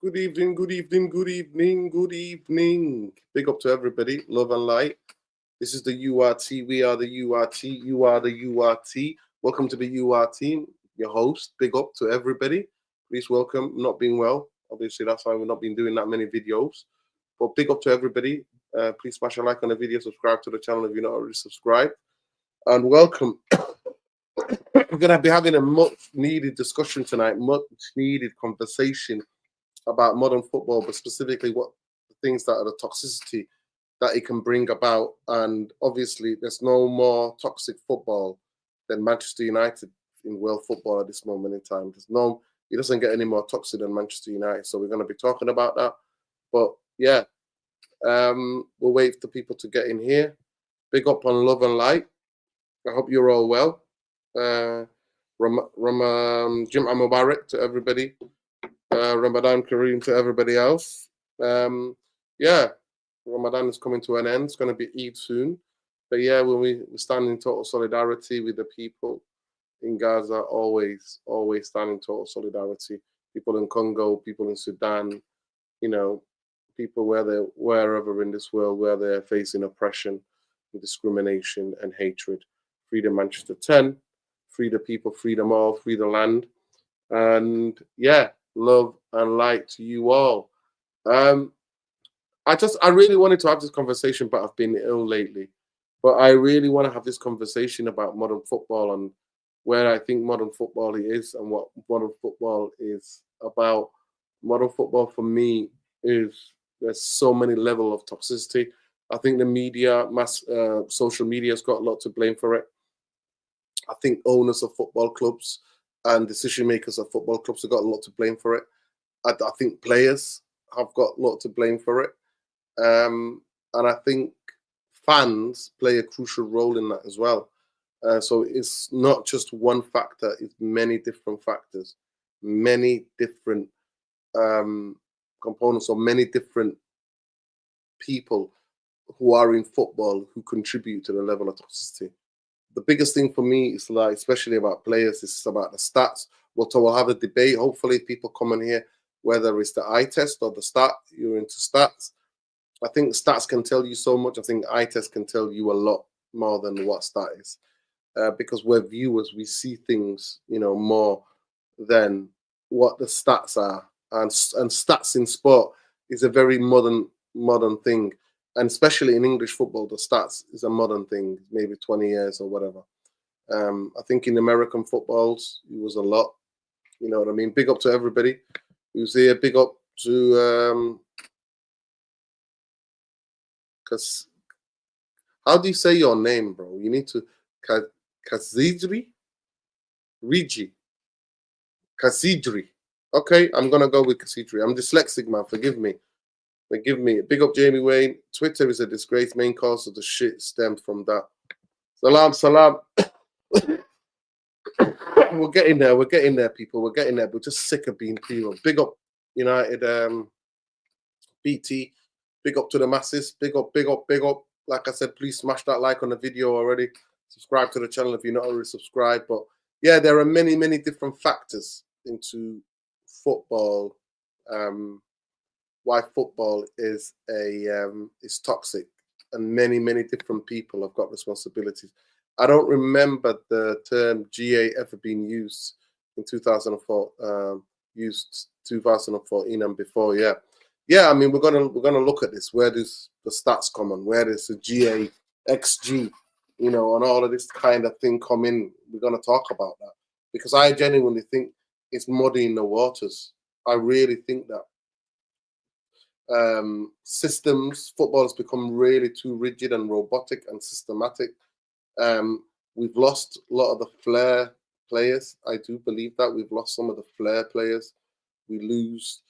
Good evening, good evening, good evening, good evening. Big up to everybody. Love and light. This is the URT. We are the URT. You are the URT. Welcome to the URT. Your host. Big up to everybody. Please welcome. Not being well. Obviously, that's why we've not been doing that many videos. But big up to everybody. Please smash a like on the video. Subscribe to the channel if you're not already subscribed. And welcome. We're going to be having a much needed discussion tonight. Much needed conversation about modern football, but specifically what the things that are the toxicity that it can bring about. And obviously, there's no more toxic football than Manchester United in world football at this moment in time. It doesn't get any more toxic than Manchester United. So we're going to be talking about that. But yeah, we'll wait for people to get in here. Big up on love and light. I hope you're all well. Jum'a Mubarak to everybody. Ramadan Kareem to everybody else. Yeah, Ramadan is coming to an end. It's going to be Eid soon. But yeah, when we stand in total solidarity with the people in Gaza, always stand in total solidarity. People in Congo, people in Sudan, people wherever in this world where they're facing oppression, discrimination and hatred. Free the Manchester 10, free the people, free them all, free the land. And yeah, love and light to you all. I really wanted to have this conversation, but I've been ill lately. But I really want to have this conversation about modern football and where I think modern football is and what modern football is about. Modern football for me is there's so many levels of toxicity. I think the media, social media has got a lot to blame for it. I think owners of football clubs and decision makers of football clubs have got a lot to blame for it. I think players have got a lot to blame for it. And I think fans play a crucial role in that as well. So it's not just one factor, it's many different factors, many different components or many different people who are in football who contribute to the level of toxicity. The biggest thing for me is especially about players, is about the stats. We'll have a debate. Hopefully people come in here, whether it's the eye test or the stat, you're into stats. I think stats can tell you so much. I think eye test can tell you a lot more than what stat is. Because we're viewers, we see things, more than what the stats are. And stats in sport is a very modern thing. And especially in English football, the stats is a modern thing, maybe 20 years or whatever. I think in American footballs, it was a lot. You know what I mean? Big up to everybody who's here. Big up to... because how do you say your name, bro? You need to... Kazidri? Rigi. Kazidri. Okay, I'm going to go with Kazidri. I'm dyslexic, man. Forgive me. Big up Jamie Wayne. Twitter is a disgrace. Main cause of the shit stemmed from that. Salam. We're getting there, people. We're getting there. We're just sick of being people. Big up United, BT. Big up to the masses. Big up. Like I said, please smash that like on the video already. Subscribe to the channel if you're not already subscribed. But yeah, there are many different factors into football. Why football is toxic, and many different people have got responsibilities. I don't remember the term GA ever being used in 2004. Used 2014 and before. Yeah. I mean, we're gonna look at this. Where does the stats come on? Where does the GA, XG, and all of this kind of thing come in? We're gonna talk about that because I genuinely think it's muddying the waters. I really think that. Systems, football has become really too rigid and robotic and systematic. We've lost a lot of the flair players. I do believe that we've lost some of the flair players. We lose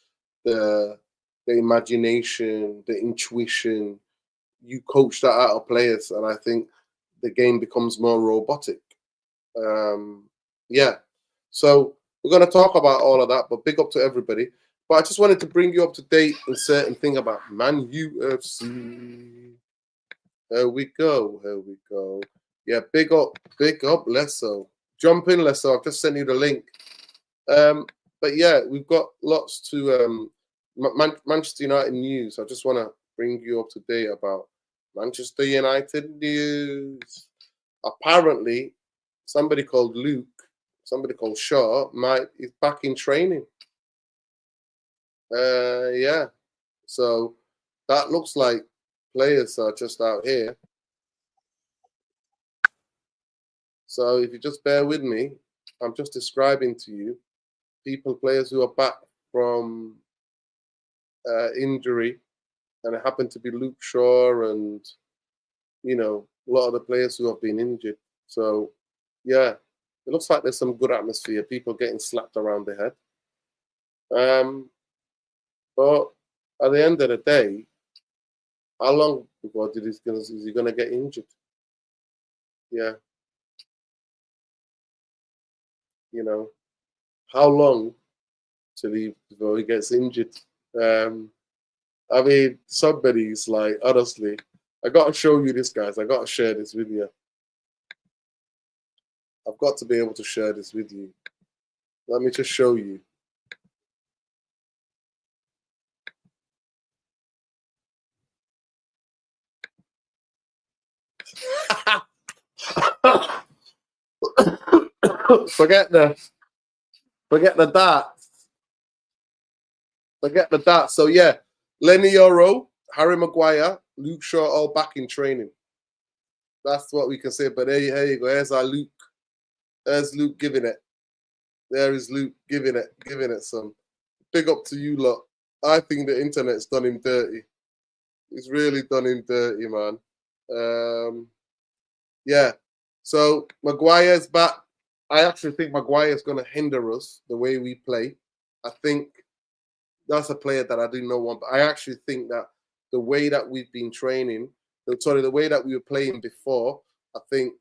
the imagination, the intuition. You coach that out of players, and I think the game becomes more robotic. Yeah. So we're going to talk about all of that, but big up to everybody. But I just wanted to bring you up to date on certain thing about Man UFC. Here we go. Yeah, big up, Lesso. Jump in, Lesso. I've just sent you the link. But yeah, we've got lots to Manchester United news. I just want to bring you up to date about Manchester United news. Apparently, somebody called Luke, somebody called Shaw, is back in training. Yeah. So that looks like players are just out here. So if you just bear with me, I'm just describing to you players who are back from injury, and it happened to be Luke Shaw and a lot of the players who have been injured. So yeah, it looks like there's some good atmosphere. People getting slapped around the head. But at the end of the day, how long before is he gonna get injured? Yeah, how long before he gets injured? I mean, somebody's like, honestly, I got to show you this, guys. I got to share this with you. I've got to be able to share this with you. Let me just show you. Forget the darts. Forget the darts. So yeah, Lenny Yoro, Harry Maguire, Luke Shaw, all back in training. That's what we can say. But there you go. There's our Luke. There's Luke giving it. There is Luke giving it some. Big up to you lot. I think the internet's done him dirty. It's really done him dirty, man. Yeah. So Maguire's back. I actually think Maguire's going to hinder us the way we play. I think that's a player that I didn't know one, but I actually think that the way that we've been training, the way that we were playing before, I think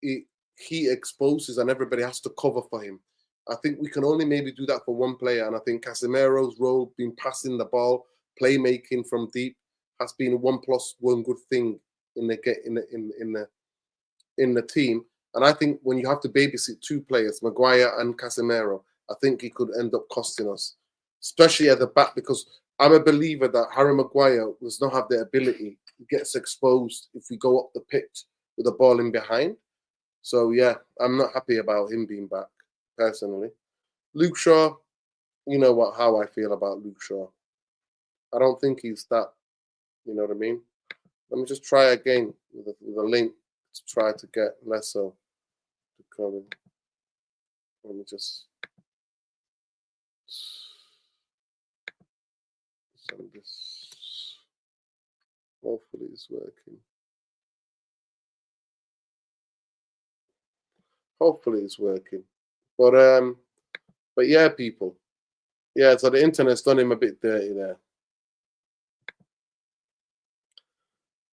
he exposes and everybody has to cover for him. I think we can only maybe do that for one player, and I think Casemiro's role, being passing the ball, playmaking from deep, has been 1+1 good thing in the team. And I think when you have to babysit two players, Maguire and Casemiro, I think it could end up costing us, especially at the back, because I'm a believer that Harry Maguire does not have the ability. He gets exposed if we go up the pitch with the ball in behind. So yeah, I'm not happy about him being back, personally. Luke Shaw, you know how I feel about Luke Shaw. I don't think he's that, you know what I mean? Let me just try again with a link to try to get Lesso to come in. Let me just send this. Hopefully it's working. Hopefully it's working. But yeah, people. Yeah, so the internet's done him a bit dirty there.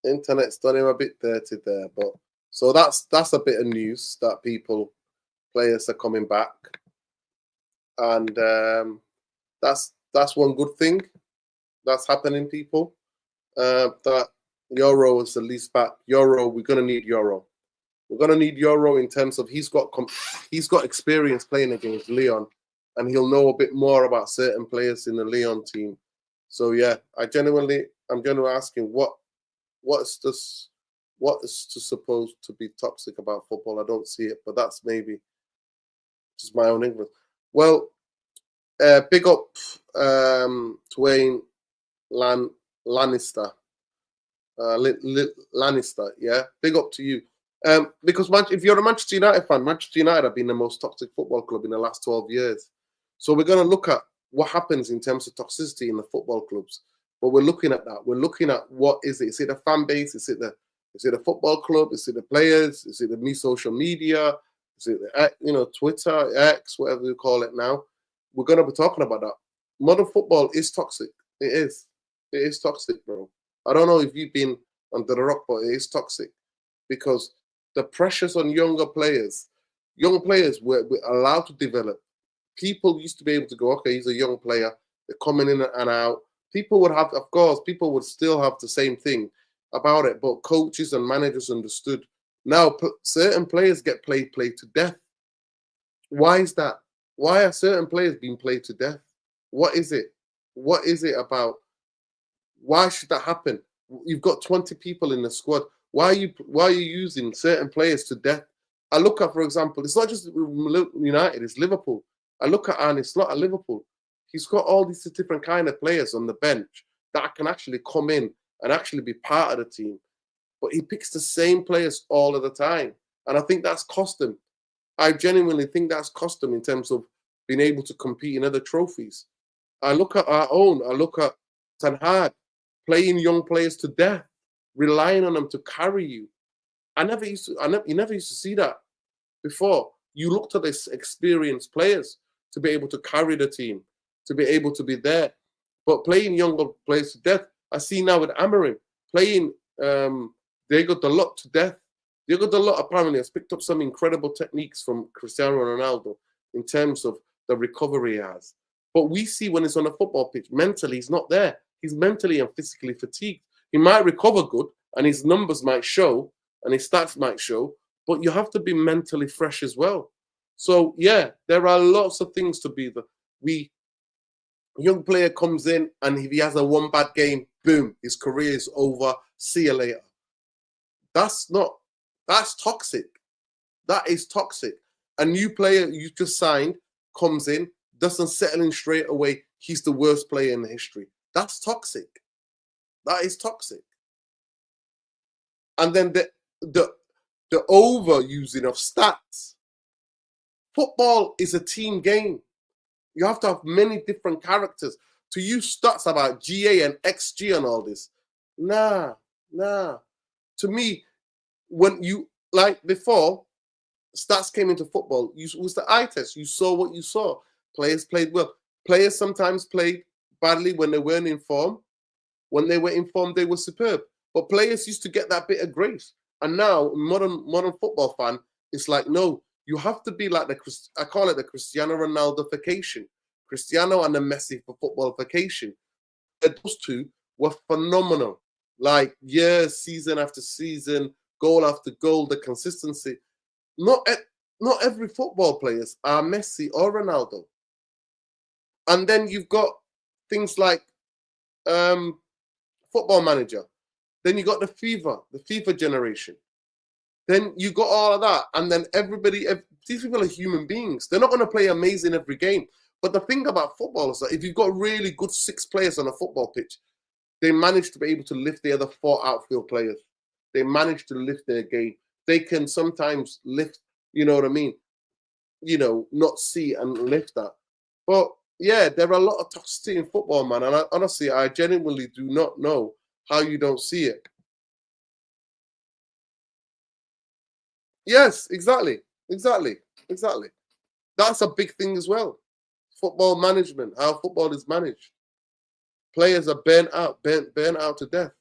Internet's done him a bit dirty there, but so that's a bit of news that players are coming back, and that's one good thing that's happening, people. That Euro is the least back. Euro, we're gonna need Euro. We're gonna need Euro in terms of he's got experience playing against Leon, and he'll know a bit more about certain players in the Leon team. So yeah, I'm going to ask him what is supposed to be toxic about football. I don't see it, but that's maybe just my own ignorance. Well, big up Twain Lannister. Lannister, yeah. Big up to you. Because if you're a Manchester United fan, Manchester United have been the most toxic football club in the last 12 years. So we're going to look at what happens in terms of toxicity in the football clubs. But we're looking at that. We're looking at what is it? Is it the fan base? Is it the football club? Is it the players? Is it the social media? Is it the, Twitter, X, whatever you call it now? We're going to be talking about that. Modern football is toxic. It is. It is toxic, bro. I don't know if you've been under the rock, but it is toxic because the pressures on young players were allowed to develop. People used to be able to go, okay, he's a young player. They're coming in and out. People would still have the same thing about it, but coaches and managers understood. Now, certain players get played to death. Why is that? Why are certain players being played to death? What is it? What is it about? Why should that happen? You've got 20 people in the squad. Why are you using certain players to death? I look at, for example, it's not just United, it's Liverpool. I look at Arne Slot at Liverpool. He's got all these different kind of players on the bench that can actually come in and actually be part of the team. But he picks the same players all of the time. And I think that's cost him. I genuinely think that's cost him in terms of being able to compete in other trophies. I look at our own. I look at Ten Hag playing young players to death, relying on them to carry you. You never used to see that before. You looked at this experienced players to be able to carry the team, to be able to be there. But playing younger players to death, I see now with Amorim playing Diego Dalot to death. Diego Dalot apparently has picked up some incredible techniques from Cristiano Ronaldo in terms of the recovery he has. But we see when he's on a football pitch, mentally he's not there. He's mentally and physically fatigued. He might recover good and his numbers might show and his stats might show, but you have to be mentally fresh as well. So yeah, there are lots of things to be young player comes in and if he has a one bad game, boom, his career is over. See you later. That's toxic. That is toxic. A new player you just signed comes in, doesn't settle in straight away. He's the worst player in history. That's toxic. That is toxic. And then the overusing of stats. Football is a team game. You have to have many different characters. To use stats about GA and XG and all this. Nah. To me, when you, like before, stats came into football, it was the eye test. You saw what you saw. Players played well. Players sometimes played badly when they weren't in form. When they were in form, they were superb. But players used to get that bit of grace. And now, modern football fan, it's like, no, you have to be like I call it the Cristiano Ronaldo-fication. Cristiano and the Messi for football-fication. Those two were phenomenal. Like years, season after season, goal after goal, the consistency. Not every football players are Messi or Ronaldo. And then you've got things like Football Manager. Then you got the FIFA generation. Then you got all of that. And then these people are human beings. They're not going to play amazing every game. But the thing about football is that if you've got really good 6 players on a football pitch, they manage to be able to lift the other 4 outfield players. They manage to lift their game. They can sometimes lift, you know what I mean? Not see and lift that. But yeah, there are a lot of toxicity in football, man. And honestly, I genuinely do not know how you don't see it. Yes, exactly. That's a big thing as well. Football management, how football is managed. Players are burnt out to death.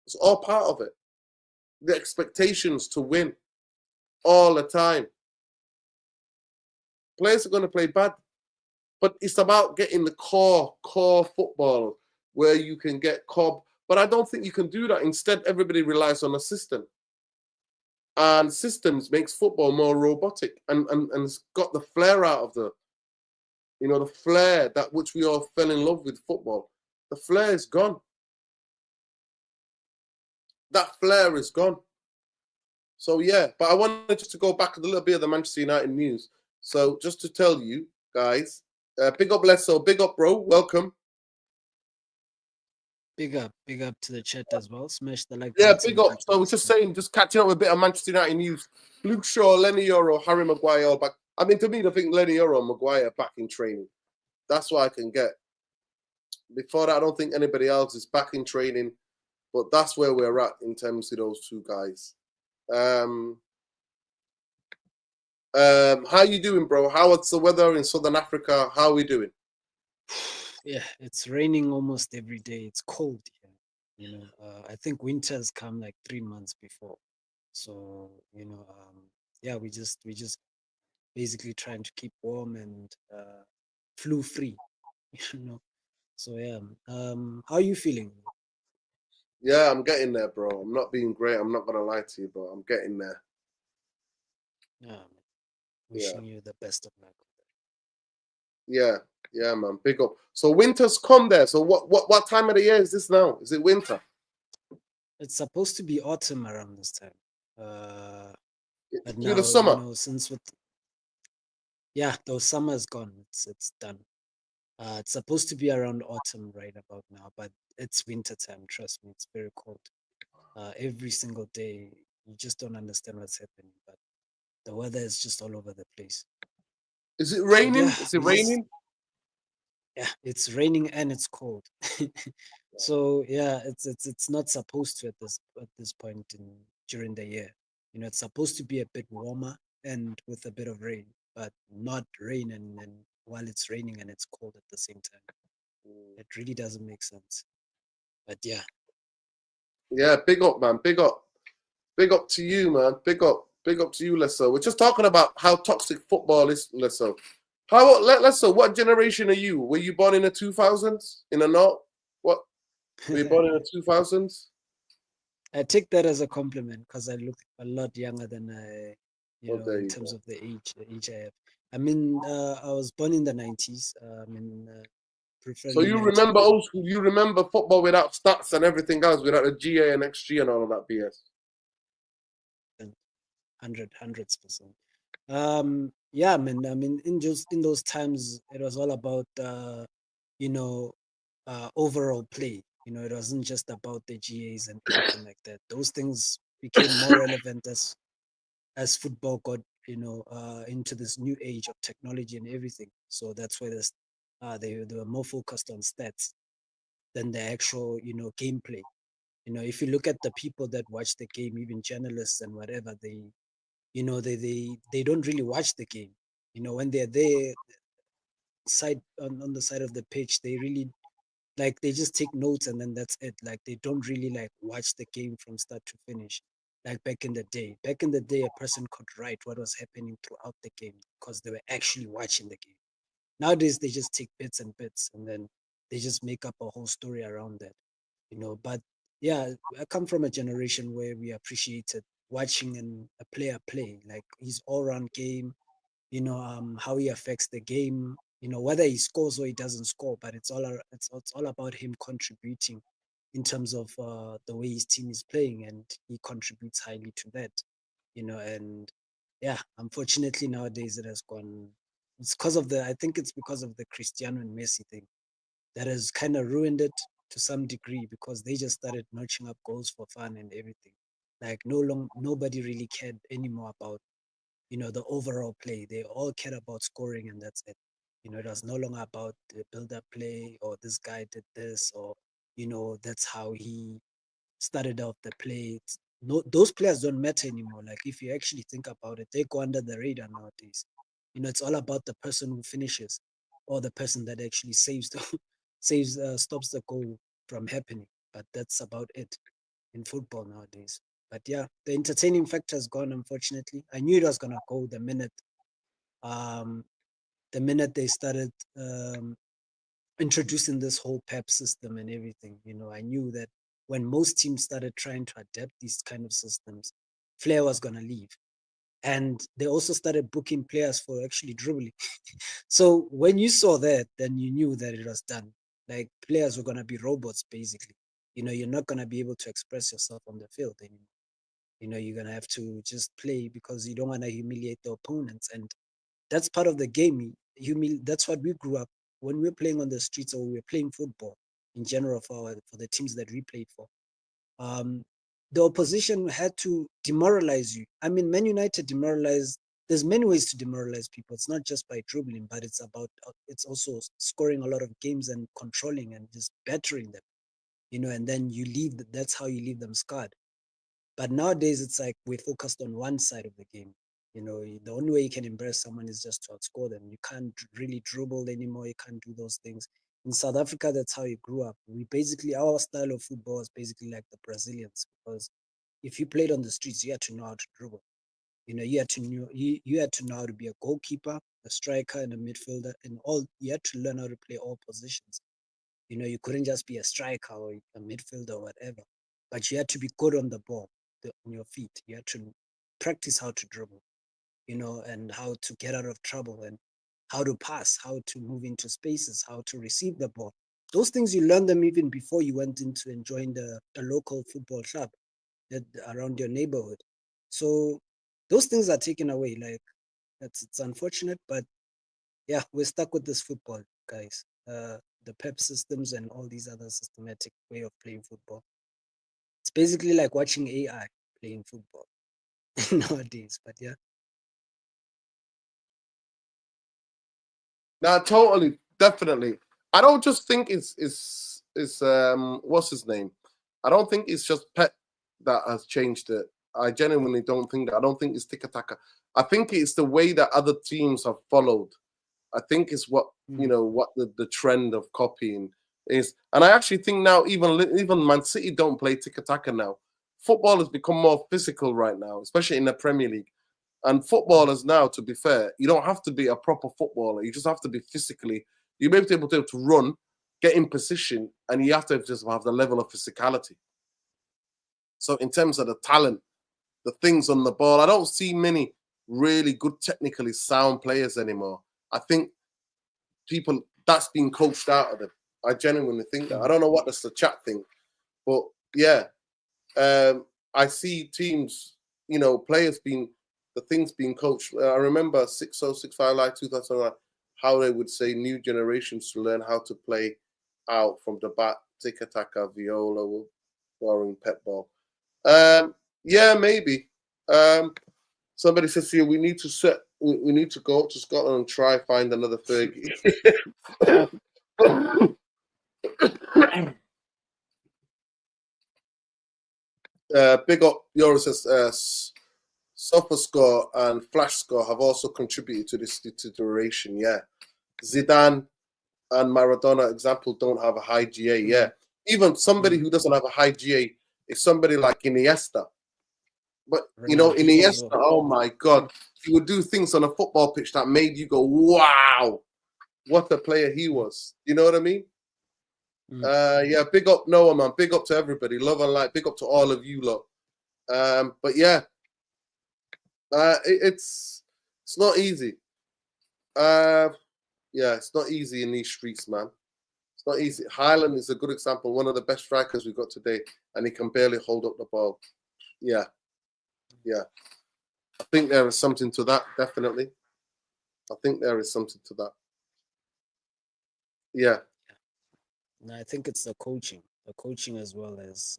It's all part of it. The expectations to win all the time. Players are going to play bad, but it's about getting the core football where you can get core. But I don't think you can do that. Instead, everybody relies on a system. And systems makes football more robotic and it's got the flair out of the flair that which we all fell in love with football. The flair is gone. That flair is gone. So yeah, but I wanted just to go back a little bit of the Manchester United news. So just to tell you guys, big up Lesso, big up bro, welcome. Big up to the chat as well. Smash the like Yeah, button. big up. So I was just saying, just catching up with a bit of Manchester United news. Luke Shaw, Lenny Yoro, Harry Maguire all back. I mean, to me, I think Lenny Yoro and Maguire back in training. That's what I can get. Before that, I don't think anybody else is back in training. But that's where we're at in terms of those two guys. How you doing, bro? How's the weather in Southern Africa? How are we doing? Yeah, it's raining almost every day. It's cold here. I think winters come like 3 months before. So, yeah, we just basically trying to keep warm and flu free, So yeah. How are you feeling? Yeah, I'm getting there, bro. I'm not being great. I'm not gonna lie to you, but I'm getting there. Yeah, wishing you the best of luck. Yeah, yeah, man. Big up. So winter's come there. So what time of the year is this now? Is it winter? It's supposed to be autumn around this time. Uh, but Through the now, summer. since with yeah, though summer's gone, it's done. It's supposed to be around autumn right about now, but it's winter time. Trust me, it's very cold. Every single day, you just don't understand what's happening. But the weather is just all over the place. Is it But yeah, raining? Is it we just raining? yeah, it's raining and it's cold. So yeah, it's not supposed to at this point in during the year. It's supposed to be a bit warmer and with a bit of rain, but not rain and while it's raining and it's cold at the same time. It really doesn't make sense. But yeah. Yeah, big up, man. Big up. Big up to you, man. Big up to you, Lesso. We're just talking about how toxic football is, Lesso. Lesso, what generation are you? Were you born in the 2000s? In the north? What? Were you born in the 2000s? I take that as a compliment because I look a lot younger than Oh, there in you terms go. of the age I have. I mean, I was born in the 90s. So Preferably you remember 91. old school, you remember football without stats and everything else, without the GA and XG and all of that BS. And 100%. Yeah, man. I mean, in those times, it was all about you know, overall play. It wasn't just about the GAs and everything like that. Those things became more relevant as football got into this new age of technology and everything. So that's why they were more focused on stats than the actual gameplay. If you look at the people that watch the game, even journalists and whatever, they don't really watch the game. When they're there side on the side of the pitch, they really like they just take notes and then that's it. Like they don't really like watch the game from start to finish. Like back in the day, a person could write what was happening throughout the game because they were actually watching the game. Nowadays they just take bits and bits and then they just make up a whole story around that. But yeah, I come from a generation where we appreciated watching a player play, like his all-round game, how he affects the game, whether he scores or he doesn't score, but it's all about him contributing in terms of the way his team is playing, and he contributes highly to that. And yeah, unfortunately nowadays it has gone. It's because of the I think it's because of the Cristiano and Messi thing that has kind of ruined it to some degree, because they just started notching up goals for fun and everything. Like nobody really cared anymore about the overall play. They all cared about scoring and that's it. It was no longer about the build-up play or this guy did this or that's how he started out the play. No, those players don't matter anymore. Like if you actually think about it, they go under the radar nowadays. It's all about the person who finishes or the person that actually saves the stops the goal from happening. But that's about it in football nowadays. But yeah, the entertaining factor is gone. Unfortunately, I knew it was gonna go um, the minute they started introducing this whole PEP system and everything. I knew that when most teams started trying to adapt these kind of systems, Flair was gonna leave, and they also started booking players for actually dribbling. So when you saw that, then you knew that it was done. Like players were gonna be robots, basically. You're not gonna be able to express yourself on the field anymore. You're gonna have to just play because you don't want to humiliate the opponents, and that's part of the game. That's what we grew up when we were playing on the streets or we were playing football in general for the teams that we played for. Um, the opposition had to demoralize you. I mean, Man United demoralized. There's many ways to demoralize people. It's not just by dribbling, but it's also scoring a lot of games and controlling and just battering them. And then you leave. That's how you leave them scarred. But nowadays, it's like we're focused on one side of the game. The only way you can embarrass someone is just to outscore them. You can't really dribble anymore. You can't do those things. In South Africa, that's how you grew up. Our style of football is basically like the Brazilians, because if you played on the streets, you had to know how to dribble. You had to know how to be a goalkeeper, a striker, and a midfielder, and all. You had to learn how to play all positions. You couldn't just be a striker or a midfielder or whatever, but you had to be good on the ball, on your feet. You had to practice how to dribble, and how to get out of trouble and how to pass, how to move into spaces, how to receive the ball. Those things you learn them even before you went into and joined the local football club around your neighborhood. So those things are taken away. Like it's unfortunate, but yeah, we're stuck with this football, guys. The PEP systems and all these other systematic way of playing football. It's basically like watching AI playing football nowadays. But yeah. No, totally, definitely. I don't just think it's what's his name? I don't think it's just Pep that has changed it. I genuinely don't think that. I don't think it's tiki taka. I think it's the way that other teams have followed. I think it's what what the trend of copying is, and I actually think now even Man City don't play tiki taka now. Football has become more physical right now, especially in the Premier League. And footballers now, to be fair, you don't have to be a proper footballer. You just have to be physically. You may be able to run, get in position, and you have to just have the level of physicality. So in terms of the talent, the things on the ball, I don't see many really good technically sound players anymore. I think people that's been coached out of them. I genuinely think that. I don't know what that's the chat thing, but yeah, I see teams, players being the things being coached. I remember 6065 like 2009, how they would say new generations to learn how to play out from the back, tiki taka, viola, borrowing pet ball. Yeah, maybe. Somebody says here we need to go up to Scotland and try find another Fergie. Big up Yoris says Sofa score and flash score have also contributed to this deterioration. Yeah, Zidane and Maradona example don't have a high GA. Yeah, even somebody who doesn't have a high GA is somebody like Iniesta. But Iniesta, oh my God, he would do things on a football pitch that made you go, "Wow, what a player he was." You know what I mean? Yeah, big up Noah, man. Big up to everybody. Love and light. Big up to all of you lot. But yeah, it's not easy. Yeah, it's not easy in these streets, man. It's not easy. Highland is a good example. One of the best strikers we've got today, and he can barely hold up the ball. Yeah. I think there is something to that, definitely. I think there is something to that. Yeah. And I think it's the coaching. The coaching as well as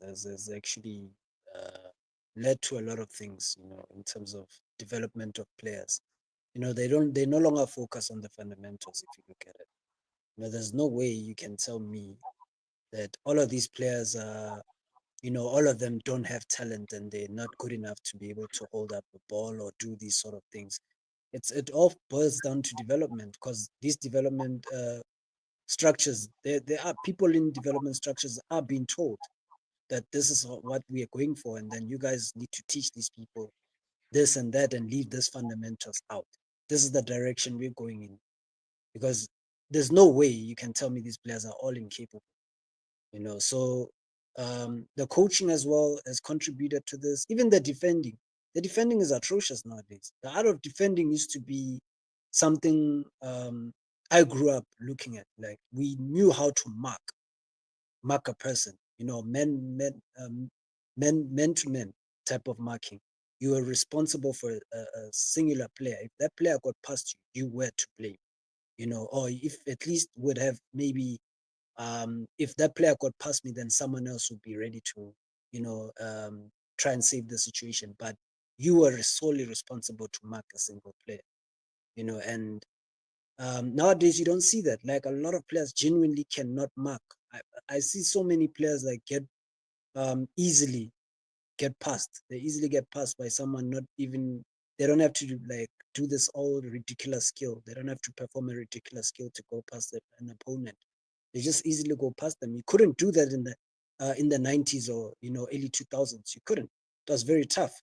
actually led to a lot of things, in terms of development of players. They no longer focus on the fundamentals if you look at it. There's no way you can tell me that all of these players are, all of them don't have talent and they're not good enough to be able to hold up the ball or do these sort of things. It all boils down to development, because these development structures, there are people in development structures are being told that this is what we are going for, and then you guys need to teach these people this and that and leave these fundamentals out. This is the direction we're going in, because there's no way you can tell me these players are all incapable. So the coaching as well has contributed to this. Even the defending is atrocious nowadays. The art of defending used to be something I grew up looking at. Like, we knew how to mark a person, men to men type of marking. You were responsible for a singular player. If that player got past you, you were to blame, or if at least would have maybe, if that player got past me, then someone else would be ready to, try and save the situation. But you were solely responsible to mark a single player, and nowadays you don't see that. Like, a lot of players genuinely cannot mark. I see so many players that get easily get passed. They easily get passed by someone. Not even, they don't have to do this all ridiculous skill. They don't have to perform a ridiculous skill to go past an opponent. They just easily go past them. You couldn't do that in the 90s or early 2000s. You couldn't. It was very tough.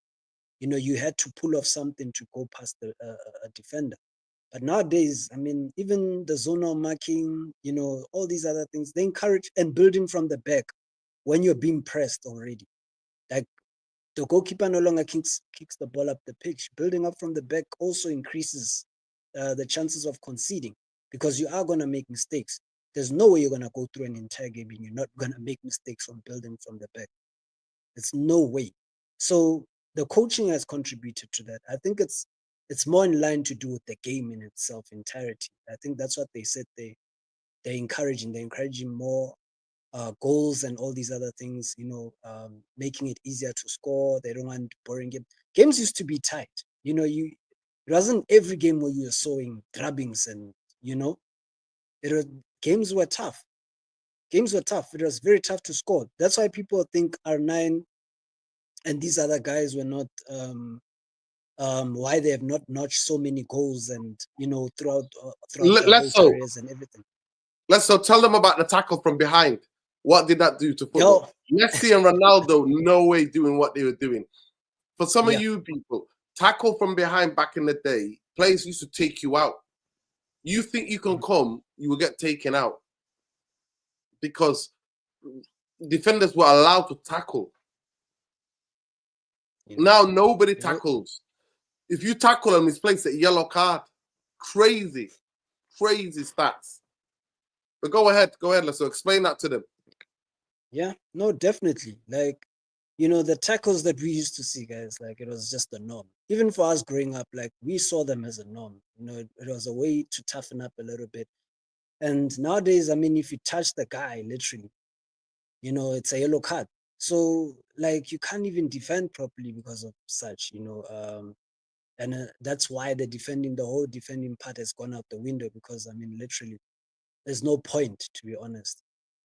You had to pull off something to go past a defender. But nowadays, I mean, even the zonal marking, all these other things, they encourage and building from the back when you're being pressed already. Like, the goalkeeper no longer kicks the ball up the pitch. Building up from the back also increases the chances of conceding, because you are gonna make mistakes. There's no way you're gonna go through an entire game and you're not gonna make mistakes from building from the back. It's no way. So the coaching has contributed to that. I think it's more in line to do with the game in itself entirety. I think that's what they said they're encouraging. They're encouraging more goals and all these other things, making it easier to score. They don't want boring games. Games used to be tight. It wasn't every game where you were sawing grabbings and it was games were tough. Games were tough. It was very tough to score. That's why people think R9 and these other guys were not why they have not notched so many goals and throughout their whole Let's so careers and everything. let's so tell them about the tackle from behind. What did that do to football? Yo, Messi and Ronaldo, no way doing what they were doing. For some yeah. of you people, tackle from behind back in the day, players used to take you out. You think you can come, you will get taken out because defenders were allowed to tackle. Now nobody tackles. If you tackle them, it's placed a yellow card. Crazy stats. But go ahead, let's explain that to them. Yeah, no, definitely. Like, the tackles that we used to see, guys, like it was just the norm. Even for us growing up, like we saw them as a norm. It was a way to toughen up a little bit. And nowadays, I mean, if you touch the guy, literally, it's a yellow card. So, like, you can't even defend properly because of such, and that's why the whole defending part has gone out the window because, I mean, literally, there's no point, to be honest.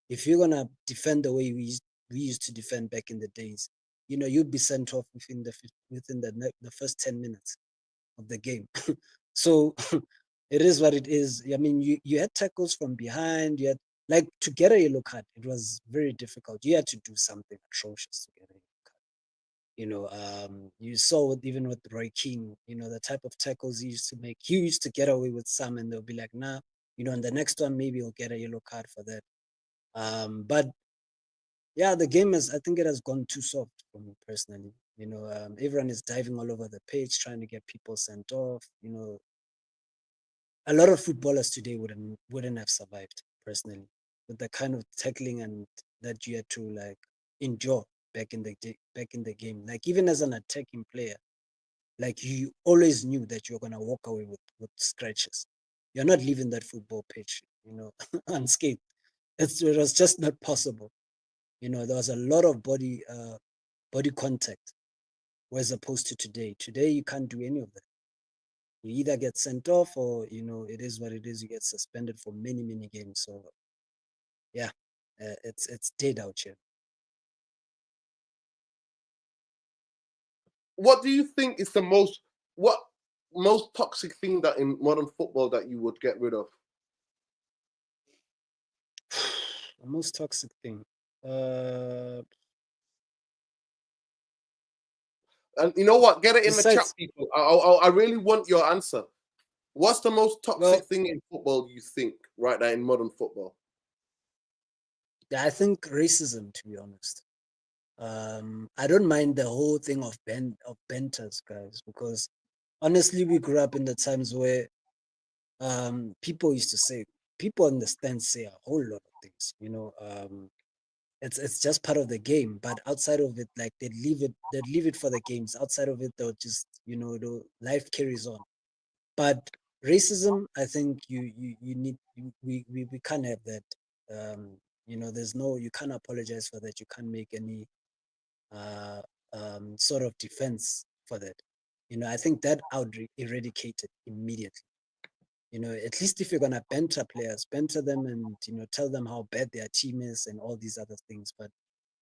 If you're gonna defend the way we used to defend back in the days, you'd be sent off within the first 10 minutes of the game. So it is what it is. I mean, you had tackles from behind. You had like to get a yellow card. It was very difficult. You had to do something atrocious to get a yellow card. You saw even with Roy Keane, the type of tackles he used to make. He used to get away with some, and they'll be like, nah, and the next one maybe he'll get a yellow card for that. But yeah, the game I think it has gone too soft for me personally. Everyone is diving all over the pitch, trying to get people sent off. A lot of footballers today wouldn't have survived personally with the kind of tackling and that you had to like endure back in the game. Like even as an attacking player, like you always knew that you're gonna walk away with scratches. You're not leaving that football pitch, unscathed. It was just not possible. There was a lot of body contact, as opposed to today. Today you can't do any of that. You either get sent off or it is what it is. You get suspended for many games. So yeah, it's dead out here. What do you think is the most toxic thing that in modern football that you would get rid of? The most toxic thing. And you know what? Get it in the chat, Besides, people. I really want your answer. What's the most toxic thing in football you think right now in modern football? Yeah, I think racism, to be honest. I don't mind the whole thing of benters, guys, because honestly, we grew up in the times where people used to say, people on the stand say a whole lot of things, it's just part of the game. But outside of it, like they'd leave it for the games. Outside of it, they'll just, life carries on. But racism, I think you need we can't have that. There's you can't apologize for that. You can't make any uh sort of defense for that. I think that I would eradicate it immediately. At least if you're gonna banter players, banter them and tell them how bad their team is and all these other things. But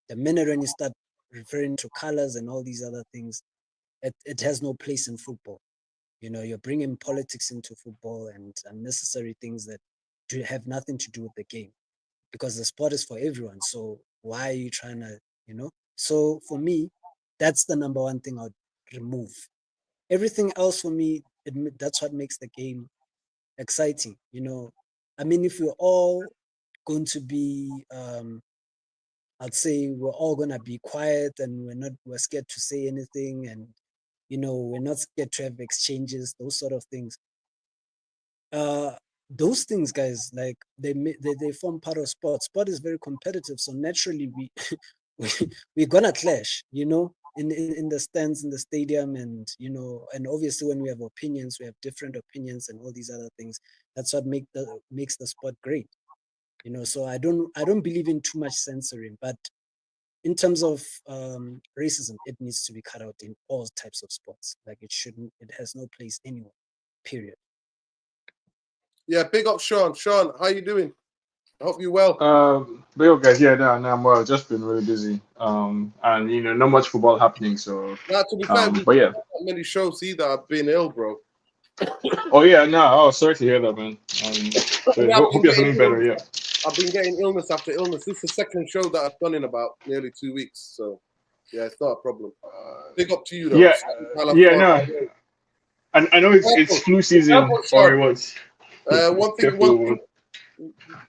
the minute when you start referring to colors and all these other things, it has no place in football. You're bringing politics into football and unnecessary things that have nothing to do with the game, because the sport is for everyone. So why are you trying to, So for me, that's the number one thing I'd remove. Everything else for me, that's what makes the game exciting. I mean, if we're all going to be I'd say we're all gonna be quiet and we're scared to say anything, and we're not scared to have exchanges, those sort of things. those things, guys, like they form part of sport. Sport is very competitive, so naturally we we're gonna clash, in the stands, in the stadium, and and obviously when we have opinions, we have different opinions and all these other things. That's what makes the sport great. So I don't believe in too much censoring, but in terms of racism, it needs to be cut out in all types of sports. Like it has no place anywhere. Period. Yeah, big up Sean. Sean, how you doing? I hope you're well. But yo, guys, yeah, no, I'm well. Just been really busy. And not much football happening. So, Now, to be fair, we but yeah. not many shows either. I've been ill, bro. Oh yeah, no. Oh, sorry to hear that, man. So Yeah, hope you're feeling better. Yeah. I've been getting illness after illness. This is the second show that I've done in about nearly 2 weeks. So, yeah, it's not a problem. Big up to you, though. Yeah, yeah, no. And I know it's flu season. Or what? One thing,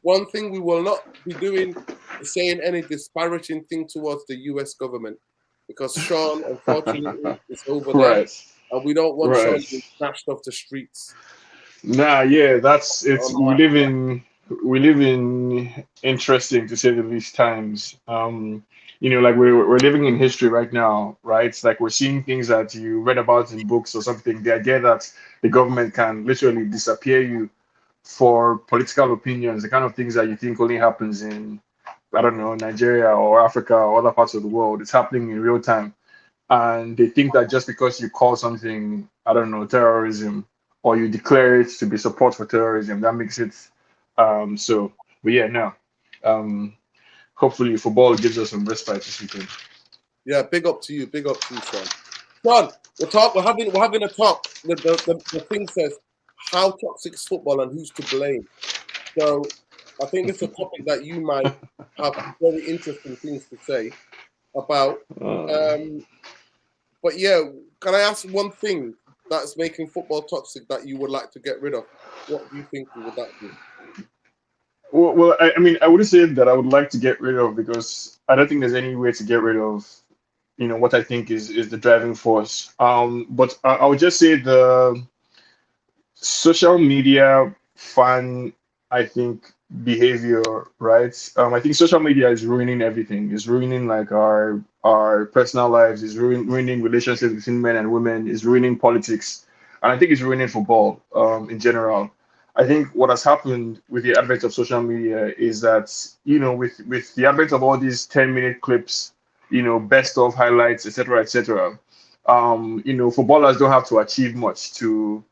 one thing we will not be doing is saying any disparaging thing towards the U.S. government, because Sean, unfortunately, is over there, Right. and we don't want Sean Right. being snatched off the streets. Nah, yeah, that's it's we live in interesting to say the least times. Like we're living in history right now, right? It's like we're seeing things that you read about in books or something. The idea that the government can literally disappear you for political opinions, the kind of things that you think only happens in, I don't know, Nigeria or Africa or other parts of the world. It's happening in real time. And they think that just because you call something, I don't know, terrorism, or you declare it to be support for terrorism, that makes it so. But yeah, no. Um, Hopefully football gives us some respite this weekend. Yeah, big up to you, Sean. Sean, we're having a talk. The thing says how toxic is football and who's to blame. So I think it's a topic that you might have very interesting things to say about. Uh, But yeah, can I ask one thing that's making football toxic that you would like to get rid of? What do you think would that be? well, I mean, I wouldn't say that I would like to get rid of because I don't think there's any way to get rid of, what I think is the driving force. But I would just say the social media fan, I think, behavior, right? I think social media is ruining everything. It's ruining like our personal lives. It's ruining relationships between men and women. It's ruining politics, and I think it's ruining football in general. I think what has happened with the advent of social media is that with the advent of all these 10-minute clips, best of highlights, etc., etc. Footballers don't have to achieve much to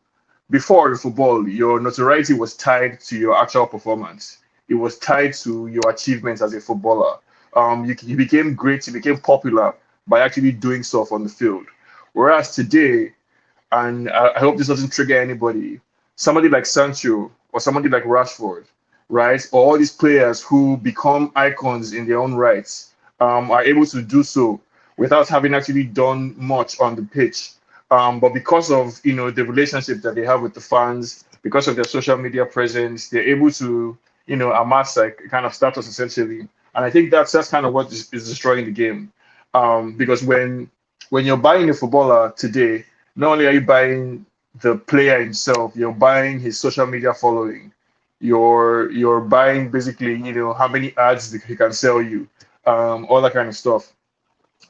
before in football, your notoriety was tied to your actual performance. It was tied to your achievements as a footballer. You became great, you became popular by actually doing stuff on the field. Whereas today, and I hope this doesn't trigger anybody, somebody like Sancho or somebody like Rashford, right, or all these players who become icons in their own rights, are able to do so without having actually done much on the pitch. But because of the relationship that they have with the fans, because of their social media presence, they're able to amass like kind of status essentially. And I think that's kind of what is destroying the game. Because when you're buying a footballer today, not only are you buying the player himself, you're buying his social media following. You're buying basically how many ads he can sell you, all that kind of stuff.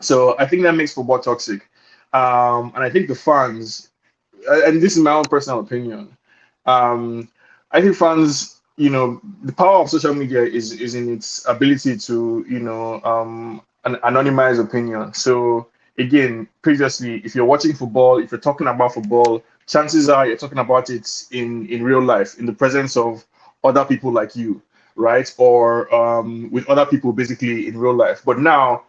So I think that makes football toxic. And I think the fans, and this is my own personal opinion, um, I think fans, the power of social media is in its ability to, anonymize opinion. So again, previously, if you're watching football, if you're talking about football, chances are you're talking about it in real life, in the presence of other people like you, right? Or with other people basically in real life. But now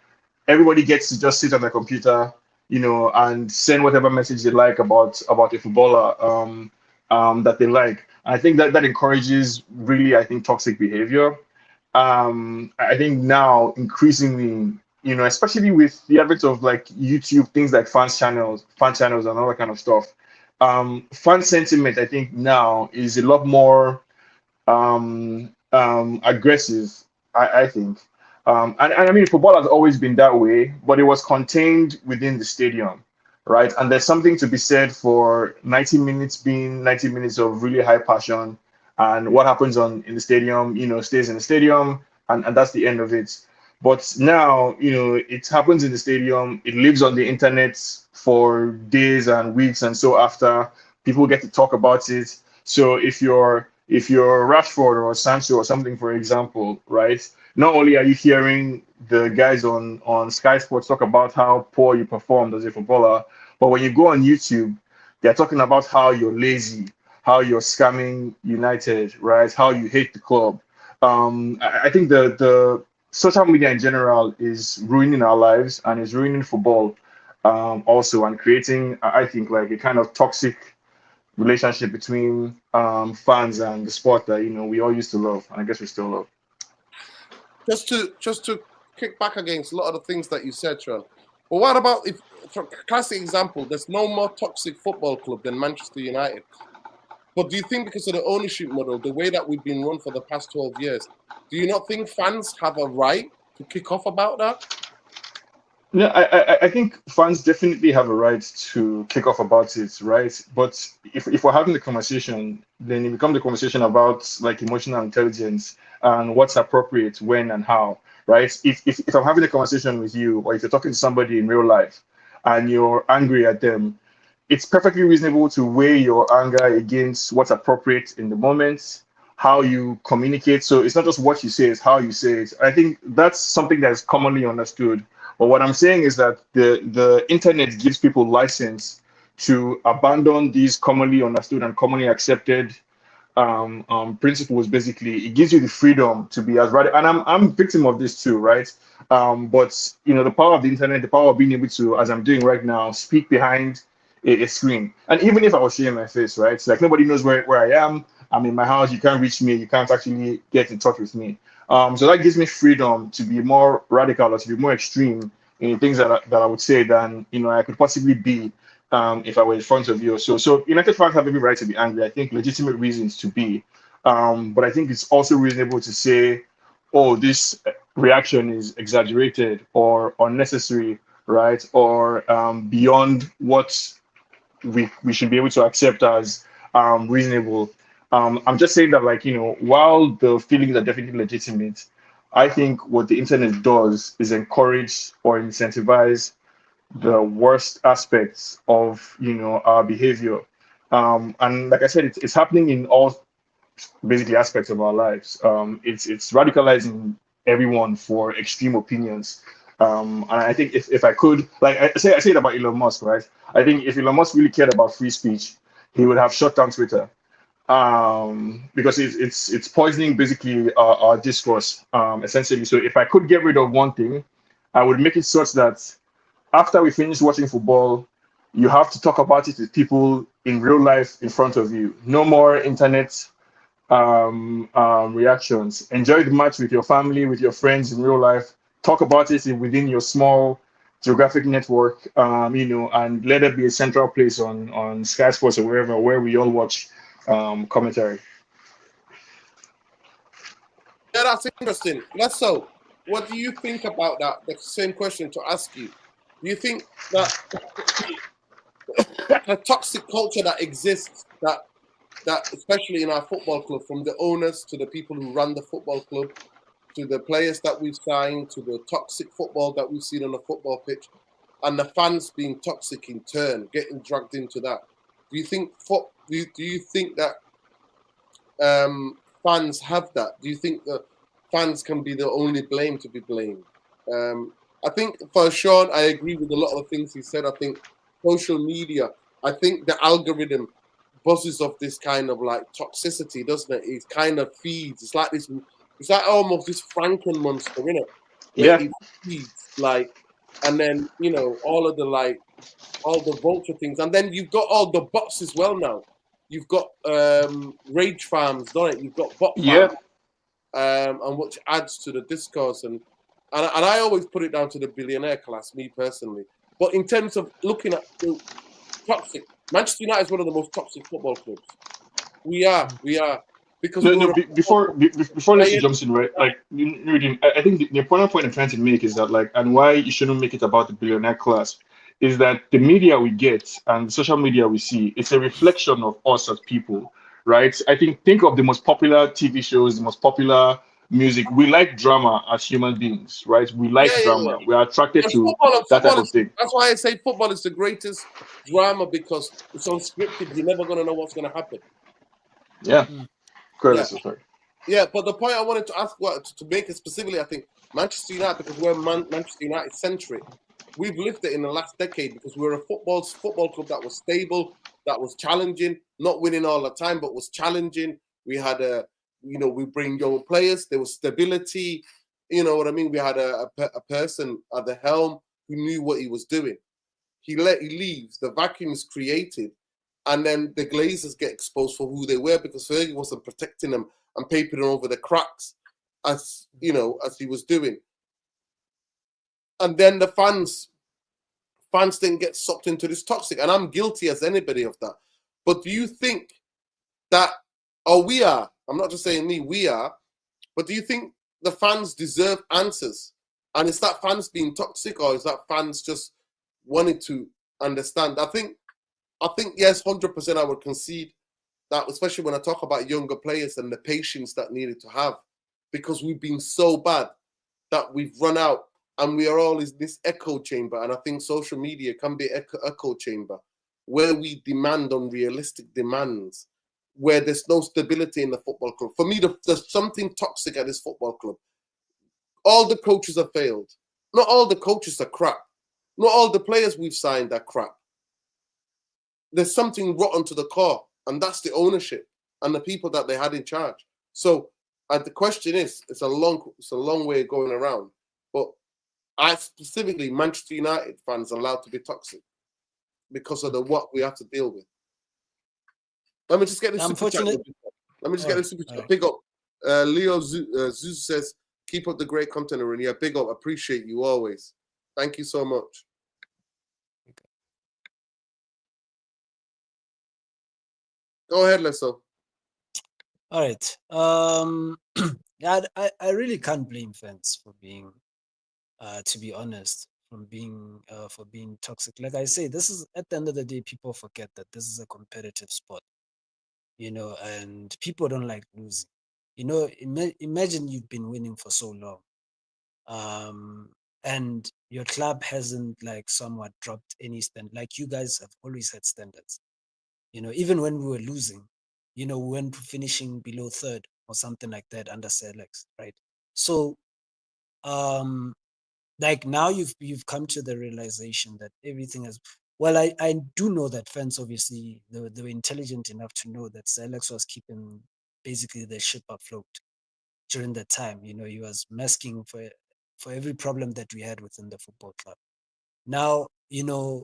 everybody gets to just sit on their computer, and send whatever message they like about a footballer that they like. And I think that encourages really, I think, toxic behavior. I think now increasingly, especially with the advent of like YouTube, things like fan channels, and all that kind of stuff. Fan sentiment, I think now is a lot more aggressive, I think. And I mean, football has always been that way, but it was contained within the stadium. right? And there's something to be said for 90 minutes being 90 minutes of really high passion, and what happens on in the stadium, stays in the stadium, and that's the end of it. But now, it happens in the stadium, it lives on the internet for days and weeks, and so after people get to talk about it. So if you're Rashford or Sancho or something, for example, right? Not only are you hearing the guys on Sky Sports talk about how poor you performed as a footballer, but when you go on YouTube, they're talking about how you're lazy, how you're scamming United, right? How you hate the club. I think the social media in general is ruining our lives and is ruining football also, and creating, I think, like a kind of toxic relationship between fans and the sport that we all used to love, and I guess we still love. Just to kick back against a lot of the things that you said, Sean. But what about if, for classic example, there's no more toxic football club than Manchester United? But do you think because of the ownership model, the way that we've been run for the past 12 years, do you not think fans have a right to kick off about that? Yeah, I think fans definitely have a right to kick off about it, right? But if we're having the conversation, then it becomes a conversation about like emotional intelligence and what's appropriate when and how, right? If I'm having a conversation with you, or if you're talking to somebody in real life and you're angry at them, it's perfectly reasonable to weigh your anger against what's appropriate in the moment, how you communicate. So it's not just what you say, it's how you say it. I think that's something that's commonly understood. But what I'm saying is that the internet gives people license to abandon these commonly understood and commonly accepted principles. Basically, it gives you the freedom to be as radical, and I'm a victim of this too, right? But the power of the internet, the power of being able to, as I'm doing right now, speak behind a screen. And even if I was showing my face, right? It's like nobody knows where I am. I'm in my house, you can't reach me, you can't actually get in touch with me. So that gives me freedom to be more radical or to be more extreme in the things that I would say than I could possibly be if I were in front of you. So United fans have every right to be angry. I think legitimate reasons to be, but I think it's also reasonable to say, oh, this reaction is exaggerated or unnecessary, right? Or beyond what we should be able to accept as reasonable. I'm just saying that, like, while the feelings are definitely legitimate, I think what the internet does is encourage or incentivize the worst aspects of our behavior. And like I said, it's happening in all basically aspects of our lives. It's radicalizing everyone for extreme opinions. And I think if I could, like I say it about Elon Musk, right? I think if Elon Musk really cared about free speech, he would have shut down Twitter, because it's poisoning basically our discourse, essentially. So if I could get rid of one thing, I would make it such that after we finish watching football, you have to talk about it with people in real life in front of you. No more internet reactions. Enjoy the match with your family, with your friends in real life. Talk about it within your small geographic network, and let it be a central place on Sky Sports or wherever where we all watch commentary. Yeah, that's interesting. Let's so. What do you think about that? The same question to ask you. Do you think that the toxic culture that exists, that especially in our football club, from the owners to the people who run the football club, to the players that we've signed, to the toxic football that we've seen on the football pitch, and the fans being toxic in turn, getting dragged into that? Do you think do you think that fans have that? Do you think that fans can be the only blame to be blamed? I think for Sean, I agree with a lot of the things he said. I think social media, I think the algorithm buzzes off this kind of like toxicity, doesn't it? It kind of feeds. It's like this. It's like almost this Franken monster, isn't it? Where Yeah. it feeds, like, and then all of the all the vulture things, and then you've got all the bots as well now. You've got rage farms, don't it? You've got bot Yeah. farms, and which adds to the discourse, and I always put it down to the billionaire class, me personally. But in terms of looking at the toxic, Manchester United is one of the most toxic football clubs. We are because No. we're Before Leslie jumps in, right? Like, I think the important point I'm trying to make is that, like, and why you shouldn't make it about the billionaire class is that the media we get and the social media we see, it's a reflection of us as people, right? I think of the most popular TV shows, the most popular music. We like drama as human beings, right? We like Yeah. drama. We are attracted And to that football type of is, thing. that's why I say football is the greatest drama, because it's unscripted. You're never going to know what's going to happen. Yeah. Mm. Yeah. Sorry. Yeah. But the point I wanted to ask, to make it specifically, I think Manchester United, because we're Manchester United centric, we've lived it in the last decade because we're a football club that was stable, that was challenging, not winning all the time, but was challenging. We had we bring young players. There was stability. You know what I mean? We had a person at the helm who knew what he was doing. He leaves. The vacuum is created, and then the Glazers get exposed for who they were because Fergie wasn't protecting them and papering over the cracks, as as he was doing. And then the fans didn't get sucked into this toxic, and I'm guilty as anybody of that. But do you think that, or we are? I'm not just saying me. We are. But do you think the fans deserve answers? And is that fans being toxic, or is that fans just wanting to understand? I think yes, 100% I would concede that, especially when I talk about younger players and the patience that needed to have, because we've been so bad that we've run out and we are all in this echo chamber. And I think social media can be echo chamber where we demand unrealistic demands, where there's no stability in the football club. For me, there's something toxic at this football club. All the coaches have failed. Not all the coaches are crap. Not all the players we've signed are crap. There's something rotten to the core, and that's the ownership and the people that they had in charge. So the question is, it's a long way going around, but I specifically, Manchester United fans are allowed to be toxic because of what we have to deal with. Let me just get this super chat. Let me just get this super chat. Big up. Leo Zeus says, keep up the great content, Arun. Yeah, big up. Appreciate you always. Thank you so much. Go ahead, Leso. All right. Yeah, I really can't blame fans for being, to be honest, for being toxic. Like I say, this is, at the end of the day, people forget that this is a competitive sport, and people don't like losing. Imagine you've been winning for so long, and your club hasn't like somewhat dropped any stand. Like you guys have always had standards. Even when we were losing, we went finishing below third or something like that under Selex, right? So, like now you've come to the realization that everything has. Well, I do know that fans obviously they were intelligent enough to know that Selex was keeping basically the ship afloat during that time. He was masking for every problem that we had within the football club. Now, the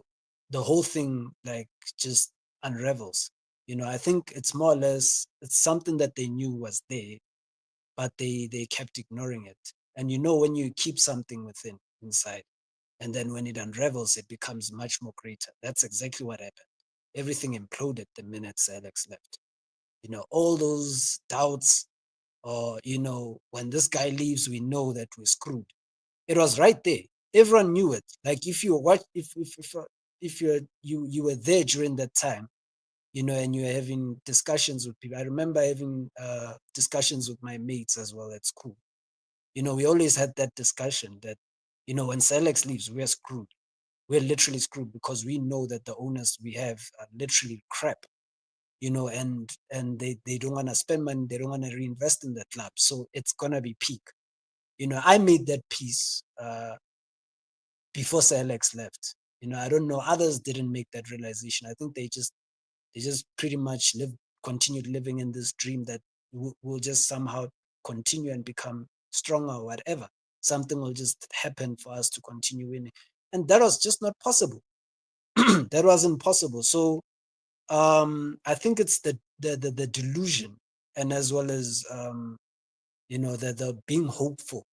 whole thing like just unravels. I think it's more or less, it's something that they knew was there, but they kept ignoring it. And when you keep something inside, and then when it unravels, it becomes much more greater. That's exactly what happened. Everything imploded the minute Alex left. All those doubts, or when this guy leaves, we know that we're screwed. It was right there. Everyone knew it. Like if you watch, if you were there during that time, and you were having discussions with people. I remember having discussions with my mates as well at school. We always had that discussion that, when Selex leaves, we're screwed. We're literally screwed because we know that the owners we have are literally crap, and they don't want to spend money. They don't want to reinvest in the club. So it's going to be peak. I made that peace before Sir Alex left. I don't know. Others didn't make that realization. I think they just pretty much continued living in this dream that will just somehow continue and become stronger or whatever. Something will just happen for us to continue winning. And that was just not possible. That wasn't possible. So I think it's the delusion, and as well as the being hopeful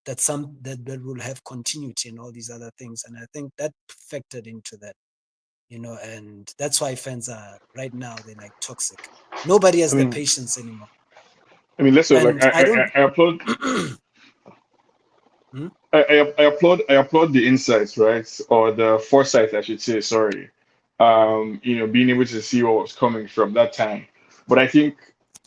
that that will have continuity and all these other things. And I think that factored into that, and that's why fans are right now, they're like toxic. Nobody has the patience anymore. I mean, let's say, like, And I don't I applaud. Hmm? I applaud the insights, right? Or the foresight, I should say, sorry. Being able to see what was coming from that time. But I think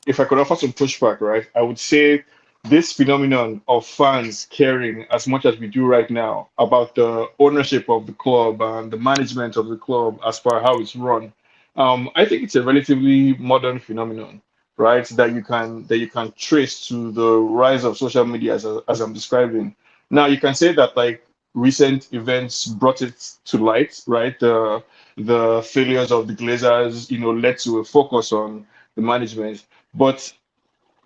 if I could offer some pushback, right, I would say this phenomenon of fans caring as much as we do right now about the ownership of the club and the management of the club as per how it's run, I think it's a relatively modern phenomenon, right? That you can trace to the rise of social media as I'm describing. Now you can say that like recent events brought it to light, right? The failures of the Glazers, led to a focus on the management. But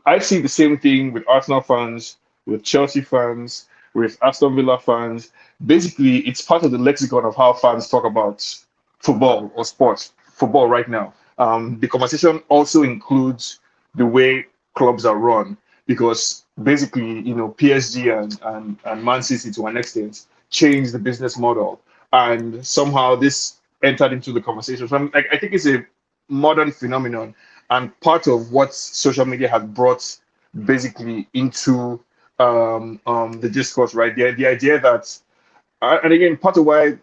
I see the same thing with Arsenal fans, with Chelsea fans, with Aston Villa fans. Basically, it's part of the lexicon of how fans talk about football or sports, football right now. The conversation also includes the way clubs are run because basically, PSG and Man City to an extent changed the business model. And somehow this entered into the conversation. So I think it's a modern phenomenon and part of what social media has brought basically into the discourse, right? The idea that, and again, part of why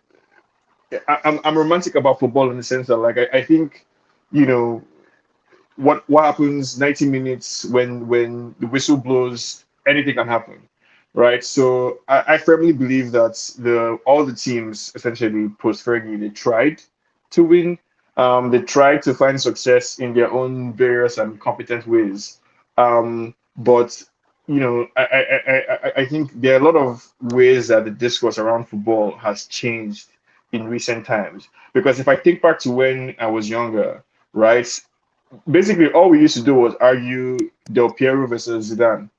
I'm romantic about football in the sense that, like, I think, you know, what happens 90 minutes when the whistle blows, anything can happen, right? So I firmly believe that the all the teams essentially post Fergie they tried to win. They tried to find success in their own various and competent ways. But I think there are a lot of ways that the discourse around football has changed in recent times. Because if I think back to when I was younger, right? Basically all we used to do was argue Del Piero versus Zidane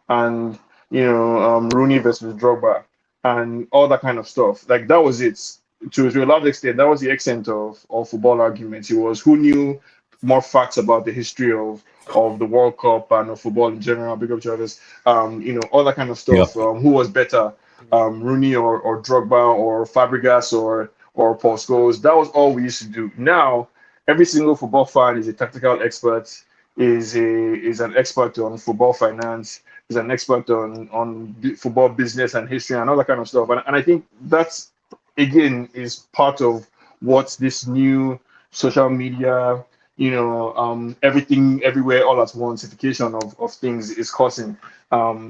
and Rooney versus Drogba and all that kind of stuff. Like that was it. To a large extent, that was the extent of football arguments. It was who knew more facts about the history of the World Cup and of football in general, big up Travis, all that kind of Yeah. stuff. Who was better, Rooney or Drogba or Fabregas or Paul Scholes? That was all we used to do. Now, every single football fan is a tactical expert, is an expert on football finance, is an expert on football business and history and all that kind of stuff. And I think that's again is part of what this new social media, everything everywhere all at once certification of things is causing.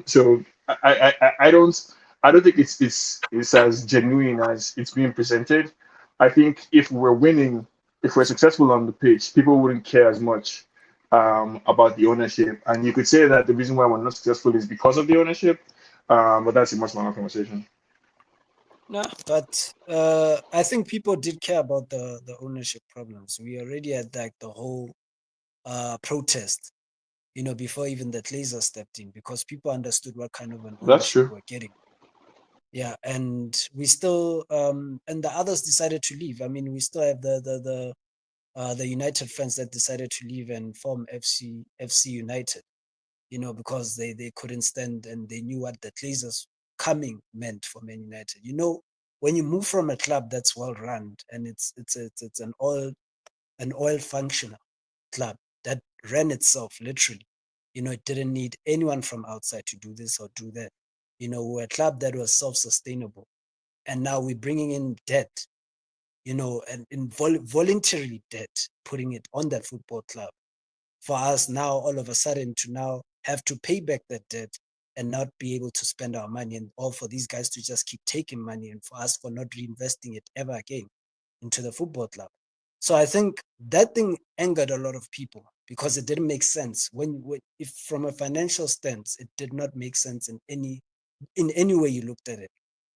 So I don't think it's as genuine as it's being presented. I think if we're winning, if we're successful on the pitch, people wouldn't care as much about the ownership. And you could say that the reason why we're not successful is because of the ownership. But that's a much longer conversation. No, but I think people did care about the ownership problems. We already had like the whole protest, before even the Glazer stepped in, because people understood what kind of an That's ownership true. we're getting. Yeah, and we still and the others decided to leave. I mean, we still have the United fans that decided to leave and form FC United, because they couldn't stand and they knew what the Glazers coming meant for Man United. When you move from a club that's well run and it's an oil functional club that ran itself literally, it didn't need anyone from outside to do this or do that. We're a club that was self-sustainable, and now we're bringing in debt, and voluntarily debt, putting it on that football club for us now all of a sudden to now have to pay back that debt and not be able to spend our money, and all for these guys to just keep taking money and for us for not reinvesting it ever again into the football club. So I think that thing angered a lot of people because it didn't make sense if from a financial stance it did not make sense in any way you looked at it.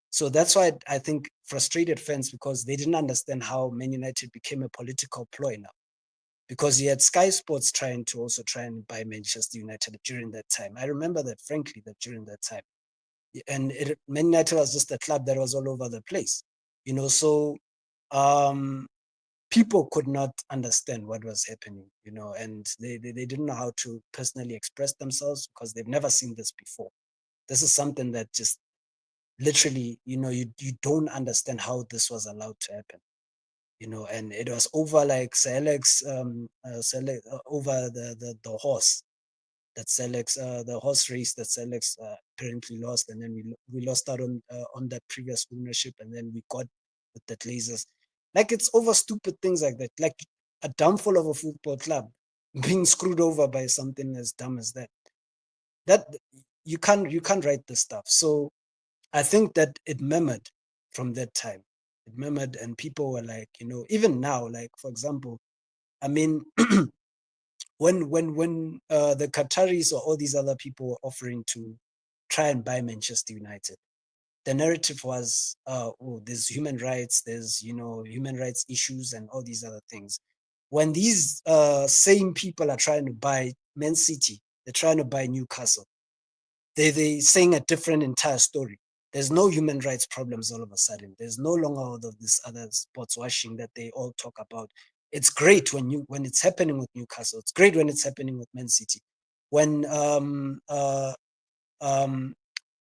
So that's why I think frustrated fans, because they didn't understand how Man United became a political ploy now, because you had Sky Sports trying to also try and buy Manchester United during that time. I remember that, frankly, that during that time. And Man United was just a club that was all over the place. So um, people could not understand what was happening, and they didn't know how to personally express themselves because they've never seen this before. This is something that just literally, you don't understand how this was allowed to happen. And it was over like Sir Alex, over the horse that selects the horse race that selects apparently lost, and then we lost out on that previous ownership, and then we got with the Glazers. Like, it's over stupid things like that, like a downfall of a football club being screwed over by something as dumb as that. That you can't write this stuff. So I think that it murmured from that time. It murmured, and people were like, even now, like, for example, I mean, when the Qataris or all these other people were offering to try and buy Manchester United, the narrative was, oh, there's human rights, there's human rights issues, and all these other things. When these same people are trying to buy Man City, they're trying to buy Newcastle, they saying a different entire story. There's no human rights problems all of a sudden. There's no longer all of this other sports washing that they all talk about. It's great when it's happening with Newcastle. It's great when it's happening with Man City. When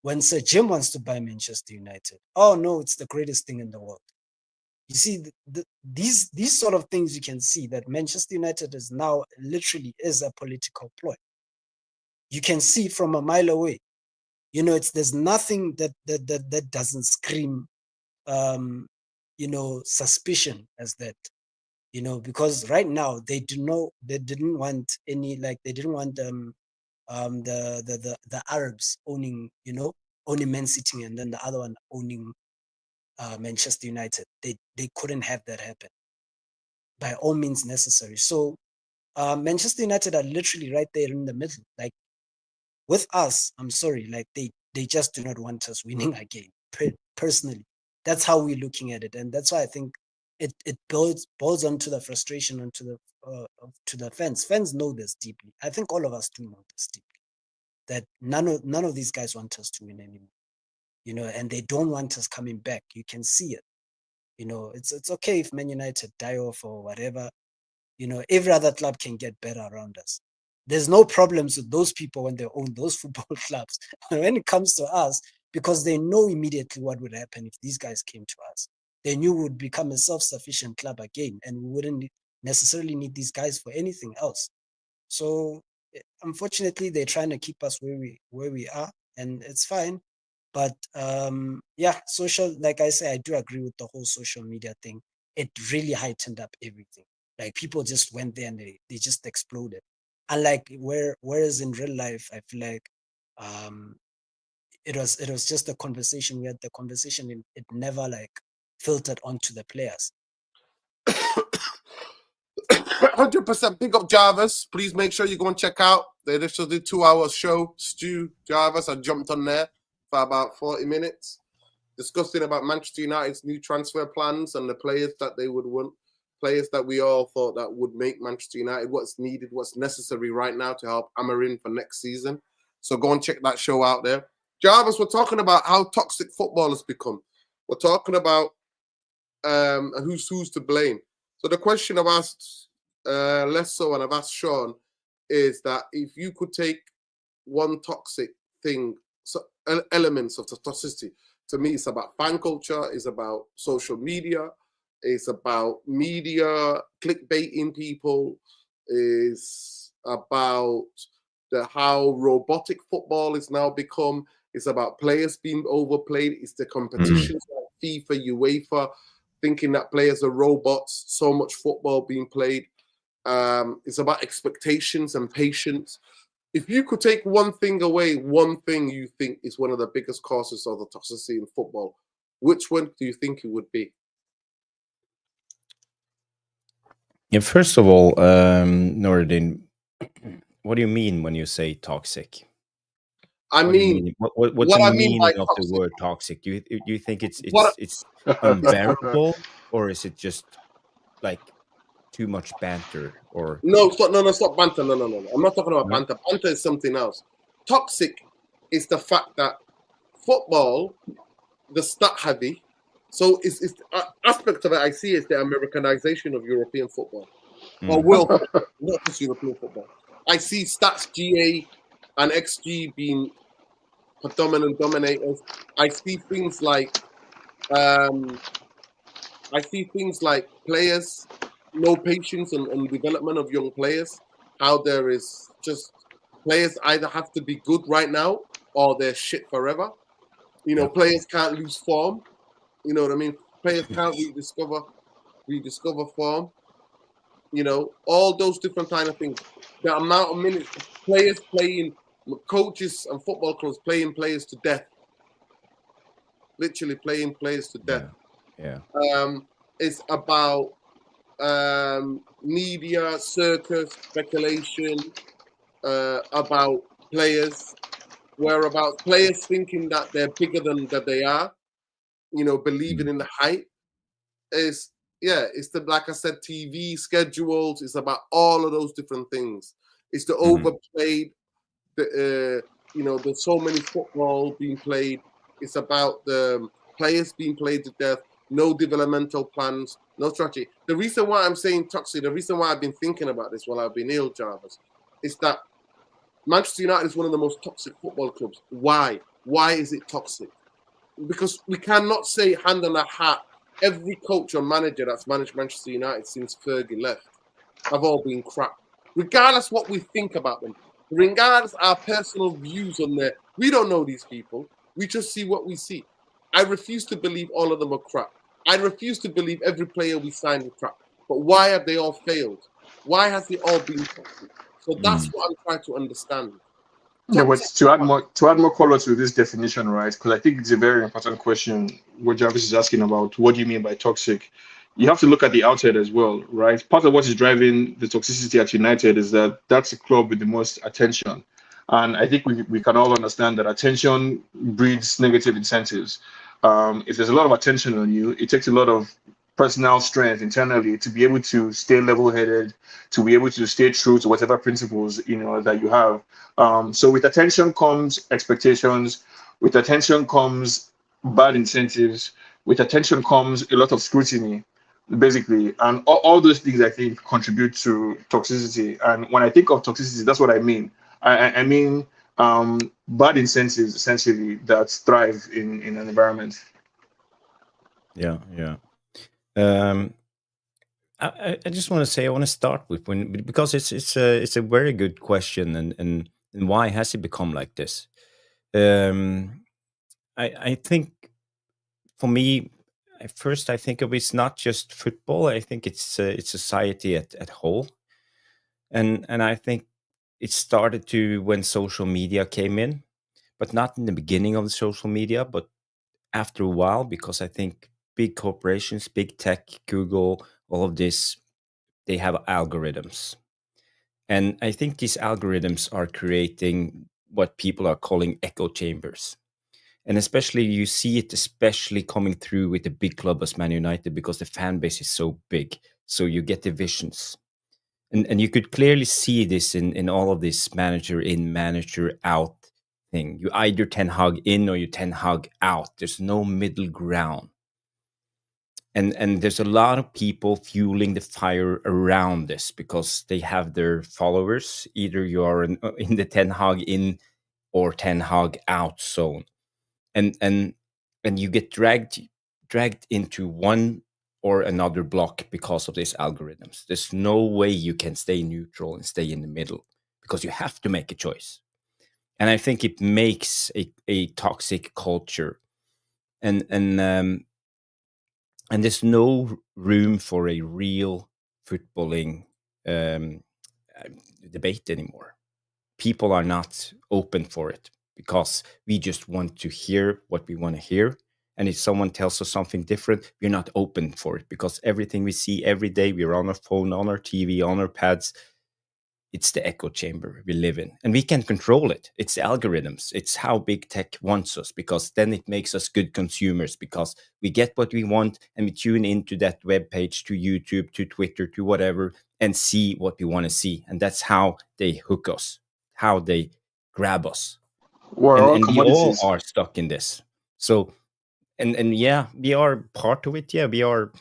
when Sir Jim wants to buy Manchester United, oh no, it's the greatest thing in the world. You see, these sort of things, you can see that Manchester United is now literally is a political ploy. You can see from a mile away. There's nothing that doesn't scream, suspicion as that. Because right now they didn't want any, like, they didn't want the Arabs owning Man City, and then the other one owning Manchester United. They couldn't have that happen by all means necessary. So Manchester United are literally right there in the middle. Like, with us, I'm sorry, like they just do not want us winning again. Personally, that's how we're looking at it, and that's why I think it boils onto the frustration, onto to the fans. Fans know this deeply. I think all of us do know this deeply, that none of these guys want us to win anymore. And they don't want us coming back. You can see it. It's okay if Man United die off or whatever. Every other club can get better around us. There's no problems with those people when they own those football clubs. When it comes to us, because they know immediately what would happen if these guys came to us. They knew we would become a self-sufficient club again, and we wouldn't necessarily need these guys for anything else. So unfortunately, they're trying to keep us where we are, and it's fine. But social, like I say, I do agree with the whole social media thing. It really heightened up everything. Like, people just went there and they just exploded. And like, whereas in real life, I feel like it was just a conversation. We had the conversation. It never like filtered onto the players. 100% pick up Jarvis. Please make sure you go and check out the initial 2-hour show. Stu Jarvis, I jumped on there for about 40 minutes discussing about Manchester United's new transfer plans and the players that they would want, players that we all thought that would make Manchester United, what's needed, what's necessary right now to help Amarin for next season. So go and check that show out there. Jarvis, we're talking about how toxic football has become. We're talking about who's to blame. So the question I've asked Lesso and I've asked Sean is that if you could take one toxic thing, so elements of the toxicity, to me, it's about fan culture, it's about social media, it's about media clickbaiting people, it's about how robotic football is now become. It's about players being overplayed. It's the competitions like FIFA, UEFA, thinking that players are robots. So much football being played. It's about expectations and patience. If you could take one thing away, one thing you think is one of the biggest causes of the toxicity in football, which one do you think it would be? Yeah, first of all, Noradin, what do you mean when you say toxic? I What do you mean, mean? What's what the I mean by meaning of the toxic, word toxic? Do you think it's what unbearable, or is it just like too much banter? Or no, stop banter. No. I'm not talking about no? banter. Banter is something else. Toxic is the fact that football, the stat heavy, so it's aspect of it I see is the Americanization of European football. Or world football, not just European football. I see stats GA and XG being predominant dominators. I see things like players, no patience and development of young players. How there is just players either have to be good right now or they're shit forever. You know, Yep. players can't lose form. You know what I mean? Players can't rediscover form. You know, all those different kind of things. The amount of minutes players playing, coaches and football clubs playing players to death. Literally playing players to death. Yeah. It's about media, circus, speculation about players, whereabouts players thinking that they're bigger than that they are, you know, believing in the hype. It's it's the, like I said, TV schedules. It's about all of those different things. It's the overplayed. You know, there's so many football being played. It's about the players being played to death. No developmental plans, no strategy. The reason why I'm saying toxic, the reason why I've been thinking about this while I've been ill, Jarvis, is that Manchester United is one of the most toxic football clubs. Why? Why is it toxic? Because we cannot say hand on a hat, every coach or manager that's managed Manchester United since Fergie left have all been crap. Regardless what we think about them, regardless our personal views on there, we don't know these people. We just see what we see. I refuse to believe all of them are crap. I refuse to believe every player we signed is crap. But why have they all failed? Why has it all been toxic? So that's what I'm trying to understand. Yeah, but to add more color to this definition, right? Because I think it's a very important question. What Jarvis is asking about, what do you mean by toxic? You have to look at the outside as well, right? Part of what is driving the toxicity at United is that that's a club with the most attention, and I think we can all understand that attention breeds negative incentives. If there's a lot of attention on you, it takes a lot of personal strength internally to be able to stay level-headed, to be able to stay true to whatever principles that you have. So with attention comes expectations. With attention comes bad incentives. With attention comes a lot of scrutiny, basically, and all those things I think contribute to toxicity. And when I think of toxicity, that's what I mean. I mean bad incentives essentially that thrive in an environment. Yeah. Um, I just want to say I want to start with because it's a very good question, and why has it become like this? I think for me, at first I think of it's not just football. I think it's society at whole, and I think it started to when social media came in, but not in the beginning of the social media, but after a while, because I think big corporations, big tech, Google, all of this, they have algorithms. And I think these algorithms are creating what people are calling echo chambers. And especially you see it especially coming through with the big club as Man United because the fan base is so big. So you get divisions. And you could clearly see this in all of this manager in, manager out thing. You either Ten Hag in or you Ten Hag out. There's no middle ground. And there's a lot of people fueling the fire around this because they have their followers. Either you are in the Ten Hag in or Ten Hag out zone, and you get dragged into one or another block because of these algorithms. There's no way you can stay neutral and stay in the middle because you have to make a choice. And I think it makes a toxic culture, and there's no room for a real footballing um, debate anymore. People are not open for it because we just want to hear what we want to hear. And if someone tells us something different, we're not open for it because everything we see every day, we're on our phone, on our TV, on our pads. It's the echo chamber we live in, and we can control it. It's the algorithms. It's how big tech wants us, because then it makes us good consumers because we get what we want and we tune into that web page, to YouTube, to Twitter, to whatever, and see what we want to see. And that's how they hook us, how they grab us. We're And all and we all commodities. are stuck in this. So and yeah, we are part of it. Yeah, we are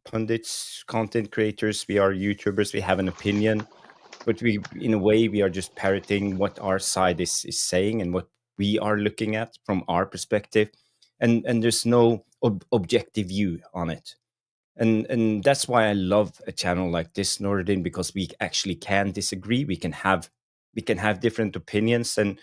pundits, content creators, we are YouTubers, we have an opinion, but we in a way we are just parroting what our side is saying and what we are looking at from our perspective, and there's no objective view on it. And that's why I love a channel like this, Nordin, because we actually can disagree, we can have we can have different opinions, and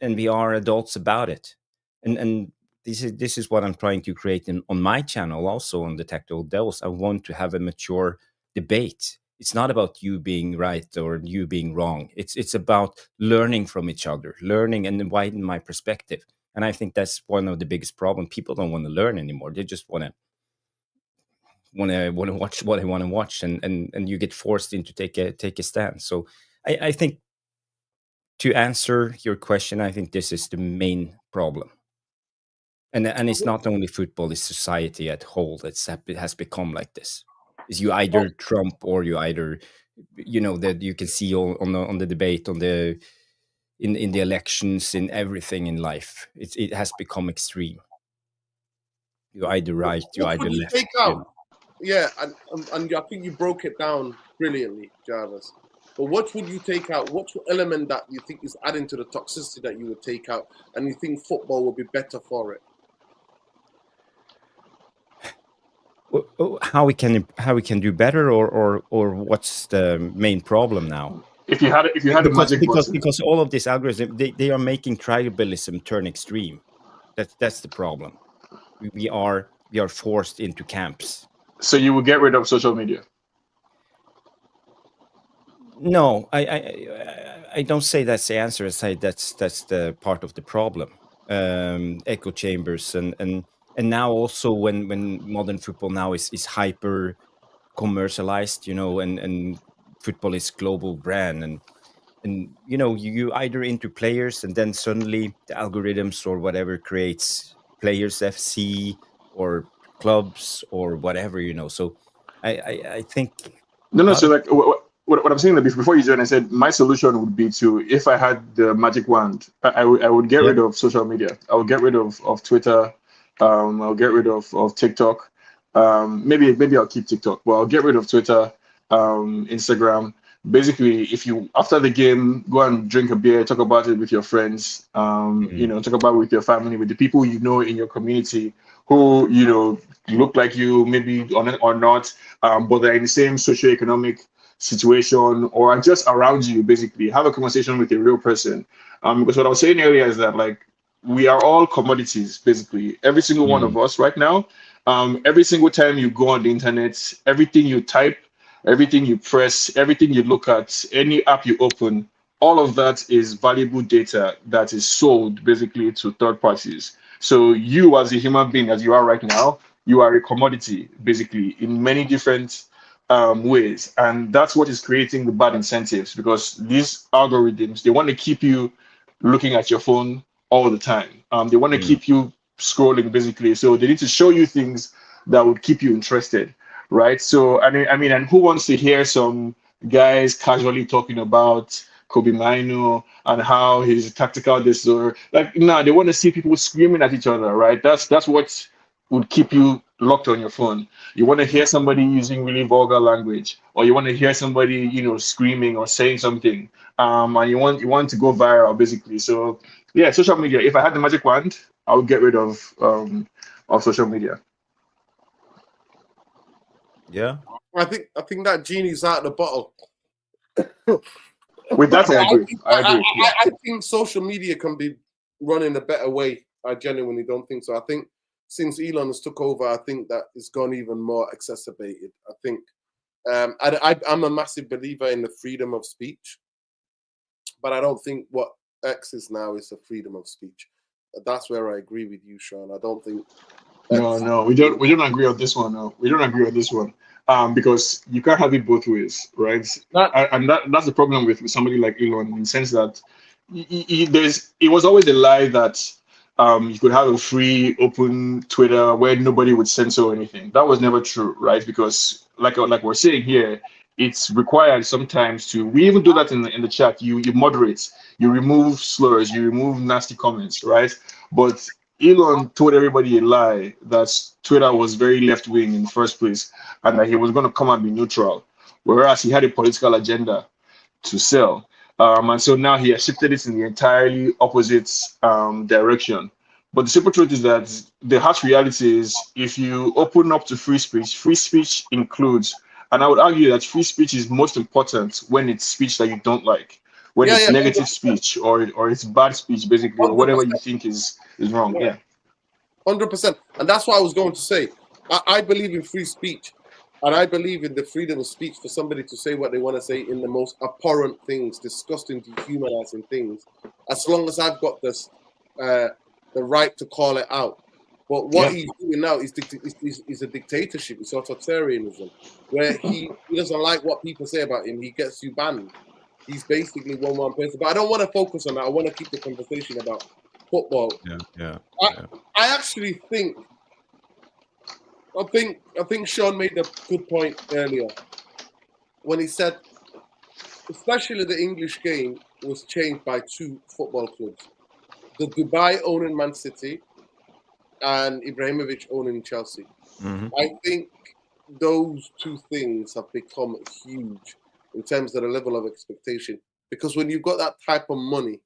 we are adults about it. And this is what I'm trying to create on my channel, also on the Tactical Devils. I want to have a mature debate. It's not about you being right or you being wrong. It's about learning from each other, learning and widen my perspective. And I think that's one of the biggest problems. People don't want to learn anymore. They just want to watch what they want to watch, and you get forced into take a stand. So I think, to answer your question, I think this is the main problem. And it's not only football, it's society at whole. It has become like this. Is you either Trump or you either, that you can see on the debate, on the in the elections, in everything in life. It has become extreme. You either right, you either left. Take out? Yeah, and I think you broke it down brilliantly, Jarvis. But what would you take out? What's the element that you think is adding to the toxicity that you would take out, and you think football would be better for it? How we can do better, or what's the main problem now? If you had a magic button. Because all of this algorithm, they are making tribalism turn extreme. That's the problem. We are forced into camps. So you will get rid of social media? No, I don't say that's the answer. I say that's the part of the problem. Echo chambers and now also when modern football now is hyper commercialized, and football is global brand, and you either into players, and then suddenly the algorithms or whatever creates players FC or clubs or whatever, So I think So like what I'm saying, that before you joined, I said my solution would be to, if I had the magic wand, I would get rid of social media. I would get rid of Twitter. I'll get rid of TikTok. Maybe I'll keep TikTok, but I'll get rid of Twitter, Instagram. Basically, if you, after the game, go and drink a beer, talk about it with your friends, talk about it with your family, with the people you know in your community who, look like you, maybe or not, but they're in the same socioeconomic situation or are just around you. Basically, have a conversation with a real person. Because what I was saying earlier is that, like, we are all commodities, basically. Every single one of us right now. Every single time you go on the internet, everything you type, everything you press, everything you look at, any app you open, all of that is valuable data that is sold basically to third parties. So you, as a human being, as you are right now, you are a commodity, basically, in many different ways. And that's what is creating the bad incentives, because these algorithms, they want to keep you looking at your phone all the time. They want to keep you scrolling, basically. So they need to show you things that would keep you interested, right? So I mean, and who wants to hear some guys casually talking about Kobe Mainu and how his tactical disorder? Like, no, they want to see people screaming at each other, right? That's what would keep you locked on your phone. You want to hear somebody using really vulgar language, or you want to hear somebody, screaming or saying something, and you want to go viral, basically. So yeah, social media. If I had the magic wand, I would get rid of social media. Yeah, I think that genie's out of the bottle. With that, I agree. I think social media can be run in a better way. I genuinely don't think so. I think since Elon has took over, I think that it's gone even more exacerbated. I think I'm a massive believer in the freedom of speech, but I don't think what X is now is a freedom of speech. That's where I agree with you, Sean. I don't think. No, we don't agree on this one. No, we don't agree on this one. Because you can't have it both ways, right? That's the problem with somebody like Elon, in the sense that it was always a lie that you could have a free, open Twitter where nobody would censor anything. That was never true, right? Because like we're saying here, it's required sometimes to. We even do that in the chat. You moderate, you remove slurs, you remove nasty comments, right? But Elon told everybody a lie that Twitter was very left-wing in the first place, and that he was going to come and be neutral, whereas he had a political agenda to sell. And so now he has shifted it in the entirely opposite direction. But the simple truth is that the harsh reality is, if you open up to free speech includes, and I would argue that free speech is most important when it's speech that you don't like, when Yeah, it's yeah, negative speech or it's bad speech, basically, or hundred whatever you percent, think is wrong. Yeah. 100%. And that's what I was going to say. I believe in free speech, and I believe in the freedom of speech for somebody to say what they want to say in the most abhorrent things, disgusting, dehumanizing things, as long as I've got this the right to call it out. But what Yeah. he's doing now is a dictatorship, it's authoritarianism, where he doesn't like what people say about him, he gets you banned. He's basically one person. But I don't want to focus on that. I want to keep the conversation about football. Yeah. I actually think Sean made a good point earlier when he said, especially the English game was changed by two football clubs, the Dubai owning Man City and Ibrahimovic owning Chelsea. Mm-hmm. I think those two things have become huge in terms of the level of expectation, because when you've got that type of money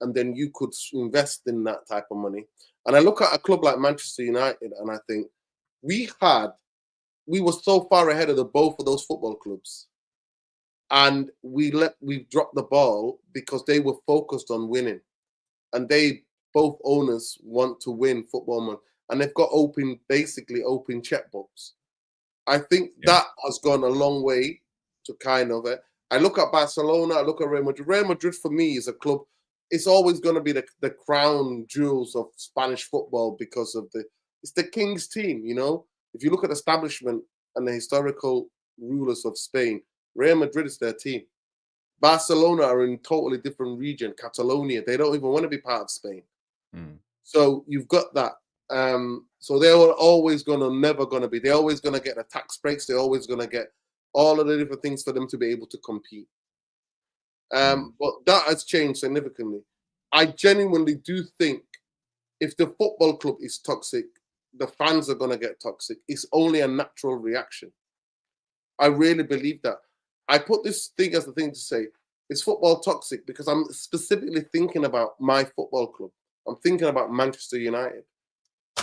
and then you could invest in that type of money, and I look at a club like Manchester United and I think we were so far ahead of both of those football clubs, and we dropped the ball because they were focused on winning, and both owners want to win football, and they've got basically open checkbooks. I think that has gone a long way to kind of it. I look at Barcelona, I look at Real Madrid. Real Madrid for me is a club. It's always going to be the crown jewels of Spanish football because of it's the king's team, you know. If you look at establishment and the historical rulers of Spain, Real Madrid is their team. Barcelona are in a totally different region, Catalonia. They don't even want to be part of Spain. Mm. So you've got that. So they were always never going to be. They're always going to get the tax breaks. They're always going to get all of the different things for them to be able to compete. But that has changed significantly. I genuinely do think if the football club is toxic, the fans are going to get toxic. It's only a natural reaction. I really believe that. I put this thing as the thing to say, is football toxic? Because I'm specifically thinking about my football club. I'm thinking about Manchester United.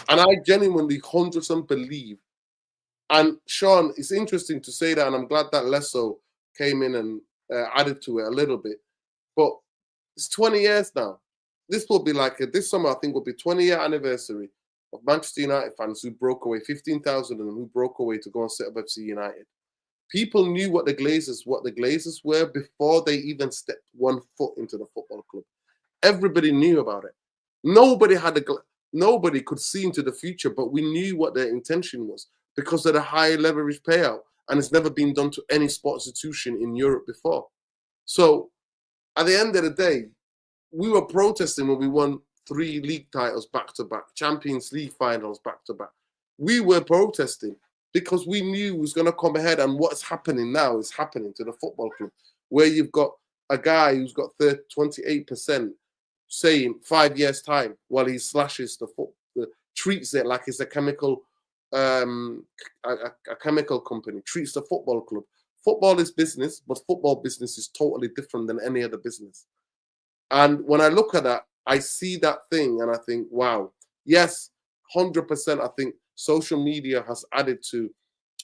And I genuinely 100% believe, and Sean, it's interesting to say that, and I'm glad that Lesso came in and added to it a little bit, but it's 20 years now. This will be this summer, I think, will be 20-year anniversary of Manchester United fans who broke away, 15,000 of them who broke away to go and set up FC United. People knew what the Glazers were before they even stepped one foot into the football club. Everybody knew about it. Nobody could see into the future, but we knew what their intention was because of the high leverage payout, and it's never been done to any sports institution in Europe before. So at the end of the day, we were protesting when we won 3 league titles back-to-back, Champions League finals back-to-back. We were protesting because we knew it was going to come ahead, and what's happening now is happening to the football club, where you've got a guy who's got 28% saying 5 years' time while he slashes treats it like it's a chemical company, treats the football club. Football is business, but football business is totally different than any other business. And when I look at that, I see that thing and I think, wow, yes, 100%. I think social media has added to,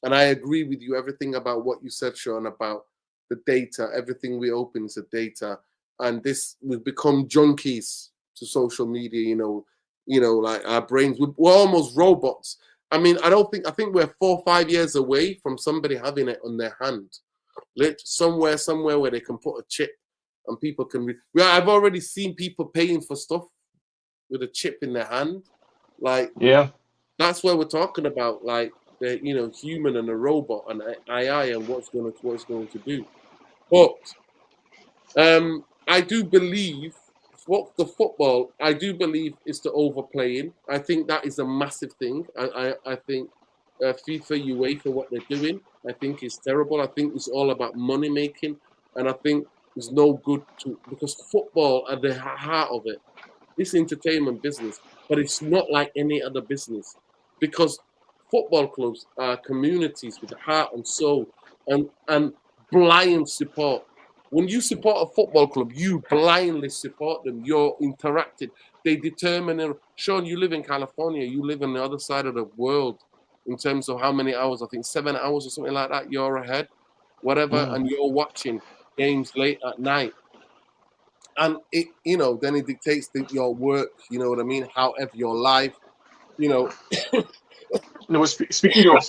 and I agree with you, everything about what you said, Sean, about the data. Everything we open is the data. And we've become junkies to social media, you know, like our brains, we're almost robots. I mean, I think we're 4 or 5 years away from somebody having it on their hand, somewhere where they can put a chip and people can I've already seen people paying for stuff with a chip in their hand. Like, yeah, that's what we're talking about, like the human and a robot and AI and what's going to do. But I do believe the football, I do believe, is the overplaying. I think that is a massive thing. I think FIFA, UEFA, what they're doing, I think is terrible. I think it's all about money making, and I think it's no good because football at the heart of it, it's entertainment business, but it's not like any other business, because football clubs are communities with heart and soul and blind support. When you support a football club, you blindly support them. You're interacting. They determine. Sean, you live in California. You live on the other side of the world in terms of how many hours. I think 7 hours or something like that. You're ahead, whatever, and you're watching games late at night. and it, you know, then it dictates your work. You know what I mean? However, your life, you know. No, speaking of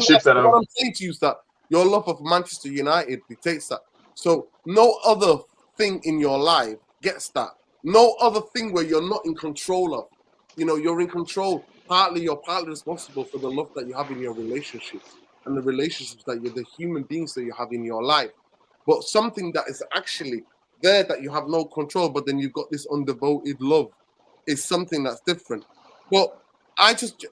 ships that What have I'm saying to you is that your love of Manchester United dictates that. So no other thing in your life gets that. No other thing where you're not in control of. You know, you're in control. You're partly responsible for the love that you have in your relationships and the relationships that the human beings that you have in your life. But something that is actually there that you have no control, but then you've got this undevoted love is something that's different. But I just,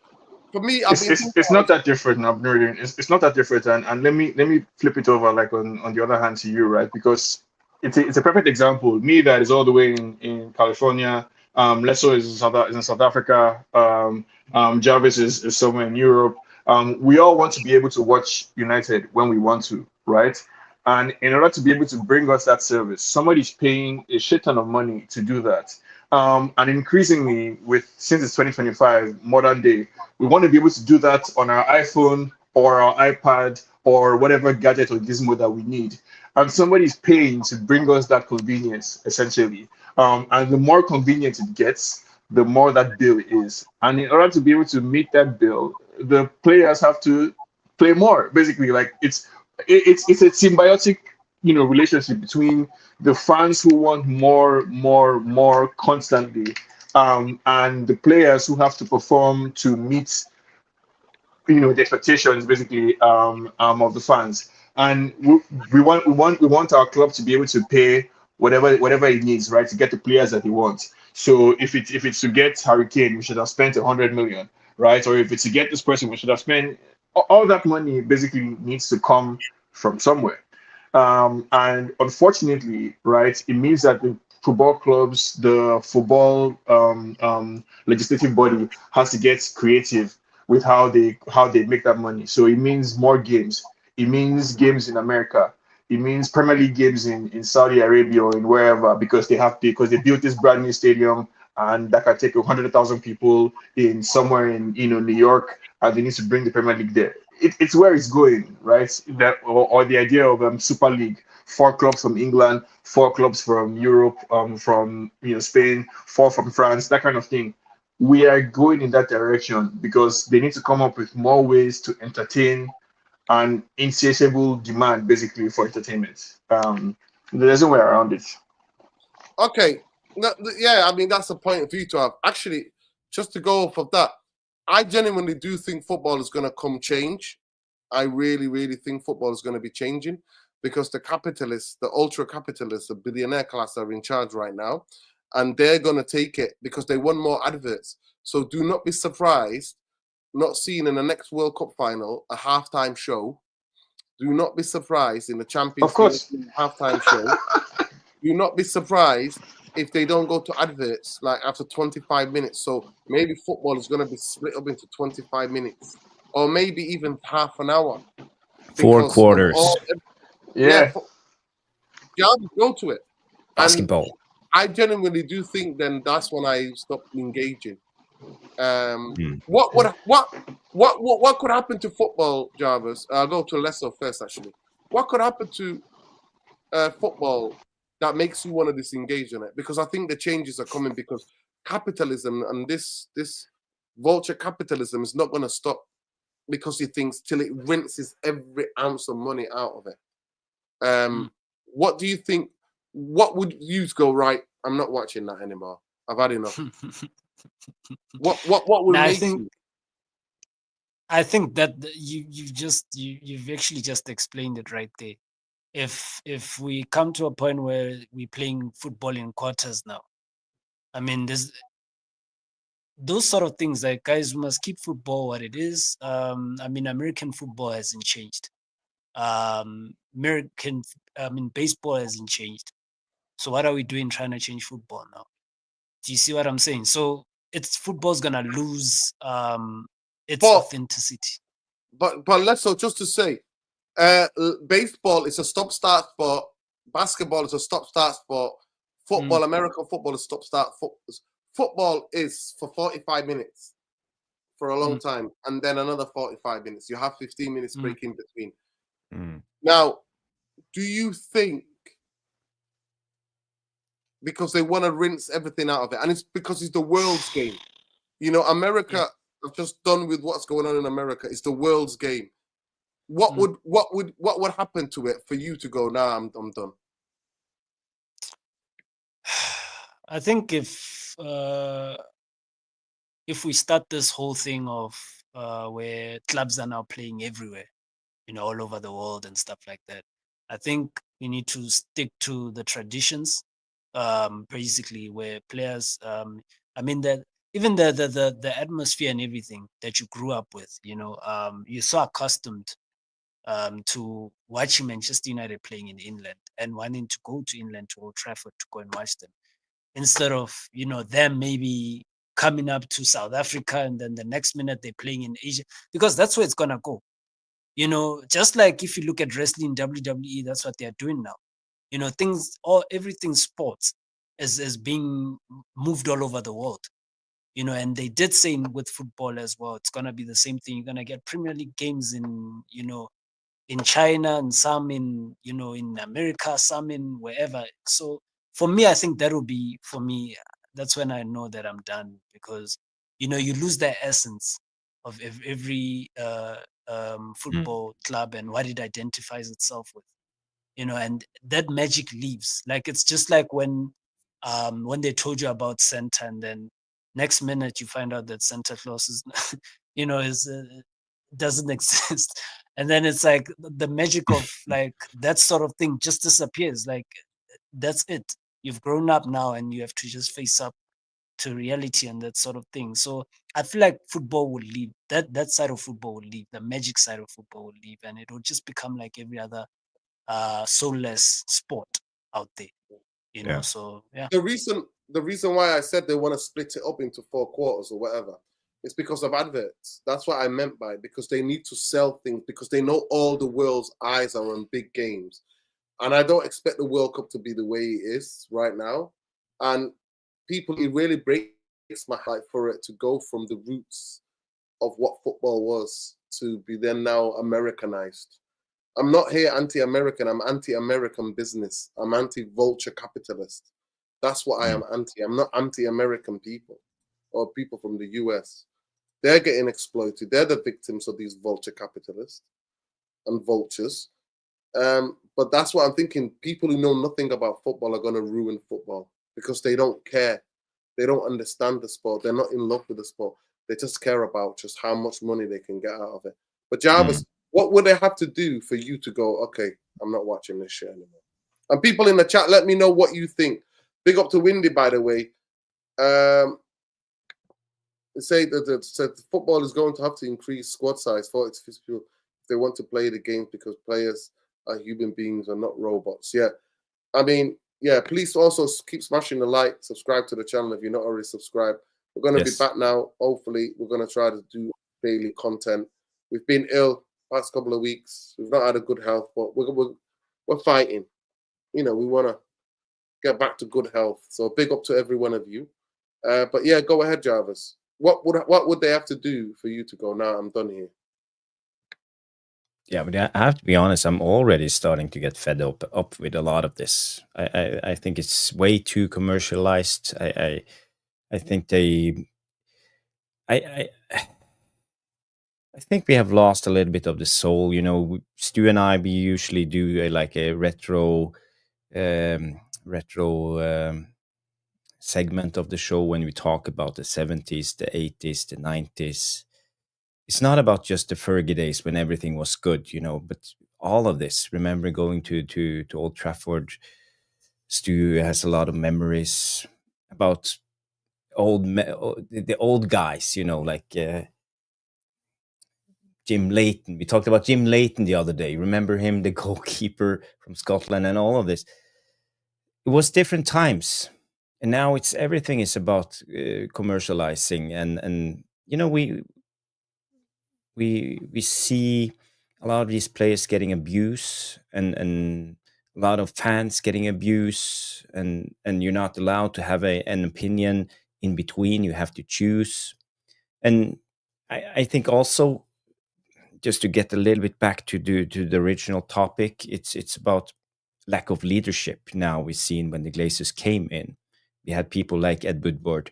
for me, I've been thinking it's about not that different now. It's not that different, and let me flip it over like on the other hand to you, right? Because it's a perfect example. Me that is all the way in California. Lesso is in South Africa. Jarvis is somewhere in Europe. We all want to be able to watch United when we want to, right? And in order to be able to bring us that service, somebody's paying a shit ton of money to do that. And increasingly, with since it's 2025, modern day, we want to be able to do that on our iPhone or our iPad or whatever gadget or gizmo that we need. And somebody's paying to bring us that convenience, essentially. And the more convenient it gets, the more that bill is. And in order to be able to meet that bill, the players have to play more. Basically, like it's a symbiotic, relationship between the fans who want more constantly, and the players who have to perform to meet the expectations basically of the fans. And we want our club to be able to pay whatever it needs, right, to get the players that they want. So if it's to get Hurricane, we should have spent 100 million, right? Or if it's to get this person, we should have spent all that money. Basically needs to come from somewhere. And unfortunately, right, it means that the football clubs, the football legislative body has to get creative with how they make that money. So it means more games. It means games in America. It means Premier League games in Saudi Arabia or in wherever, because they built this brand new stadium and that can take 100,000 people in somewhere in New York, and they need to bring the Premier League there. It's where it's going, right? That or the idea of Super League, 4 clubs from England, 4 clubs from Europe, from Spain, 4 from France, that kind of thing. We are going in that direction because they need to come up with more ways to entertain an insatiable demand, basically, for entertainment. There's no way around it. okay, yeah, I mean that's a point for you to have. Actually, just to go off of that, I genuinely do think football is going to come change. I really, really think football is going to be changing because the capitalists, the ultra capitalists, the billionaire class are in charge right now, and they're going to take it because they want more adverts. So do not be surprised not seeing in the next World Cup final a halftime show. Do not be surprised in the Of Champions League course. halftime show. Do not be surprised if they don't go to adverts like after 25 minutes. So maybe football is going to be split up into 25 minutes or maybe even half an hour. 4 Because of quarters. Yeah. go to it. And Basketball. I genuinely do think then that's when I stopped engaging. Mm. What could happen to football, Jarvis? I'll go to Leicester first, actually. What could happen to football that makes you want to disengage on it? Because I think the changes are coming because capitalism and this vulture capitalism is not going to stop because he thinks till it rinses every ounce of money out of it. What do you think? What would you go right? I'm not watching that anymore. I've had enough. What would Now, make you? I think that you've actually just explained it right there. If we come to a point where we're playing football in quarters now, I mean, there's those sort of things. Like, guys, we must keep football what it is. I mean, American football hasn't changed. Baseball hasn't changed. So what are we doing trying to change football now? Do you see what I'm saying? So football's gonna lose its authenticity. But just to say, baseball is a stop-start sport. Basketball is a stop-start sport. Football, American football is stop-start. Football is for 45 minutes for a long time, and then another 45 minutes. You have 15 minutes break in between. Now, do you think because they want to rinse everything out of it, and it's because it's the world's game. You know, America. Yeah. I'm just done with what's going on in America. It's the world's game. What would happen to it for you to go? Nah, I'm done. I think if we start this whole thing of where clubs are now playing everywhere, you know, all over the world and stuff like that, I think we need to stick to the traditions, basically, where players, I mean, that even the atmosphere and everything that you grew up with, you know, you're so accustomed to watching Manchester United playing in England and wanting to go to England, to Old Trafford, to go and watch them, instead of, you know, them maybe coming up to South Africa and then the next minute they're playing in Asia, because that's where it's gonna go. You know, just like if you look at wrestling, WWE, that's what they're doing now. You know, everything sports is being moved all over the world. You know, and they did say with football as well, it's gonna be the same thing. You're gonna get Premier League games in, you know, in China and some in, you know, in America, some in wherever. So for me, I think that will be, for me, that's when I know that I'm done, because, you know, you lose the essence of every football club and what it identifies itself with, you know, and that magic leaves. Like, it's just like when they told you about Santa, and then next minute you find out that Santa Claus is, you know, is doesn't exist, and then it's like the magic of like that sort of thing just disappears. Like, that's it. You've grown up now, and you have to just face up to reality and that sort of thing. So I feel like football will leave. That side of football will leave. The magic side of football will leave, and it will just become like every other soulless sport out there. You know, Yeah. so yeah. The reason why I said they want to split it up into 4 quarters or whatever is because of adverts. That's what I meant by it, because they need to sell things, because they know all the world's eyes are on big games. And I don't expect the World Cup to be the way it is right now. And people, it really breaks my heart for it to go from the roots of what football was to be then now Americanized. I'm not here anti-American. I'm anti-American business. I'm anti-vulture capitalist. That's what I am anti. I'm not anti-American people or people from the US. They're getting exploited. They're the victims of these vulture capitalists and vultures. But that's what I'm thinking. People who know nothing about football are going to ruin football because they don't care. They don't understand the sport. They're not in love with the sport. They just care about just how much money they can get out of it. But Jarvis, what would they have to do for you to go, okay, I'm not watching this shit anymore? And people in the chat, let me know what you think. Big up to Windy, by the way. They say that football is going to have to increase squad size, 40 to 50 people, if they want to play the game, because players are human beings and not robots. Yeah. I mean, yeah, please also keep smashing the like, subscribe to the channel if you're not already subscribed. We're going to be back now. Hopefully, we're going to try to do daily content. We've been ill past couple of weeks. We've not had a good health, but we're fighting. You know, we want to get back to good health. So big up to every one of you. But yeah, go ahead, Jarvis. What would they have to do for you to go, nah, I'm done here? Yeah, but I have to be honest, I'm already starting to get fed up with a lot of this. I think it's way too commercialized. I think I think we have lost a little bit of the soul. You know, Stu and I, we usually do a retro segment of the show when we talk about the 70s, the 80s, the 90s. It's not about just the Fergie days when everything was good, you know, but all of this. Remember going to Old Trafford. Stu has a lot of memories about the old guys, you know, like Jim Leighton. We talked about Jim Leighton the other day. Remember him, the goalkeeper from Scotland, and all of this. It was different times, and now everything is about commercializing, and you know, we see a lot of these players getting abuse, and a lot of fans getting abuse, and you're not allowed to have an opinion in between. You have to choose. And I think also, just to get a little bit back to the original topic, it's about lack of leadership now we've seen when the Glazers came in. We had people like Ed Woodward,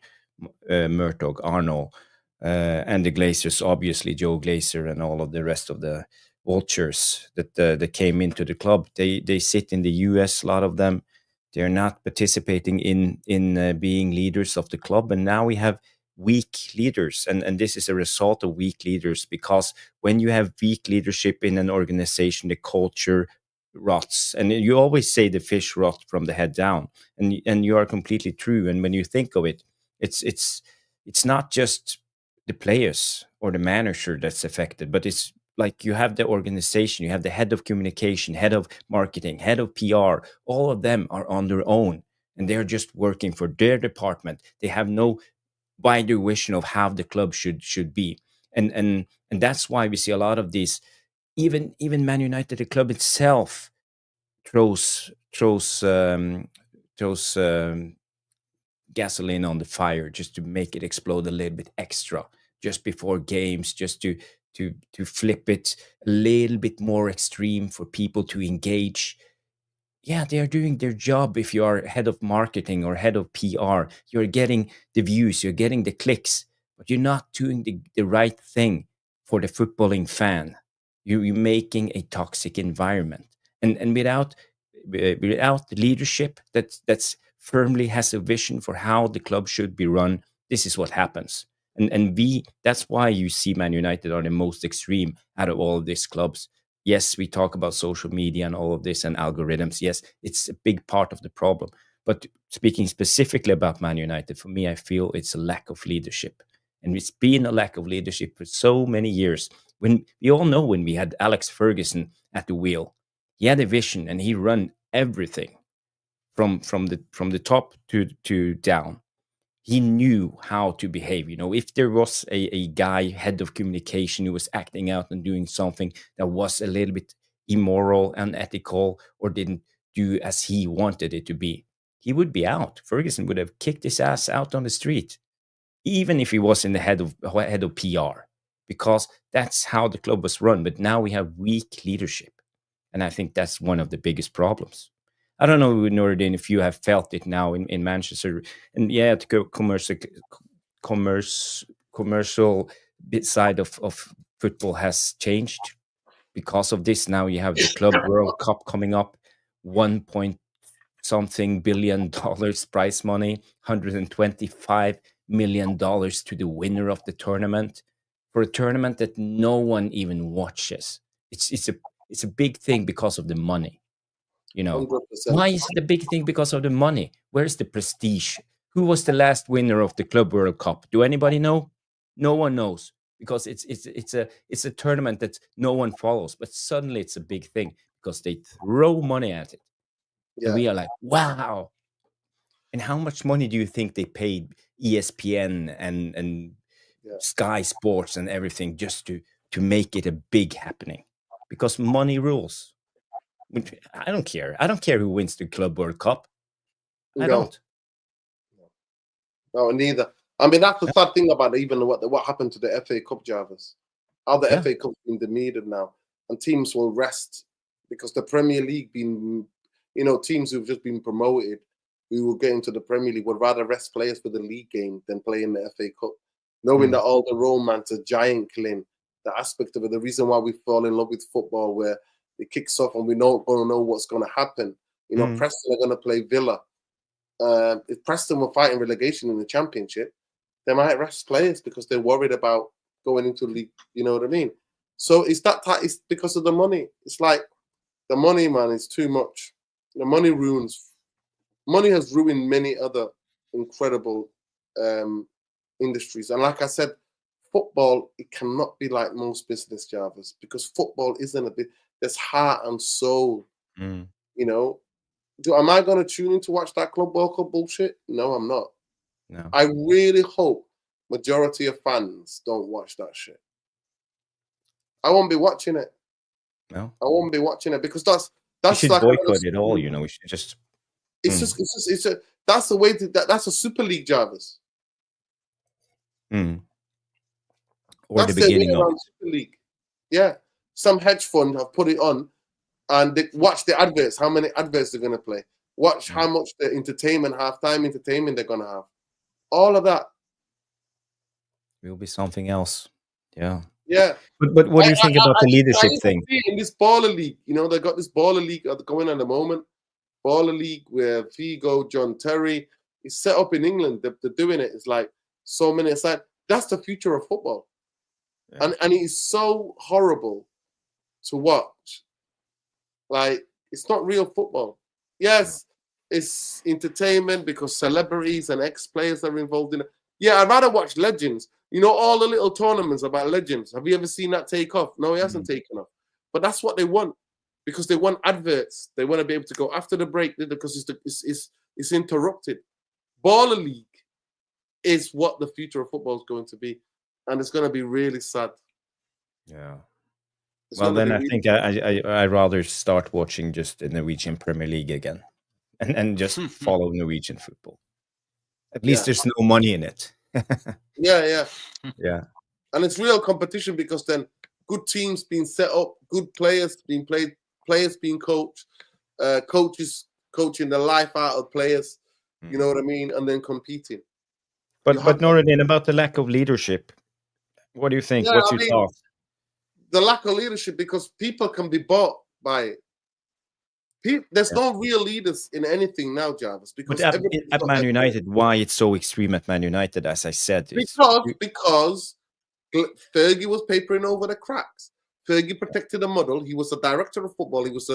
Murtaugh, Arnold, and the Glazers, obviously Joe Glazer and all of the rest of the vultures that came into the club. They sit in the US, a lot of them. They're not participating in being leaders of the club, and now we have weak leaders, and this is a result of weak leaders, because when you have weak leadership in an organization, the culture rots, and you always say the fish rot from the head down, and you are completely true. And when you think of it, it's not just the players or the manager that's affected, but it's like you have the organization, you have the head of communication, head of marketing, head of PR. All of them are on their own, and they're just working for their department. They have no wider vision of how the club should be, and that's why we see a lot of these. Even Man United, the club itself, throws gasoline on the fire just to make it explode a little bit extra just before games, just to flip it a little bit more extreme for people to engage. Yeah, they are doing their job. If you are head of marketing or head of PR, you're getting the views, you're getting the clicks, but you're not doing the right thing for the footballing fan. You're making a toxic environment, and without the leadership that's firmly has a vision for how the club should be run, this is what happens. And that's why you see Man United are the most extreme out of all of these clubs. Yes, we talk about social media and all of this and algorithms. Yes, it's a big part of the problem. But speaking specifically about Man United, for me, I feel it's a lack of leadership. And it's been a lack of leadership for so many years. When we all know, when we had Alex Ferguson at the wheel, he had a vision and he run everything from the top to down. He knew how to behave. If there was a guy, head of communication, who was acting out and doing something that was a little bit immoral, unethical, or didn't do as he wanted it to be, he would be out. Ferguson would have kicked his ass out on the street, even if he was in the head of PR, because that's how the club was run. But now we have weak leadership, and I think that's one of the biggest problems. I don't know, Nordin, if you have felt it now in Manchester. And yeah, the commercial bit side of football has changed because of this. Now you have the Club World Cup coming up, 1 point something billion dollars prize money, $125 million to the winner of the tournament, for a tournament that no one even watches. It's a big thing because of the money. 100%. Why is it a big thing? Because of the money. Where's the prestige? Who was the last winner of the Club World Cup? Do anybody know? No one knows, because it's a tournament that no one follows. But suddenly it's a big thing because they throw money at it, and Yeah. we are like, wow. And how much money do you think they paid ESPN and Yeah. Sky Sports and everything just to make it a big happening? Because money rules. I don't care. I don't care who wins the Club World Cup. I No. don't. No, neither. I mean, that's the sad thing about even what happened to the FA Cup, Jarvis. How the Yeah. FA Cup's been demeaned now, and teams will rest because the Premier League teams who've just been promoted, who will get into the Premier League, would rather rest players for the league game than play in the FA Cup, knowing that all the romance, the giant killing, the aspect of it, the reason why we fall in love with football, where it kicks off and we don't going to know what's going to happen. Preston are going to play Villa. If Preston were fighting relegation in the Championship, they might rest players because they're worried about going into league. You know what I mean? So it's because of the money. It's like the money, man, is too much. The money ruins. Money has ruined many other incredible industries. And like I said, football, it cannot be like most business, Jarvis, because football isn't a bit. There's heart and soul. Am I going to tune in to watch that Club World Cup bullshit? No, I'm not. No. I really hope majority of fans don't watch that shit. I won't be watching it. No. I won't be watching it because that's We should like boycott it all. We should just. That's the way that's a Super League, Jarvis. Or that's the beginning of Super League. Yeah, some hedge fund have put it on. and watch the adverts. How many adverts they're gonna play? Watch how much the entertainment, halftime entertainment they're gonna have. All of that. Will be something else. Yeah. Yeah. But what do you think about the leadership I thing? see in this baller league, they got this baller league going on at the moment. Baller league where Figo, John Terry is set up in England. They're doing it. It's like so many aside. That's the future of football. Yeah. And it is so horrible to watch. Like, it's not real football. Yes, it's entertainment because celebrities and ex-players are involved in it. Yeah, I'd rather watch Legends. All the little tournaments about Legends. Have you ever seen that take off? No, it hasn't taken off. But that's what they want, because they want adverts. They want to be able to go after the break because it's interrupted. Baller League is what the future of football is going to be, and it's going to be really sad. Yeah. It's Well, gonna then be I think I rather start watching just the Norwegian Premier League again, and just follow Norwegian football. At least there's no money in it. Yeah. Yeah. And it's real competition, because then good teams being set up, good players being played, players being coached, coaches coaching the life out of players. You know what I mean? And then competing. But Noradin, about the lack of leadership, what do you think? Yeah, What's your thought? The lack of leadership, because people can be bought by it. There's no real leaders in anything now, Jarvis. Because But at Man United, why it's so extreme at Man United, as I said, because Fergie was papering over the cracks. Fergie protected the model. He was the director of football. He was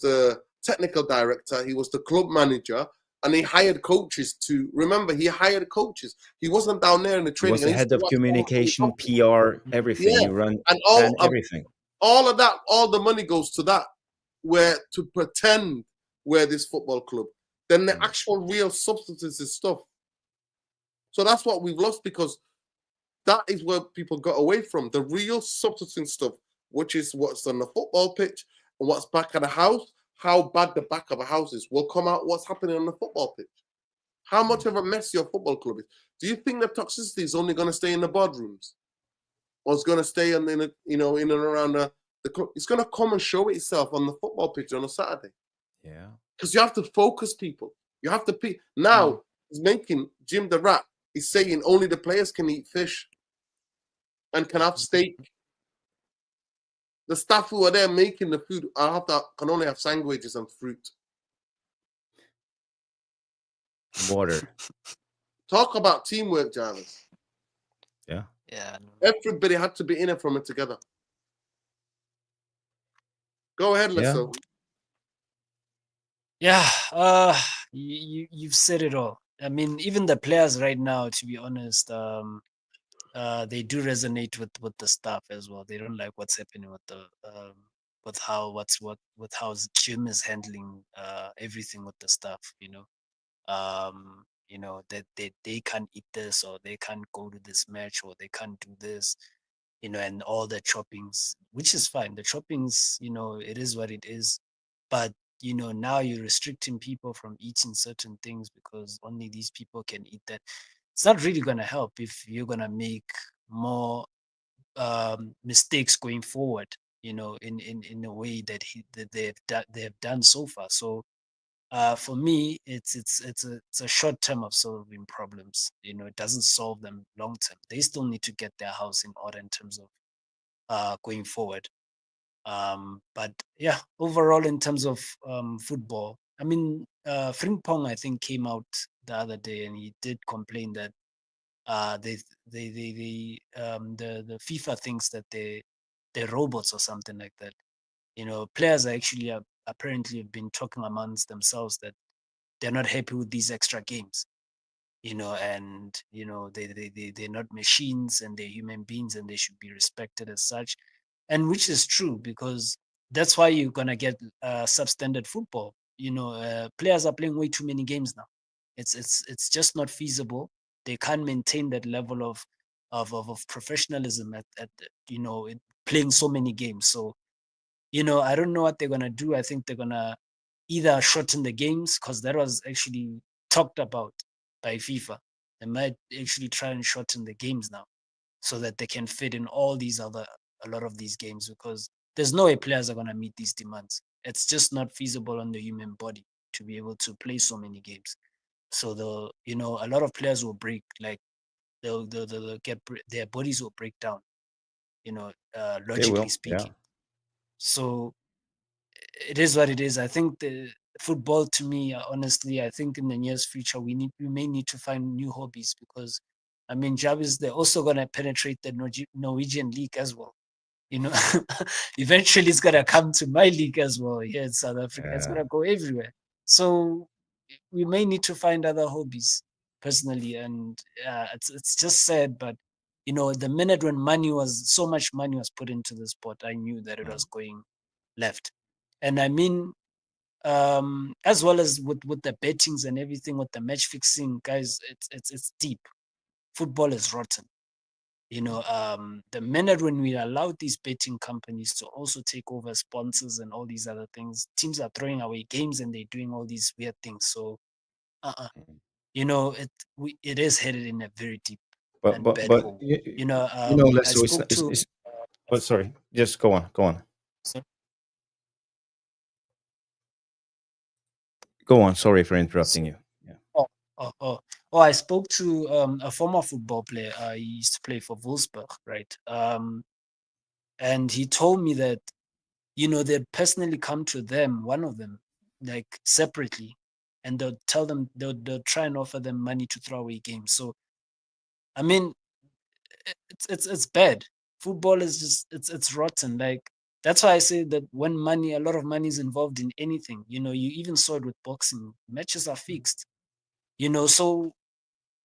the technical director. He was the club manager, and he hired coaches to. Remember, he hired coaches. He wasn't down there in the training. He was the head of communication, PR, everything. Yeah. He ran everything. All of that, all the money goes to that, where to pretend we're this football club. Then the actual real substance is stuff. So that's what we've lost, because that is where people got away from. The real substance stuff, which is what's on the football pitch and what's back of the house. How bad the back of a house is will come out what's happening on the football pitch. How much of a mess your football club is. Do you think the toxicity is only going to stay in the boardrooms? Or it's going to stay in and around the club? It's going to come and show itself on the football pitch on a Saturday. Yeah. Because you have to focus people. You have to now he's making Jim the Rat. He's saying only the players can eat fish and can have steak. The staff who are there making the food can only have sandwiches and fruit. Water. Talk about teamwork, Jarvis. Yeah. Yeah. Everybody had to be in it from it together. Go ahead, Lesso. Yeah. You've said it all. I mean, even the players right now, to be honest, they do resonate with the staff as well. They don't like what's happening with the with how Jim is handling everything with the staff. That they can't eat this, or they can't go to this match, or they can't do this, and all the choppings, which is fine. The choppings, it is what it is. But now you're restricting people from eating certain things because only these people can eat that. It's not really going to help if you're going to make more mistakes going forward, in a way that they have done so far. So for me, it's a short term of solving problems. It doesn't solve them long term. They still need to get their house in order in terms of going forward. But yeah, overall in terms of football, I mean, Frimpong I think came out the other day and he did complain that the FIFA thinks that they're robots or something like that. Players are actually apparently have been talking amongst themselves that they're not happy with these extra games. And they're not machines, and they're human beings, and they should be respected as such. And which is true, because that's why you're gonna get substandard football. Players are playing way too many games now. It's just not feasible. They can't maintain that level of professionalism at playing so many games. So I don't know what they're gonna do. I think they're gonna either shorten the games, because that was actually talked about by FIFA. They might actually try and shorten the games now, so that they can fit in a lot of these games, because there's no way players are going to meet these demands. It's just not feasible on the human body to be able to play so many games. So a lot of players will break, like they'll get their bodies will break down, They logically will. Yeah. speaking. So it is what it is. I think the football, to me, honestly, I think in the near future we may need to find new hobbies, because I mean, Jarvis, they're also gonna penetrate the Norwegian league as well. Eventually it's gonna come to my league as well here in South Africa. It's gonna go everywhere. So we may need to find other hobbies, personally, and it's just sad, but the minute when so much money was put into the sport, I knew that it was going left. And I mean, as well as with the bettings and everything, with the match fixing, guys, it's deep. Football is rotten. The minute when we allowed these betting companies to also take over sponsors and all these other things, teams are throwing away games and they're doing all these weird things. So, it is headed in a very deep and bad But hole. I Lesso, spoke to. but sorry, just go on, So- go on. Sorry for interrupting you. Yeah. I spoke to a former football player. He used to play for Wolfsburg, right? And he told me that they'd personally come to them, one of them, like separately, and they'll tell them they'll try and offer them money to throw away games. So, I mean, it's bad. Football is just it's rotten. Like, that's why I say that when a lot of money is involved in anything, you even saw it with boxing. Matches are fixed. So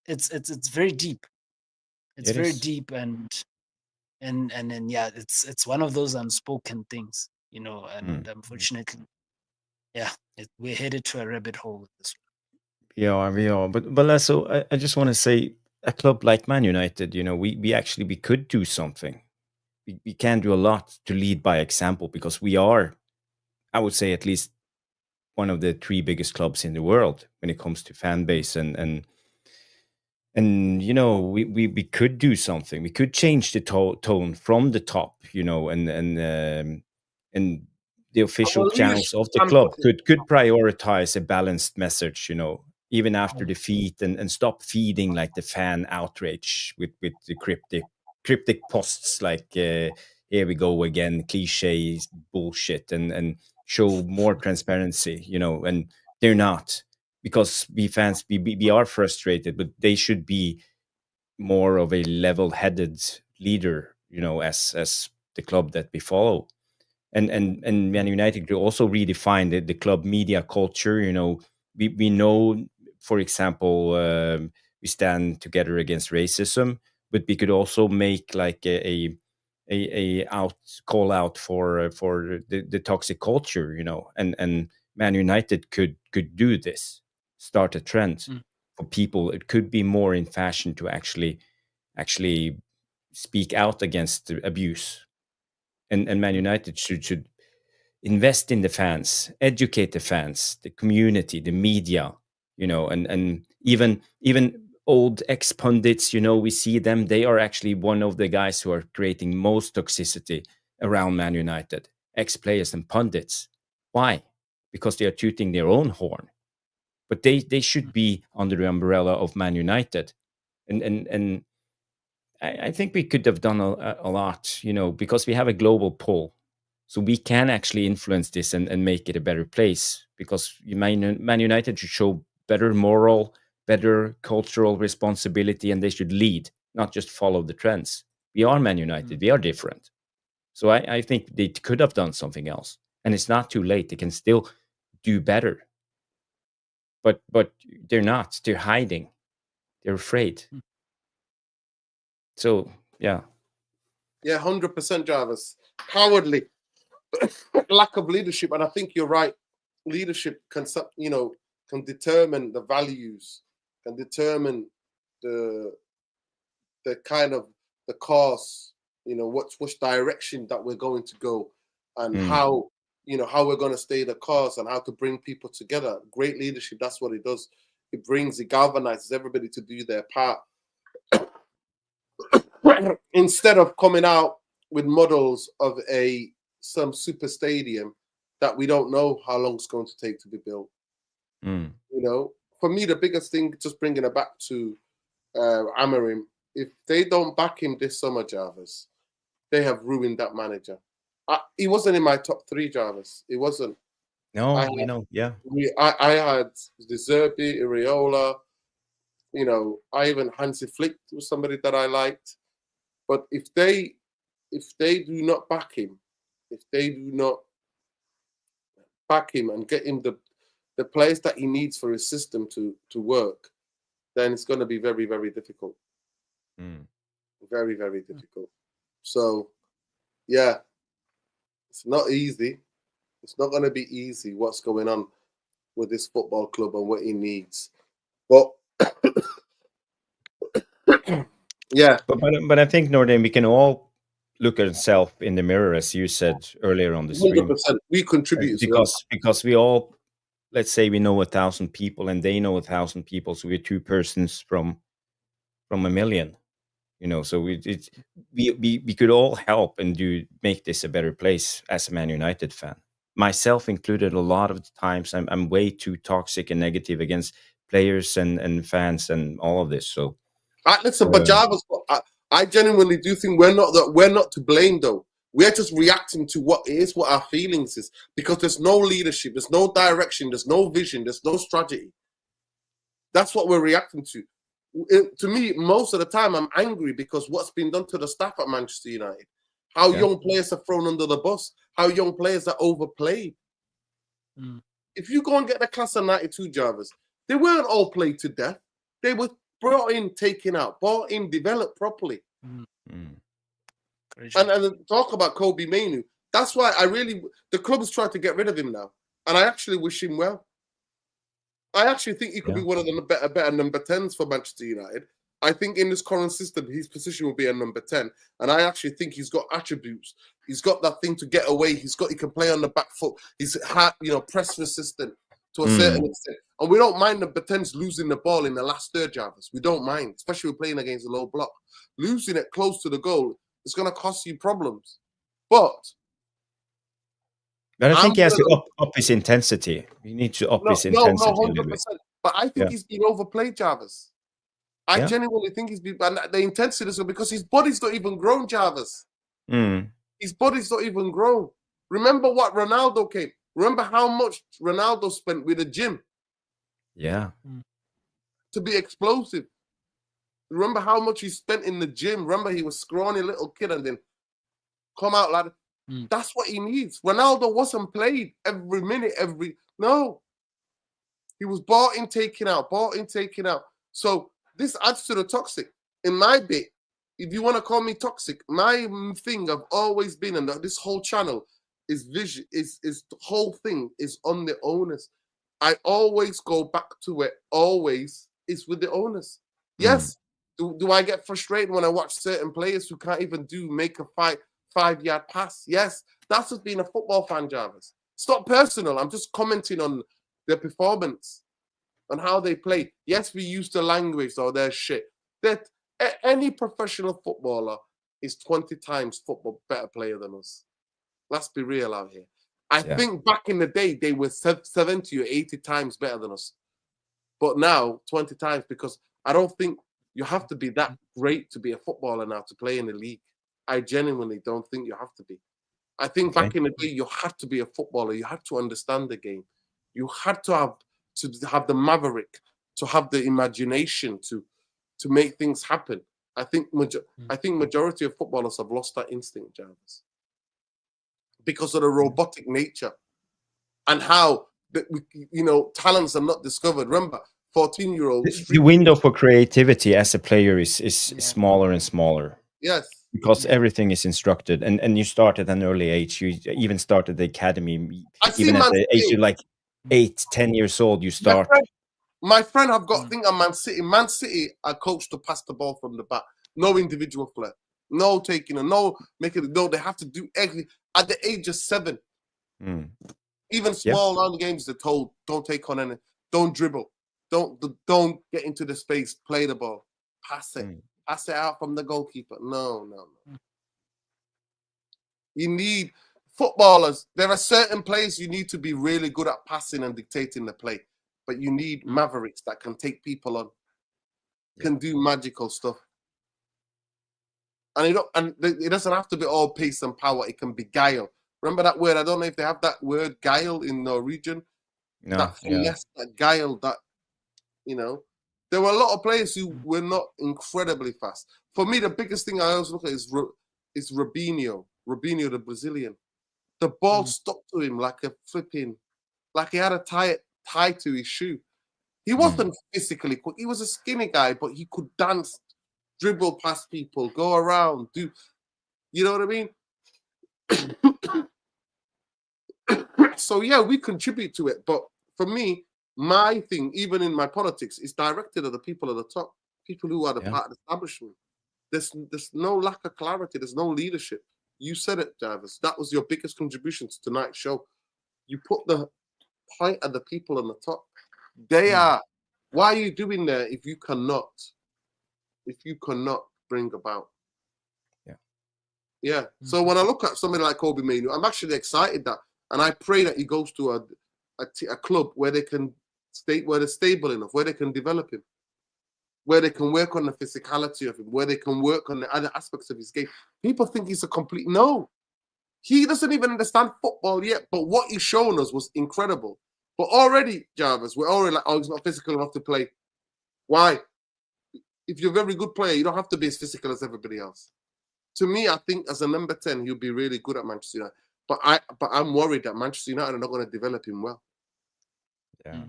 it's very deep. It's It very is. deep, and yeah, it's one of those unspoken things, and unfortunately, yeah, we're headed to a rabbit hole with this Yeah, we are. But Lesso, I just want to say, a club like Man United, we could do something. We can do a lot to lead by example, because we are, I would say, at least one of the three biggest clubs in the world when it comes to fan base, and we could do something. We could change the tone from the top, and the official Our channels leadership of the can club put it. could prioritize a balanced message, even after defeat, and stop feeding like the fan outrage with the cryptic posts like here we go again, cliches, bullshit, and show more transparency, and they're not, because we fans, we are frustrated, but they should be more of a level-headed leader, as the club that we follow. And Man United could also redefine the club media culture. We know, for example, we stand together against racism, but we could also make like a call out for the toxic culture, and Man United could do this, start a trend for people. It could be more in fashion to actually speak out against the abuse, and Man United should invest in the fans, educate the fans, the community, the media, and even old ex pundits, we see them. They are actually one of the guys who are creating most toxicity around Man United. Ex players and pundits. Why? Because they are tooting their own horn. But they should be under the umbrella of Man United, and I think we could have done a lot, because we have a global pull. So we can actually influence this and make it a better place, because Man United should show better moral, better cultural responsibility, and they should lead, not just follow the trends. We are Man United. We are different. So I think they could have done something else. And it's not too late. They can still do better. But they're not. They're hiding. They're afraid. So, yeah. Yeah, 100%, Jarvis. Cowardly. Lack of leadership. And I think you're right. Leadership can determine the values, can determine the kind of the course, which direction that we're going to go, and how we're going to stay the course, and how to bring people together. Great leadership, that's what it does. It galvanizes everybody to do their part. Instead of coming out with models of a some super stadium that we don't know how long it's going to take to be built. Mm. You know, for me, the biggest thing, just bringing it back to Amarim, if they don't back him this summer, Jarvis, they have ruined that manager. He wasn't in my top 3, Jarvis. He wasn't. No, we know. Yeah. I had De Zerbi, Iraola, you know, I even Hansi Flick was somebody that I liked. But if they do not back him, if they do not back him and get him the players that he needs for his system to work, then it's going to be very, very difficult. Mm. Very, very difficult. So, yeah, it's not easy. It's not going to be easy what's going on with this football club and what he needs. But, yeah. But I think, Nordin, we can all look at ourselves in the mirror, as you said earlier on the stream. 100%. We contribute. Because we all, let's say we know 1,000 people and they know 1,000 people, so we're 2 persons from a million. You know, so we could all help and make this a better place as a Man United fan. Myself included, a lot of the times I'm way too toxic and negative against players and fans and all of this. So listen, but Jarvis, I genuinely do think we're not to blame though. We're just reacting to what our feelings is, because there's no leadership, there's no direction, there's no vision, there's no strategy. That's what we're reacting to. To me, most of the time, I'm angry because what's been done to the staff at Manchester United, how young players are thrown under the bus, how young players are overplayed. Mm. If you go and get the class of 92 Jarvis, they weren't all played to death. They were brought in, taken out, bought in, developed properly. Mm. Mm. And talk about Kobe Mainoo. That's why the club has tried to get rid of him now. And I actually wish him well. I actually think he could be one of the better number 10s for Manchester United. I think in this current system, his position will be a number 10. And I actually think he's got attributes. He's got that thing to get away. He can play on the back foot. He's press resistant to a certain extent. And we don't mind number 10s losing the ball in the last third, Jarvis. We don't mind, especially when playing against a low block. Losing it close to the goal is going to cost you problems. But I think he has to up his intensity. You need to up his intensity a little bit. But I think he's been overplayed, Jarvis. I genuinely think he's been, and the intensity is because his body's not even grown, Jarvis. Mm. His body's not even grown. Remember what Ronaldo came. Remember how much Ronaldo spent with the gym. Yeah. To be explosive. Remember how much he spent in the gym. Remember he was scrawny little kid and then come out like that's what he needs. Ronaldo wasn't played every minute, no. He was bought in, taken out. So this adds to the toxic. In my bit, if you want to call me toxic, my thing I've always been, and this whole channel is vision, is the whole thing is on the owners. I always go back to it, always is with the owners. Yes. Do I get frustrated when I watch certain players who can't even make a 5-yard pass? Yes. That's just being a football fan, Jarvis. It's not personal. I'm just commenting on their performance, on how they play. Yes, we use the language or their shit. That any professional footballer is 20 times better player than us. Let's be real out here. I think back in the day, they were 70 or 80 times better than us. But now, 20 times, because I don't think you have to be that great to be a footballer now to play in the league. I genuinely don't think you have to be. I think back in the day, you had to be a footballer. You had to understand the game. You had to have the maverick, to have the imagination to make things happen. I think majority of footballers have lost that instinct, Jarvis, because of the robotic nature and how talents are not discovered. Remember, 14-year-olds. The window for creativity as a player is smaller and smaller. Yes. Because everything is instructed, and you start at an early age. You even start at the academy, even at the age of like 8-10 years old. You start. My friend, I've got to think of Man City. Man City are coached to pass the ball from the back. No individual flair. No taking it. No making it. No, they have to do everything at the age of 7. Even small round games, they're told don't take on anything. Don't dribble. Don't get into the space. Play the ball. Pass it. Pass it out from the goalkeeper. No. You need footballers, there are certain players you need to be really good at passing and dictating the play, but you need mavericks that can take people on, can do magical stuff. And it doesn't have to be all pace and power. It can be guile. Remember that word? I don't know if they have that word guile in Norwegian. No, that finesse, that guile, that, you know. There were a lot of players who were not incredibly fast. For me, the biggest thing I always look at is Robinho, the Brazilian. The ball stuck to him like he had a tie to his shoe. He wasn't physically quick. He was a skinny guy, but he could dance, dribble past people, go around, do, you know what I mean? So yeah, we contribute to it. But for me, my thing, even in my politics, is directed at the people at the top, people who are the part of the establishment. There's no lack of clarity. There's no leadership. You said it, Jarvis. That was your biggest contribution to tonight's show. You put the point at the people on the top. They are. Why are you doing there if you cannot bring about? Yeah. So when I look at somebody like Kobe Mainu, I'm actually excited that, and I pray that he goes to a club where they can where they're stable enough, where they can develop him, where they can work on the physicality of him, where they can work on the other aspects of his game. People think he's a complete no. He doesn't even understand football yet, but what he's shown us was incredible. But already, Jarvis, we're already like, oh, he's not physical enough to play. Why? If you're a very good player, you don't have to be as physical as everybody else. To me, I think as a number 10, he'll be really good at Manchester United. But I'm worried that Manchester United are not going to develop him well. Yeah.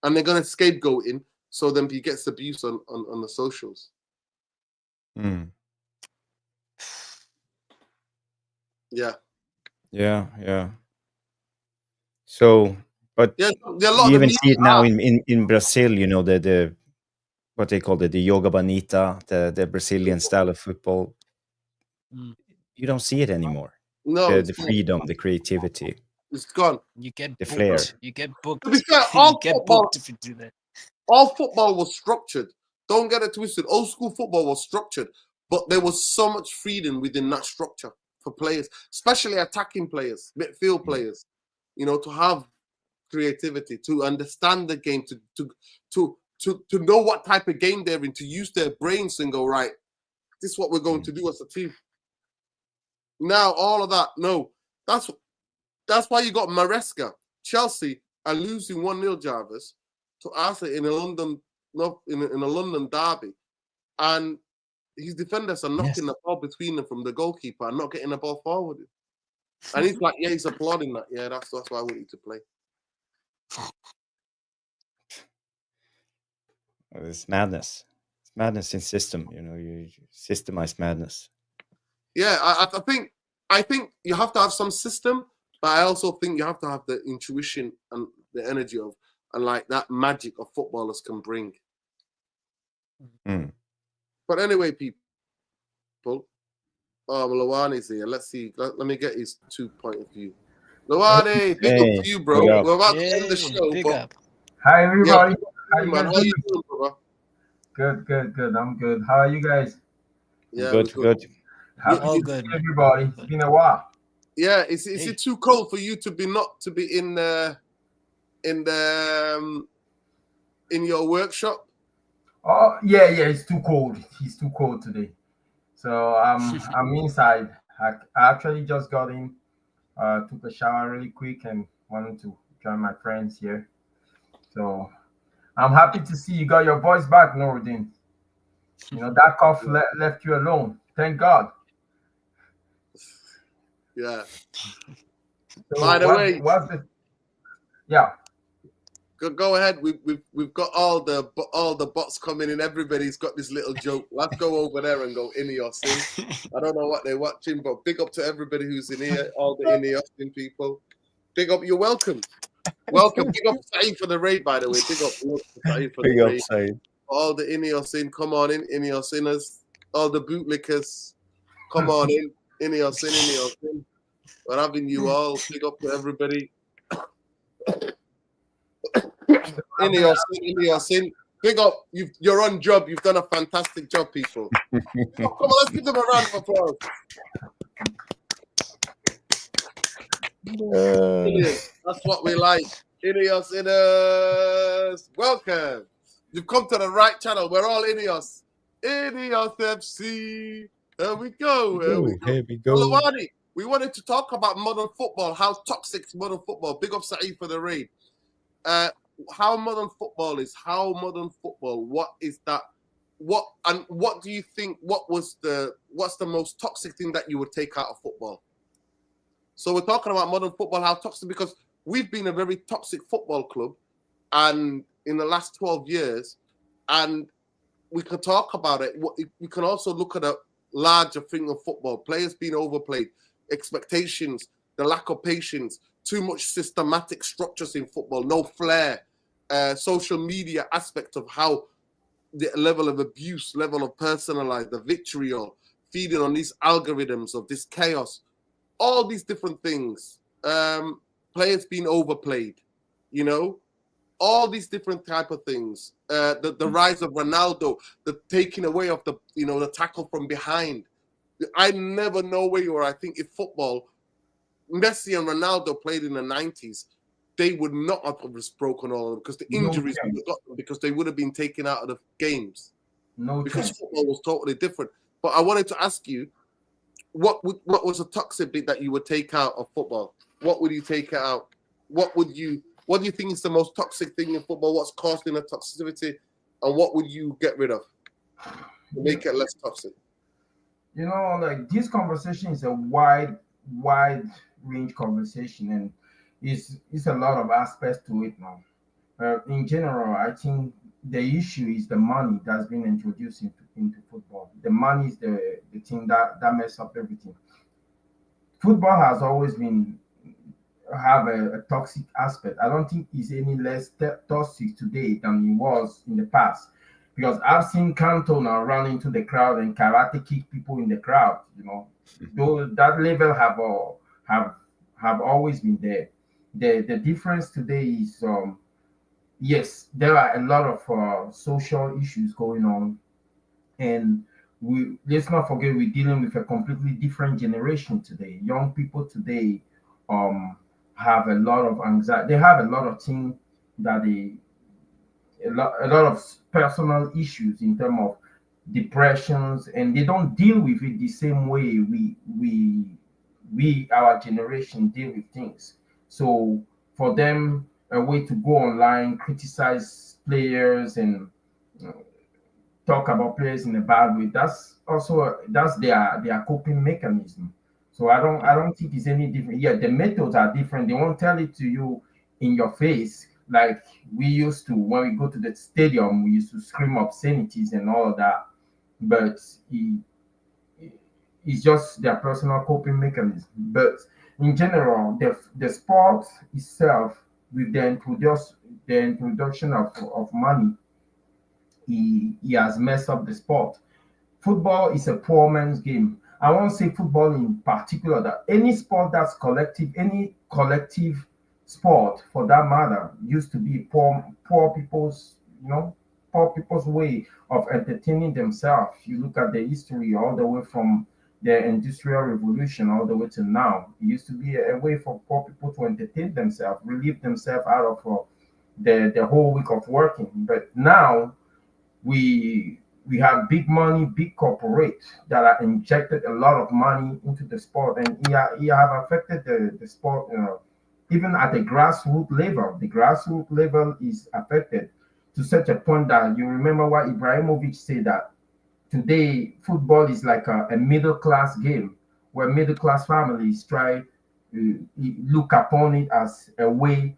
And they're going to scapegoat him, so then he gets abuse on the socials. Yeah. So, but you even see it now in Brazil, you know, the what they call it, the yoga bonita, the Brazilian style of football. You don't see it anymore. No, the freedom, the creativity. It's gone. You get the booked. flair. You get booked. To be fair, you get booked if you do that. All football was structured. Don't get it twisted. Old school football was structured, but there was so much freedom within that structure for players, especially attacking players, midfield players. You know, to have creativity, to understand the game, to know what type of game they're in, to use their brains and go, right, this is what we're going to do as a team. Now, all of that, no. That's why you got Maresca. Chelsea are losing 1-0, Jarvis, to Arsenal in a London derby. And his defenders are knocking the ball between them from the goalkeeper and not getting the ball forward. And he's like, he's applauding that. Yeah, that's why I want you to play. It's madness. It's madness in system. You know, you systemize madness. Yeah, I think you have to have some system, but I also think you have to have the intuition and the energy of, and like that magic of footballers can bring. But anyway, people. Oh, Luani's here. Let's see. Let me get his 2 point of view. Luani, big up to you, bro. We're about to end the show. Big up. Hi, everybody. How you doing, brother? Good. I'm good. How are you guys? Yeah, good. All good, everybody. It's been a while. Yeah, is it too cold for you to be in your workshop? Oh yeah, it's too cold. It's too cold today. So I'm inside. I actually just got in, took a shower really quick and wanted to join my friends here. So I'm happy to see you got your voice back, Nourdin. You know, that cough left you alone. Thank God. Yeah. So by the way, go ahead. We've got all the bots coming in. Everybody's got this little joke. Let's go over there and go Ineos in. I don't know what they're watching, but big up to everybody who's in here. All the Ineos in people. Big up. You're welcome. Welcome. Big up Saeed for the raid, by the way. Big up Saeed for the raid. Saeed. All the Ineos in. Come on in, Ineos inners. All the bootlickers. Come on in. Ineos in. We're having you all. Big up to everybody. Ineos in. Big up. You're on job. You've done a fantastic job, people. Come on, let's give them a round of applause. Brilliant. That's what we like. Ineos, Ineos. Welcome. You've come to the right channel. We're all Ineos. Ineos FC. There we go. Here we go. Here we go. Lawani, we wanted to talk about modern football. How toxic is modern football? Big up Saeed for the raid. How modern football is. How modern football. What is that? What do you think? What's the most toxic thing that you would take out of football? So we're talking about modern football, how toxic, because we've been a very toxic football club, and in the last 12 years, and we can talk about it. We can also look at a larger thing of football. Players being overplayed, expectations, the lack of patience, too much systematic structures in football, no flair, social media aspect of how the level of abuse, level of personalized, the vitriol, feeding on these algorithms of this chaos. All these different things, players being overplayed, all these different type of things. The rise of Ronaldo, the taking away of the tackle from behind. I never know where I think if football, Messi and Ronaldo played in the 90s, they would not have just broken all of them because the injuries would have got them, because they would have been taken out of the games. Because football was totally different. But I wanted to ask you, what was a toxic bit that you would take out of football? What would you take out? What do you think is the most toxic thing in football? What's causing the toxicity, and what would you get rid of to make it less toxic? Like this conversation is a wide range conversation, and it's a lot of aspects to it now. In general, I think the issue is the money that's been introduced into football. The money is the thing that messes up everything. Football has always been have a toxic aspect. I don't think it's any less toxic today than it was in the past, because I've seen Cantona run into the crowd and karate kick people in the crowd. Though that level have always been there. The difference today is yes, there are a lot of social issues going on, and let's not forget we're dealing with a completely different generation today. Young people today have a lot of anxiety. They have a lot of things that a lot of personal issues in terms of depressions, and they don't deal with it the same way we our generation deal with things. So for them, a way to go online, criticize players, and talk about players in a bad way, that's their coping mechanism. So I don't think it's any different. Yeah, the methods are different. They won't tell it to you in your face like we used to when we go to the stadium. We used to scream obscenities and all of that, but it's just their personal coping mechanism. But in general, the sport itself, with the introduction of money, he has messed up the sport. Football is a poor man's game. I won't say football in particular, that any sport that's collective, any collective sport for that matter, used to be poor people's, poor people's way of entertaining themselves. You look at the history all the way from the Industrial Revolution all the way to now. It used to be a way for poor people to entertain themselves, relieve themselves out of the whole week of working. But now we have big money, big corporate that are injected a lot of money into the sport, and it have affected the sport, even at the grassroots level. The grassroots level is affected to such a point that you remember what Ibrahimovic said, that today football is like a middle class game, where middle class families try to look upon it as a way.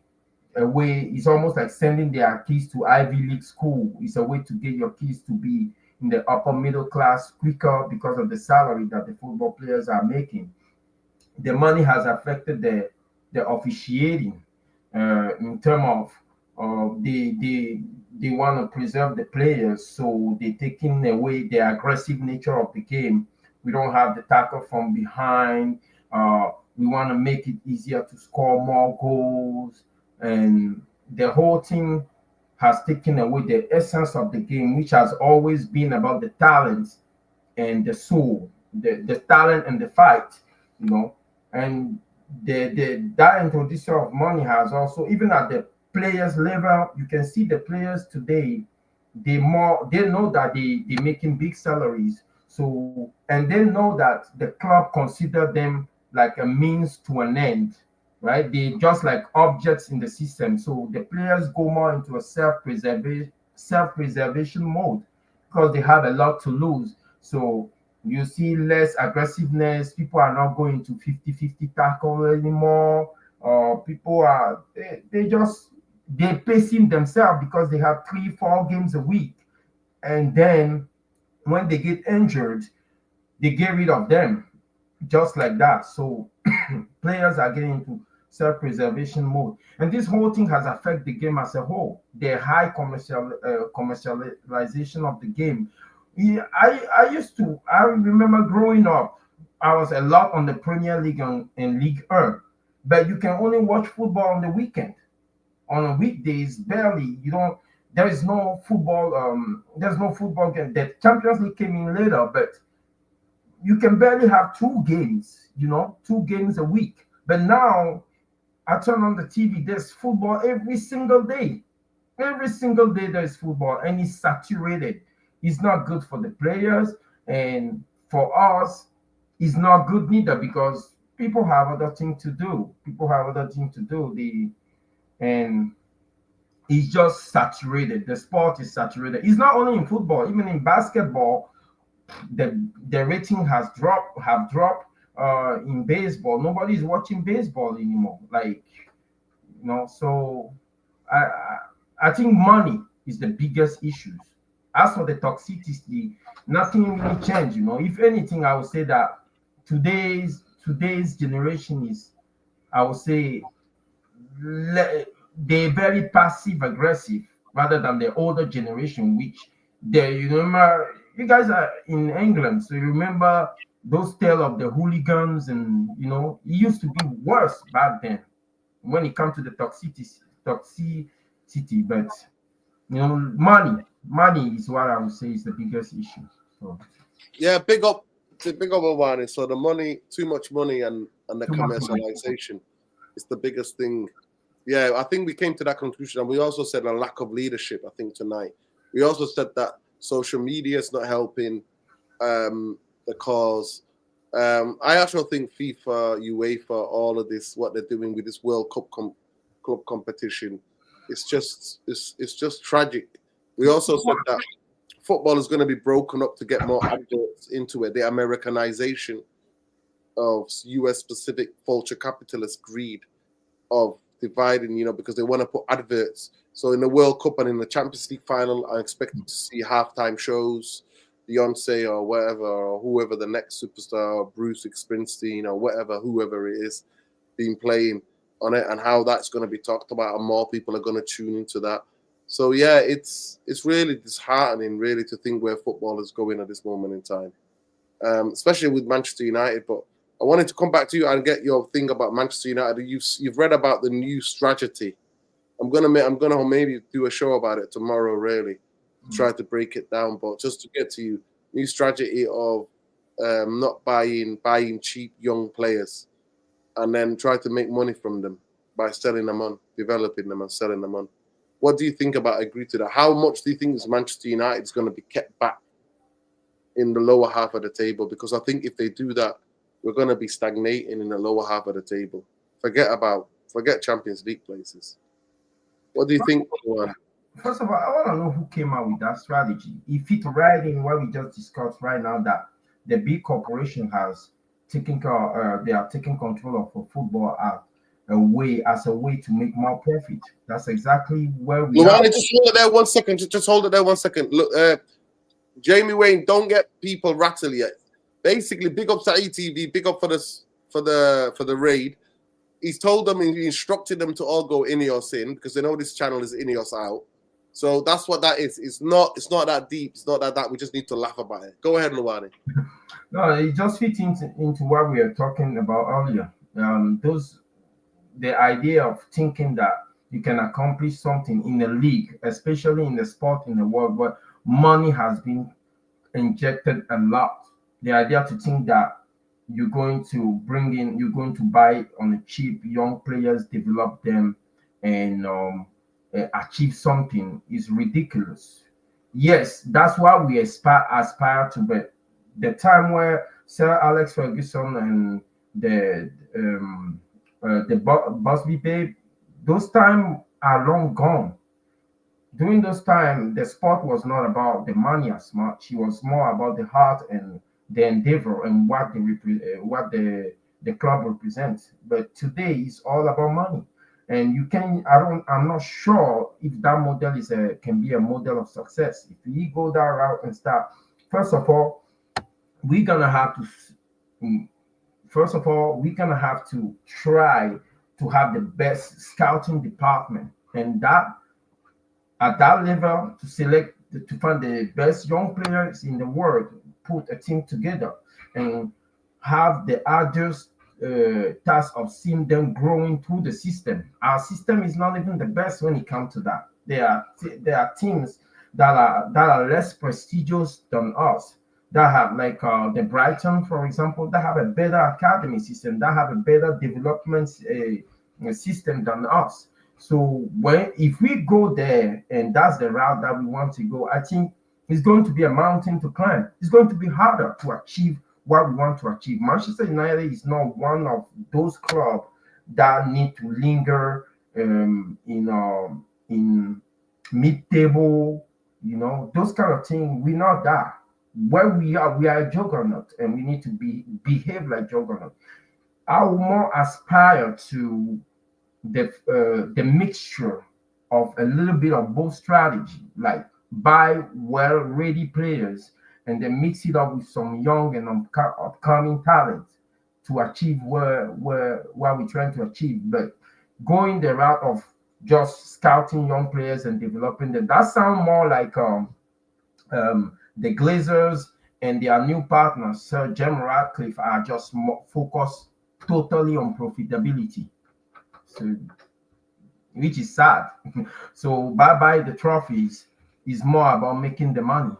It's almost like sending their kids to Ivy League school. It's a way to get your kids to be in the upper middle class quicker because of the salary that the football players are making. The money has affected the officiating in terms of they want to preserve the players, so they're taking away the aggressive nature of the game. We don't have the tackle from behind. We want to make it easier to score more goals, and the whole thing has taken away the essence of the game, which has always been about the talent and the soul, the talent and the fight, And that introduction of money has also, even at the players level, you can see the players today, they know that they're making big salaries. So, and they know that the club consider them like a means to an end, right? They just like objects in the system. So the players go more into a self-preservation mode because they have a lot to lose. So you see less aggressiveness. People are not going to 50-50 tackle anymore. People are they're pacing themselves because they have 3-4 games a week. And then when they get injured, they get rid of them just like that. So players are getting into self-preservation mode, and this whole thing has affected the game as a whole. The high commercialization of the game. Yeah, I remember growing up, I was a lot on the Premier League and League 1, but you can only watch football on the weekend. On a weekdays, barely. You don't. There is no football. There's no football game. The Champions League came in later, but you can barely have 2 games, 2 games a week. But now I turn on the TV, there's football every single day. Every single day there's football, and it's saturated. It's not good for the players, and for us, it's not good neither because people have other things to do. People have other things to do. And it's just saturated. The sport is saturated. It's not only in football, even in basketball, the rating have dropped. In baseball, nobody's watching baseball anymore. Like, so I I I think money is the biggest issues. As for the toxicity, nothing really changed. If anything, I would say that today's generation is, I would say, they're very passive aggressive rather than the older generation, which you remember, you guys are in England, so you remember those tale of the hooligans, and it used to be worse back then when it comes to the toxicity. But money is what I would say is the biggest issue. So Yeah, big up one is so the money, too much money, and the too much money. commercialization is the biggest thing. Yeah, I think we came to that conclusion, and we also said a lack of leadership. I think tonight we also said that social media is not helping the cause. I actually think FIFA, UEFA, all of this, what they're doing with this World Cup club competition, it's just tragic. We also said that football is going to be broken up to get more adverts into it. The Americanization of US specific vulture capitalist greed of dividing, because they want to put adverts. So in the World Cup and in the Champions League final, I expect to see halftime shows, Beyonce or whatever, or whoever the next superstar, Bruce Springsteen or whatever, whoever it is, being playing on it, and how that's going to be talked about, and more people are going to tune into that. So yeah, it's really disheartening, really, to think where football is going at this moment in time, especially with Manchester United. But I wanted to come back to you and get your thing about Manchester United. You've read about the new strategy. I'm gonna maybe do a show about it tomorrow, really, try to break it down. But just to get to you, new strategy of not buying cheap young players, and then try to make money from them by selling them on, developing them and selling them on. What do you think about agree to that? How much do you think is Manchester United is going to be kept back in the lower half of the table? Because I think if they do that, we're going to be stagnating in the lower half of the table. Forget Champions League places. What do you think, Juan? First of all, I want to know who came out with that strategy. It fit right in what we just discussed right now, that the big corporation has they are taking control of football as a way to make more profit. That's exactly where we are. Just hold it there 1 second. Just hold it there 1 second. Look, Jamie Wayne, don't get people rattled yet. Basically, big up to ETV, big up for the raid. He's told them, he instructed them to all go Ineos in, because they know this channel is Ineos out. So that's what that is. It's not that deep. It's not that we just need to laugh about it. Go ahead, Luwani. No, it just fits into what we were talking about earlier. The idea of thinking that you can accomplish something in a league, especially in the sport in the world where money has been injected a lot. The idea to think that you're going to you're going to buy on a cheap young players, develop them, and achieve something is ridiculous. Yes, that's what we aspire to, but the time where Sir Alex Ferguson and the Busby Babe, those time are long gone. During those time, the sport was not about the money as much. It was more about the heart and the endeavor and what the club represents. But today, it's all about money, and you can. I'm not sure if that model can be a model of success. If we go that route and start, first of all, we're gonna have to. mm, First of all, we're gonna have to try to have the best scouting department, and that at that level to select to find the best young players in the world, put a team together, and have the arduous task of seeing them growing through the system. Our system is not even the best when it comes to that. There are teams that are less prestigious than us, that have like the Brighton, for example, that have a better academy system, that have a better development system than us. So when if we go there and that's the route that we want to go, I think it's going to be a mountain to climb. It's going to be harder to achieve what we want to achieve. Manchester United is not one of those clubs that need to linger in mid-table, those kind of things. We're not that. Where we are a juggernaut, and we need to behave like juggernaut. I will more aspire to the mixture of a little bit of both strategy, like buy well-ready players and then mix it up with some young and upcoming talent to achieve what we're trying to achieve. But going the route of just scouting young players and developing them, that sounds more like the Glazers and their new partner, Sir Jim Ratcliffe, are just more focused totally on profitability. So, which is sad. So bye the trophies is more about making the money.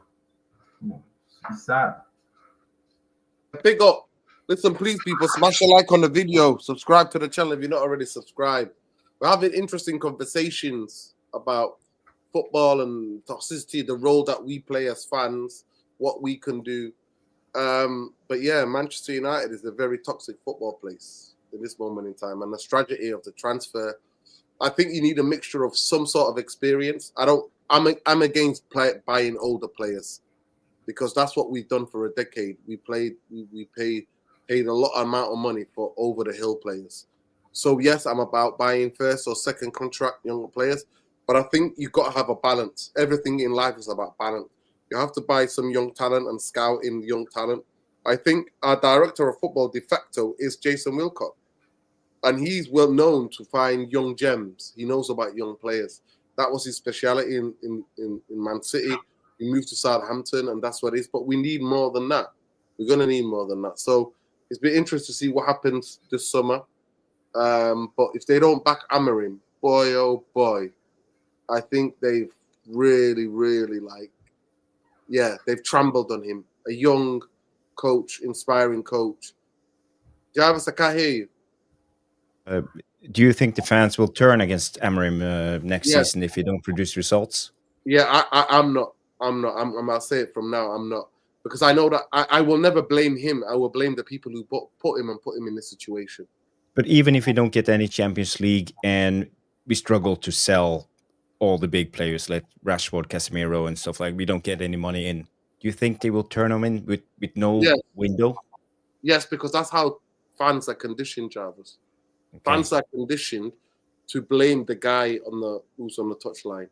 It's sad. Big up. Listen, please, people, smash a like on the video. Subscribe to the channel if you're not already subscribed. We're having interesting conversations about football and toxicity, the role that we play as fans, what we can do. But yeah, Manchester United is a very toxic football place in this moment in time, and the strategy of the transfer. I think you need a mixture of some sort of experience. I'm against buying older players, because that's what we've done for a decade. We paid a lot amount of money for over the hill players. So yes, I'm about buying first or second contract younger players, but I think you've got to have a balance. Everything in life is about balance. You have to buy some young talent and scout in young talent. I think our director of football de facto is Jason Wilcott, and he's well known to find young gems. He knows about young players. That was his speciality in Man City. He moved to Southampton, and that's what it is. But we need more than that. We're going to need more than that. So it's been interesting to see what happens this summer. But if they don't back Amorim, boy, oh boy, I think they've really, really they've trampled on him. A young coach, inspiring coach. Jarvis, I can't hear you. Do you think the fans will turn against Amorim next season if he don't produce results? Yeah, I'm not. I'll say it from now. I'm not, because I know that I will never blame him. I will blame the people who put him in this situation. But even if we don't get any Champions League and we struggle to sell all the big players like Rashford, Casemiro, and stuff, like we don't get any money in, do you think they will turn them in with no window? Yes, because that's how fans are conditioned, Jarvis. Okay. Fans are conditioned to blame the guy who's on the touchline,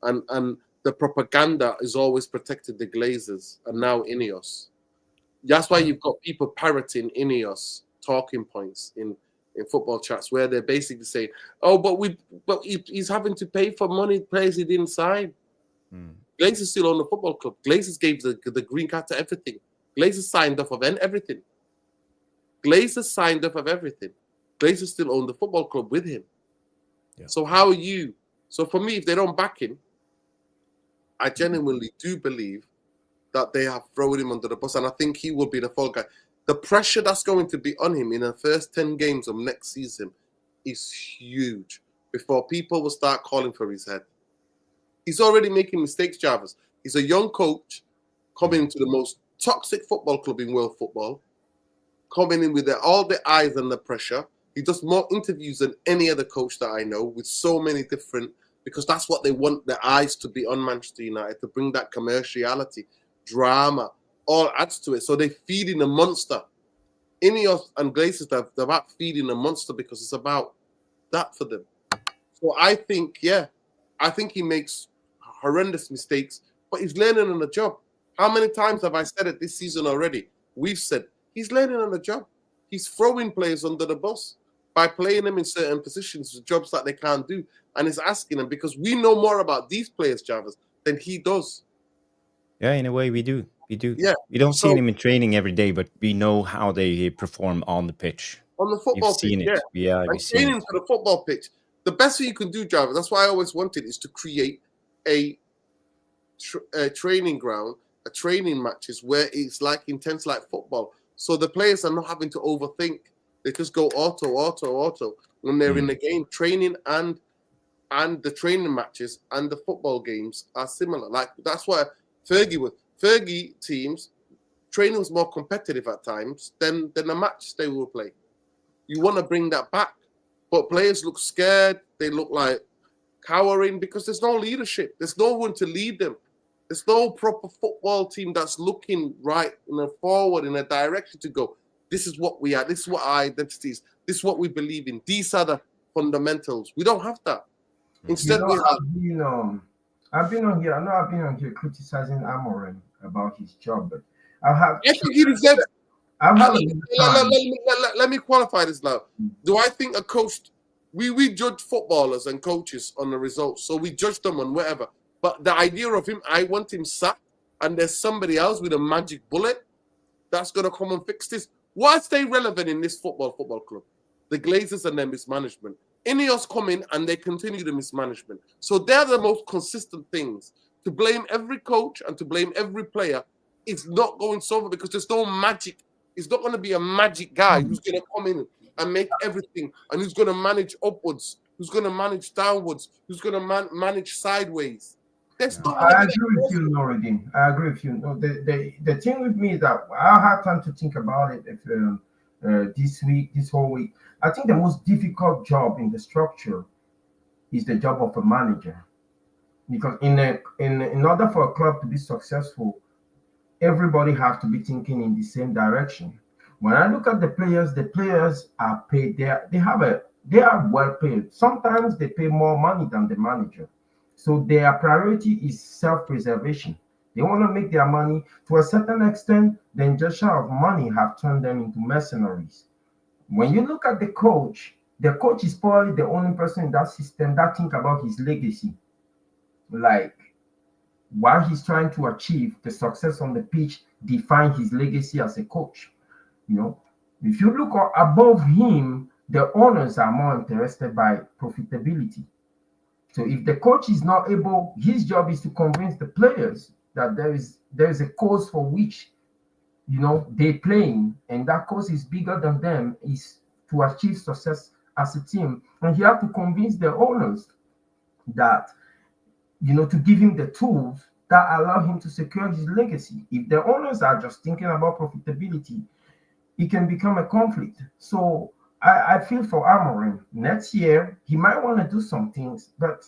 and the propaganda is always protected the Glazers and now Ineos. That's why you've got people parroting Ineos talking points in football chats, where they're basically saying, "Oh, but he's having to pay for money players he didn't sign." Glazers still own the football club. Glazers gave the green card to everything. Glazers signed off of everything. Glazers signed off of everything. Glazers still own the football club with him. Yeah. So how are you? So for me, if they don't back him, I genuinely do believe that they have thrown him under the bus, and I think he will be the fall guy. The pressure that's going to be on him in the first 10 games of next season is huge before people will start calling for his head. He's already making mistakes, Jarvis. He's a young coach coming into the most toxic football club in world football, coming in with all the eyes and the pressure. He does more interviews than any other coach that I know, with so many different, because that's what they want their eyes to be on Manchester United, to bring that commerciality, drama, all adds to it. So they're feeding a monster. Ineos and Glazers, they're about feeding a monster because it's about that for them. So I think he makes horrendous mistakes, but he's learning on the job. How many times have I said it this season already? We've said he's learning on the job. He's throwing players under the bus by playing them in certain positions, jobs that they can't do. And he's asking them, because we know more about these players, Jarvis, than he does. Yeah, in a way we do. We do. Yeah. We don't see So- them in training every day, but we know how they perform on the pitch. On the football You've seen pitch, it. Yeah, And we've seen training it. for the football pitch. The best thing you can do, Jarvis, that's why I always wanted, is to create a training ground, a training matches where it's like intense like football. So the players are not having to overthink. They just go auto when they're in the game. Training and the training matches and the football games are similar. Like that's why Fergie teams training was more competitive at times than the match they will play. You want to bring that back, but players look scared. They look like cowering because there's no leadership. There's no one to lead them. There's no proper football team that's looking right in a forward in a direction to go. This is what we are. This is what our identity is. This is what we believe in. These are the fundamentals. We don't have that. Instead, we have. I've been on here. I know I've been on here criticizing Amorim about his job, but I think he deserves. Let me qualify this now. Do I think a coach? We judge footballers and coaches on the results, so we judge them on whatever. But the idea of him, I want him sacked, and there's somebody else with a magic bullet that's going to come and fix this. Why stay relevant in this football club? The Glazers and their mismanagement. Ineos come in and they continue the mismanagement. So they're the most consistent things. To blame every coach and to blame every player is not going so far because there's no magic. It's not going to be a magic guy who's going to come in and make everything, and who's going to manage upwards, who's going to manage downwards, who's going to manage sideways. I agree with you, Noridin. I agree with you. No, the thing with me is that I had time to think about it this whole week. I think the most difficult job in the structure is the job of a manager, because in order for a club to be successful, everybody has to be thinking in the same direction. When I look at the players are paid. They are well paid. Sometimes they pay more money than the manager. So their priority is self-preservation. They want to make their money. To a certain extent, the injection of money have turned them into mercenaries. When you look at the coach is probably the only person in that system that think about his legacy. Like, while he's trying to achieve the success on the pitch, define his legacy as a coach. You know, if you look above him, the owners are more interested by profitability. So if the coach is not able, his job is to convince the players that there is a cause for which, they're playing, and that cause is bigger than them, is to achieve success as a team. And he have to convince the owners that, to give him the tools that allow him to secure his legacy. If the owners are just thinking about profitability, it can become a conflict. So I feel for Amorim. Next year, he might want to do some things, but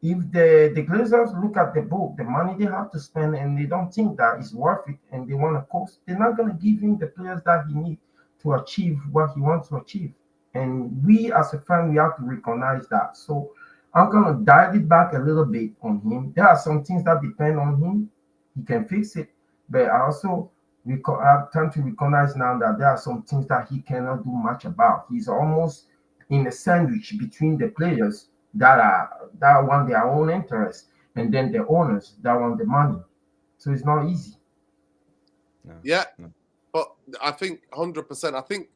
if the Glazers look at the book, the money they have to spend, and they don't think that is worth it, and they want to cost, they're not going to give him the players that he needs to achieve what he wants to achieve. And we, as a fan, we have to recognize that. So I'm going to dial it back a little bit on him. There are some things that depend on him. He can fix it, but I also have time to recognize now that there are some things that he cannot do much about. He's almost in a sandwich between the players that want their own interests and then the owners that want the money. So it's not easy. But I think 100%.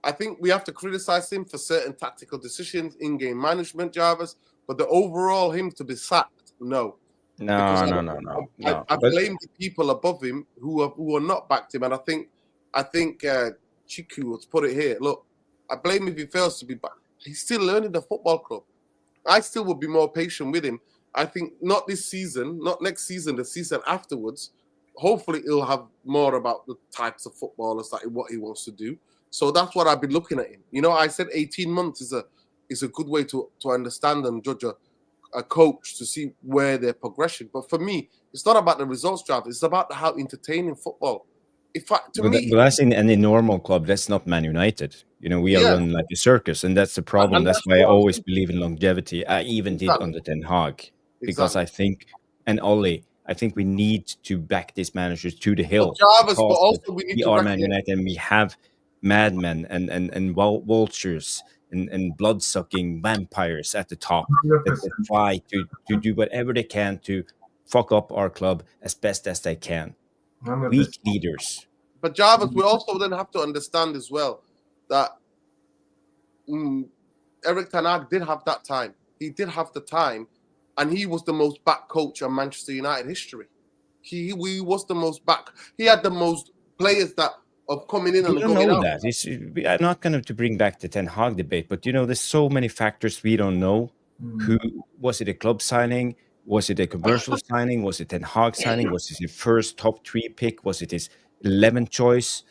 I think we have to criticize him for certain tactical decisions, in-game management, Jarvis. But the overall him to be sacked, no. No. I blame the people above him who are not backed him, and I think I think Chiku was put it here. Look, I blame him if he fails to be back. He's still learning the football club. I still would be more patient with him. I think not this season, not next season, the season afterwards. Hopefully, he'll have more about the types of footballers that what he wants to do. So that's what I've been looking at him. You know, I said 18 months is a good way to understand and judge a coach to see where their progression. But for me, it's not about the results draft. It's about how entertaining football. But that's in any normal club. That's not Man United. You know, we are run like a circus, and that's the problem. That's why I always believe in longevity. I even did under Ten Hag, because I think, and Ollie, I think we need to back these managers to the hill. Jarvis, but also we are Man United, and we have madmen and vultures and blood-sucking vampires at the top that try to do whatever they can to fuck up our club as best as they can. Weak leaders. But Jarvis, we also then have to understand as well that Erik ten Hag did have that time. He did have the time, and he was the most backed coach in Manchester United history. He was the most back. He had the most players that of coming in and going out. That. I'm not going to bring back the Ten Hag debate, but you know, there's so many factors we don't know. Who was it? A club signing? Was it a commercial signing? Was it Ten Hag signing? Was it his first top 3 pick? Was it his 11th choice?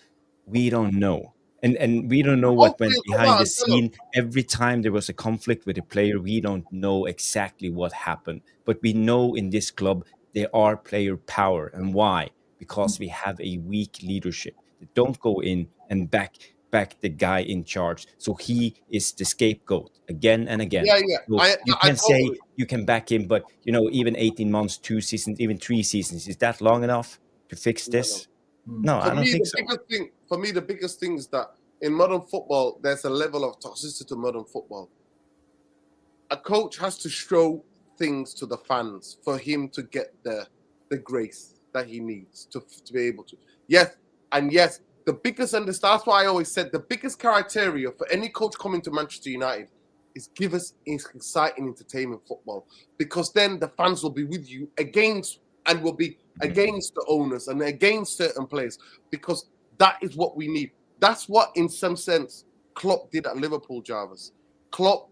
We don't know. And we don't know what went behind the scene. Every time there was a conflict with a player, we don't know exactly what happened. But we know in this club there are player power. And why? Because we have a weak leadership. They don't go in and back the guy in charge. So he is the scapegoat again and again. Yeah. So you can say you can back him, but you know, even 18 months, 2 seasons, even 3 seasons, is that long enough to fix this? No, I don't think so. For me, the biggest thing is that in modern football, there's a level of toxicity to modern football. A coach has to show things to the fans for him to get the grace that he needs to be able to. Yes, the biggest, and that's why I always said the biggest criteria for any coach coming to Manchester United is give us exciting entertainment football, because then the fans will be with you and will be against the owners and against certain players, because that is what we need. That's what, in some sense, Klopp did at Liverpool, Jarvis. Klopp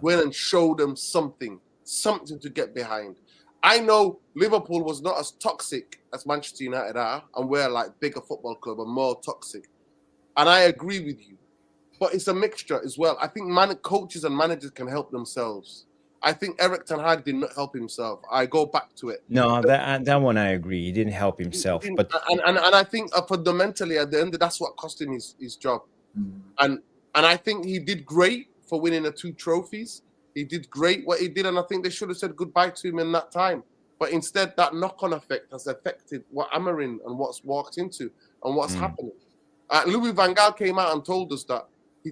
went and showed them something to get behind. I know Liverpool was not as toxic as Manchester United are, and we're like bigger football club and more toxic. And I agree with you. But it's a mixture as well. I think coaches and managers can help themselves. I think Erik ten Hag did not help himself. I go back to it. No, that one I agree. He didn't help himself. But and I think fundamentally at the end, that's what cost him his job. And I think he did great for winning the 2 trophies. He did great what he did, and I think they should have said goodbye to him in that time. But instead, that knock-on effect has affected what Amorim and what's walked into and what's happening. Louis van Gaal came out and told us that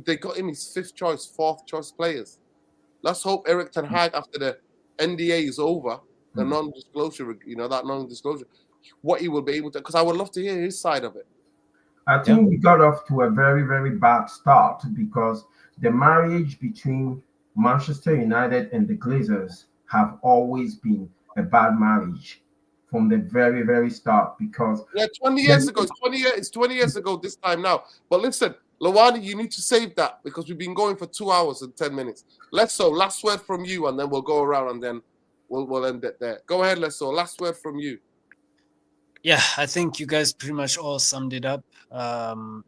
they got him his 5th choice, 4th choice players. Let's hope Erik ten Hag, after the NDA is over, the non-disclosure, that non-disclosure, what he will be able to, because I would love to hear his side of it. I think we got off to a very, very bad start, because the marriage between Manchester United and the Glazers have always been a bad marriage from the very, very start. Because 20 years ago, it's 20 years ago this time now. But listen, Lawani, you need to save that, because we've been going for 2 hours and 10 minutes. Lesso, last word from you, and then we'll go around and then we'll end it there. Go ahead, Lesso. Last word from you. Yeah, I think you guys pretty much all summed it up. The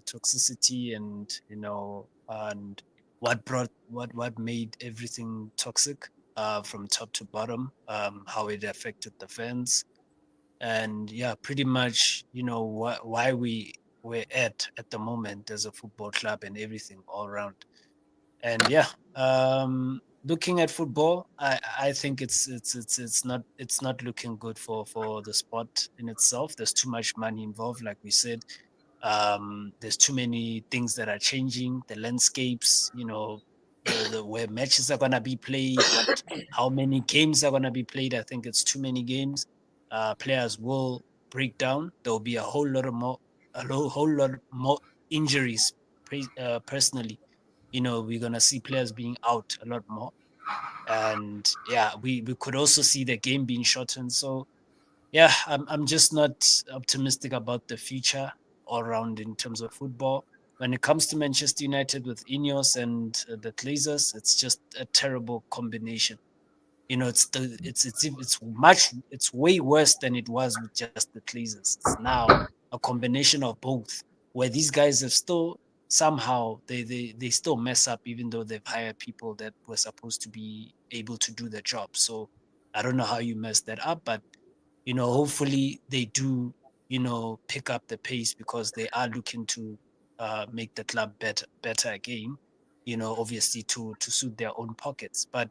toxicity and what made everything toxic from top to bottom, how it affected the fans, and pretty much why we're at the moment as a football club and everything all around. And looking at football, I think it's not looking good for the sport in itself. There's too much money involved, like we said. There's too many things that are changing, the landscapes, the where matches are gonna be played, how many games are gonna be played. I think it's too many games. Players will break down. There will be a whole lot more injuries. Personally, we're gonna see players being out a lot more, and we could also see the game being shortened. So I'm just not optimistic about the future all around in terms of football. When it comes to Manchester United with Ineos and the Glazers, it's just a terrible combination. You know, it's way worse than it was with just the Glazers. It's now a combination of both, where these guys have still somehow they still mess up, even though they've hired people that were supposed to be able to do the job. So I don't know how you mess that up, but you know, hopefully they do, you know, pick up the pace, because they are looking to make the club better again. You know, obviously to suit their own pockets, but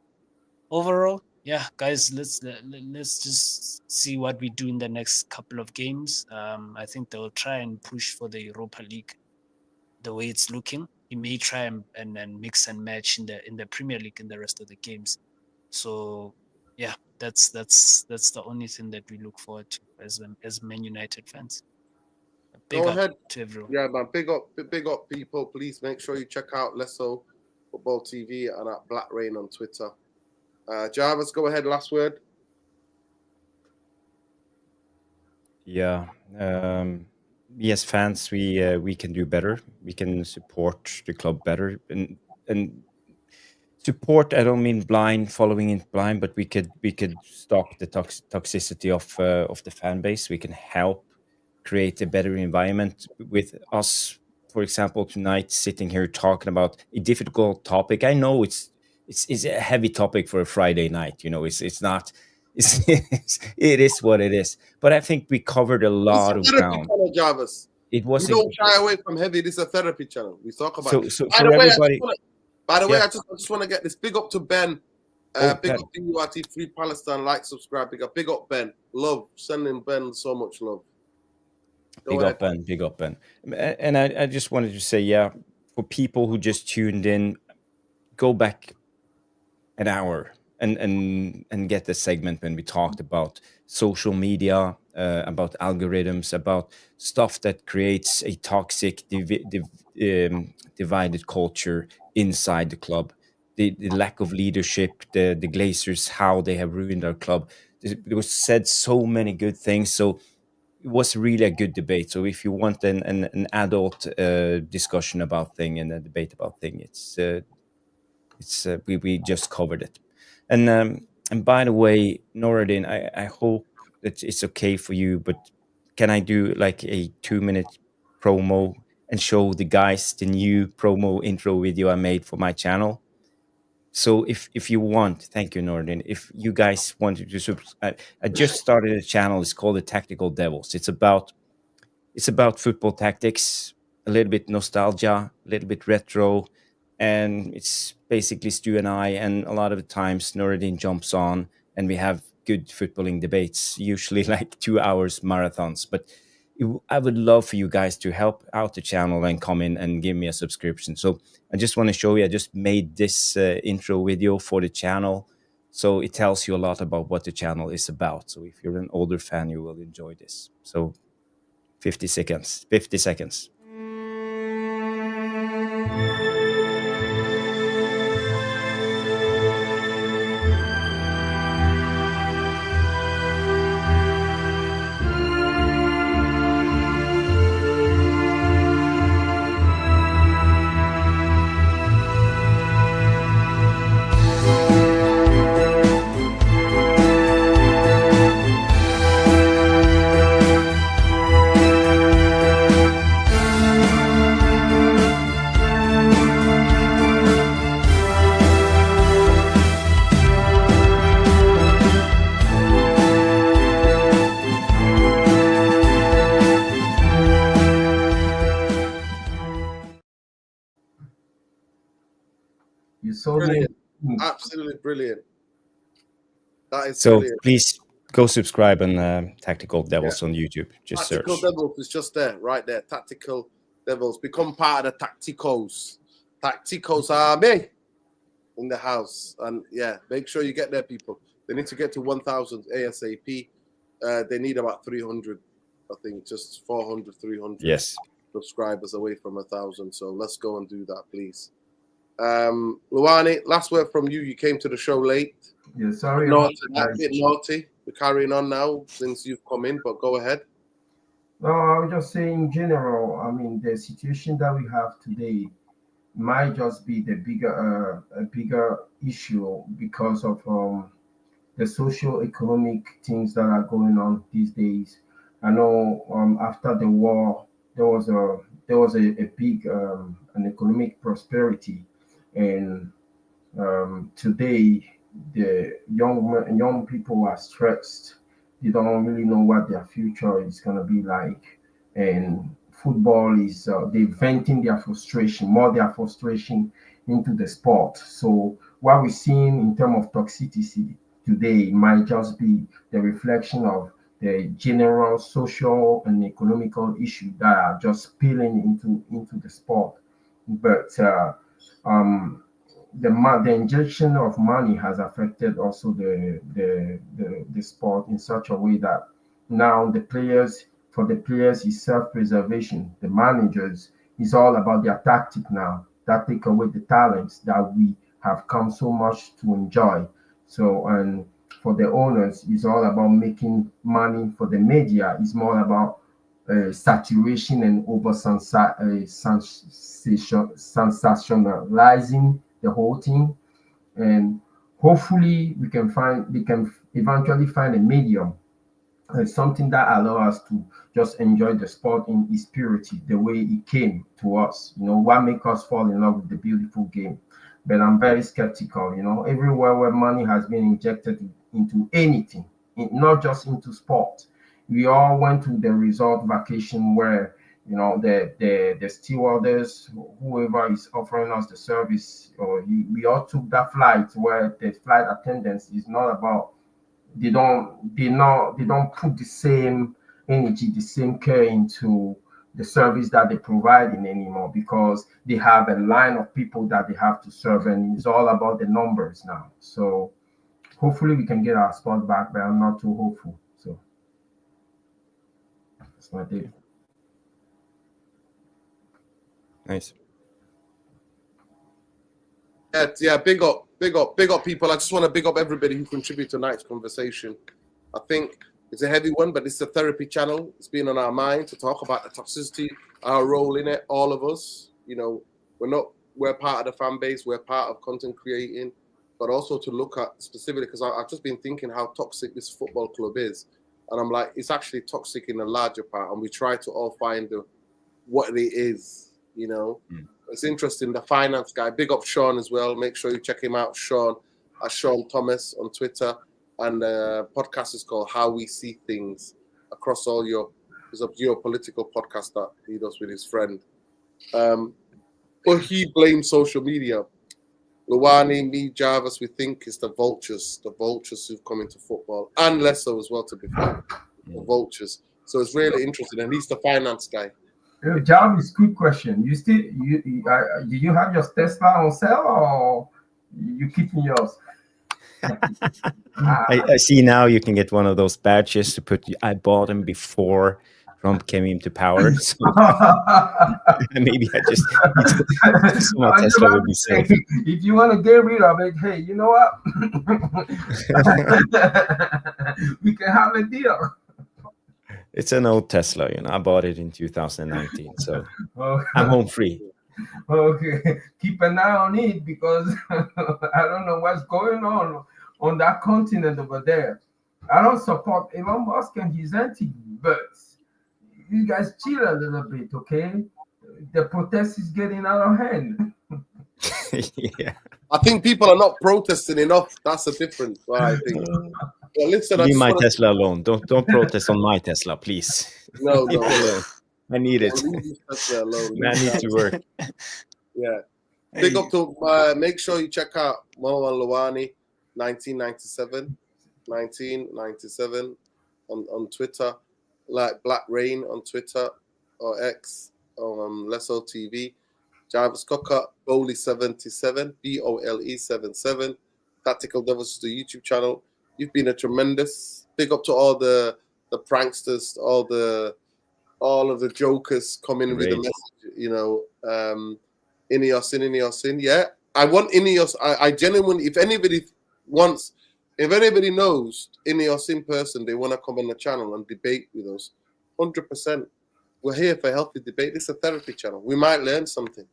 overall, yeah, guys, let's just see what we do in the next couple of games. I think they'll try and push for the Europa League the way it's looking. He may try and mix and match in the Premier League in the rest of the games. So yeah, that's the only thing that we look forward to as Man United fans. Big Go up ahead. to everyone. Yeah, man. Big up, people. Please make sure you check out Lesso Football TV and at Black Rain on Twitter. Jarvis, go ahead. Last word. Yeah. Yes, fans, we can do better. We can support the club better, and support. I don't mean blind, following it blind, but we could stop the toxicity of the fan base. We can help create a better environment with us. For example, tonight sitting here talking about a difficult topic. I know it's a heavy topic for a Friday night. You know, it's not. It is what it is. But I think we covered a It's lot a of therapy ground. channel, Jarvis. It We was don't shy away from heavy. This is a therapy channel. We talk about. so By for the way, everybody. I just want to get this. Big up to Ben. Big Ben. up to URT Free Palestine. Like, subscribe. Big up Ben. Love. Sending Ben so much love. Go ahead. Big up, Ben. And I just wanted to say, yeah, for people who just tuned in, go back an hour and get the segment when we talked about social media, about algorithms, about stuff that creates a toxic, divided culture inside the club. The lack of leadership, the Glazers, how they have ruined our club. There was said so many good things. So it was really a good debate. So if you want an adult discussion about thing and a debate about thing, we just covered it. And by the way, Noradin, I hope that it's okay for you, but can I do like a 2-minute promo and show the guys the new promo intro video I made for my channel? So if you want, thank you, Nordin. If you guys wanted to, I just started a channel. It's called the Tactical Devils. It's about football tactics, a little bit nostalgia, a little bit retro, and it's basically Stu and I. And a lot of the times, Nuruddin jumps on, and we have good footballing debates, usually like 2 hours marathons. But I would love for you guys to help out the channel and come in and give me a subscription. So I just want to show you, I just made this intro video for the channel. So it tells you a lot about what the channel is about. So if you're an older fan, you will enjoy this. So 50 seconds. You sold me. Brilliant. Absolutely brilliant. That is So brilliant. please go subscribe on Tactical Devils on YouTube. Just Tactical search. Devils is just there, right there. Tactical Devils. Become part of the Tacticos. Tacticos Army in the house. And yeah, make sure you get there, people. They need to get to 1,000 ASAP. They need about 300, I think, just 400, 300 Yes. subscribers away from 1,000. So let's go and do that, please. Luani, last word from you. You came to the show late. Yeah, sorry. Naughty, a bit naughty. We're carrying on now since you've come in, but go ahead. No, I would just say in general, I mean, the situation that we have today might just be the bigger issue because of the socio-economic things that are going on these days. I know after the war there was a big an economic prosperity, and today the young people are stressed. They don't really know what their future is gonna be like, and football is they venting their frustration into the sport. So what we're seeing in terms of toxicity today might just be the reflection of the general social and economical issue that are just spilling into the sport. But um, the injection of money has affected also the sport in such a way that now the players is self-preservation. The managers is all about their tactic now. That take away the talents that we have come so much to enjoy. So, and for the owners, it's all about making money. For the media, it's more about saturation and over sensationalizing the whole thing. And hopefully we can eventually find a medium, something that allows us to just enjoy the sport in its purity, the way it came to us. What make us fall in love with the beautiful game. But I'm very skeptical. Everywhere where money has been injected into anything, not just into sport. We all went to the resort vacation where the stewardess, whoever is offering us the service, or we all took that flight where the flight attendants is not about, they don't put the same energy, the same care into the service that they're providing anymore, because they have a line of people that they have to serve, and it's all about the numbers now. So hopefully we can get our spot back, but I'm not too hopeful. So that's my take. Nice. Yeah, big up people. I just want to big up everybody who contributed to tonight's conversation. I think it's a heavy one, but it's a therapy channel. It's been on our mind to talk about the toxicity, our role in it, all of us. We're part of the fan base, we're part of content creating, but also to look at specifically, because I've just been thinking how toxic this football club is. And I'm like, it's actually toxic in a larger part, and we try to all find what it is, It's interesting. The finance guy, big up Sean as well. Make sure you check him out, Sean Thomas on Twitter. And the podcast is called How We See Things across all there's a geopolitical podcast that he does with his friend. But he blames social media. Luwani, me, Jarvis, we think it's the vultures who've come into football, and Lesso as well, to be fair. The vultures. So it's really interesting. And he's the finance guy. Jarvis, quick question. Do you have your Tesla on sale, or you keeping yours? I see now you can get one of those badges to put. I bought them before Trump came into power, so maybe I just some Tesla would be safe. If you want to get rid of it, hey, you know what? We can have a deal. It's an old Tesla, I bought it in 2019, so I'm home free. Okay, keep an eye on it, because I don't know what's going on that continent over there. I don't support Elon Musk and his anti, but you guys chill a little bit, okay? The protest is getting out of hand. Yeah, I think people are not protesting enough. That's the difference. I think. Well, listen, leave my Tesla alone. Don't protest on my Tesla, please. No. I need it. Tesla alone. I need to work. Yeah. Big up to make sure you check out Mohan Lawani 1997 on Twitter, like Black Rain on Twitter or X, Lesso TV. Jarvis Cocker, Bowley 77, BOLE 77. Tactical Devils, the YouTube channel. You've been a tremendous. Big up to all the pranksters, all of the jokers coming with the message. Ineos. Yeah, I want Ineos. I genuinely, if anybody knows Ineos in person, they want to come on the channel and debate with us. 100%. We're here for healthy debate. This is a therapy channel. We might learn something.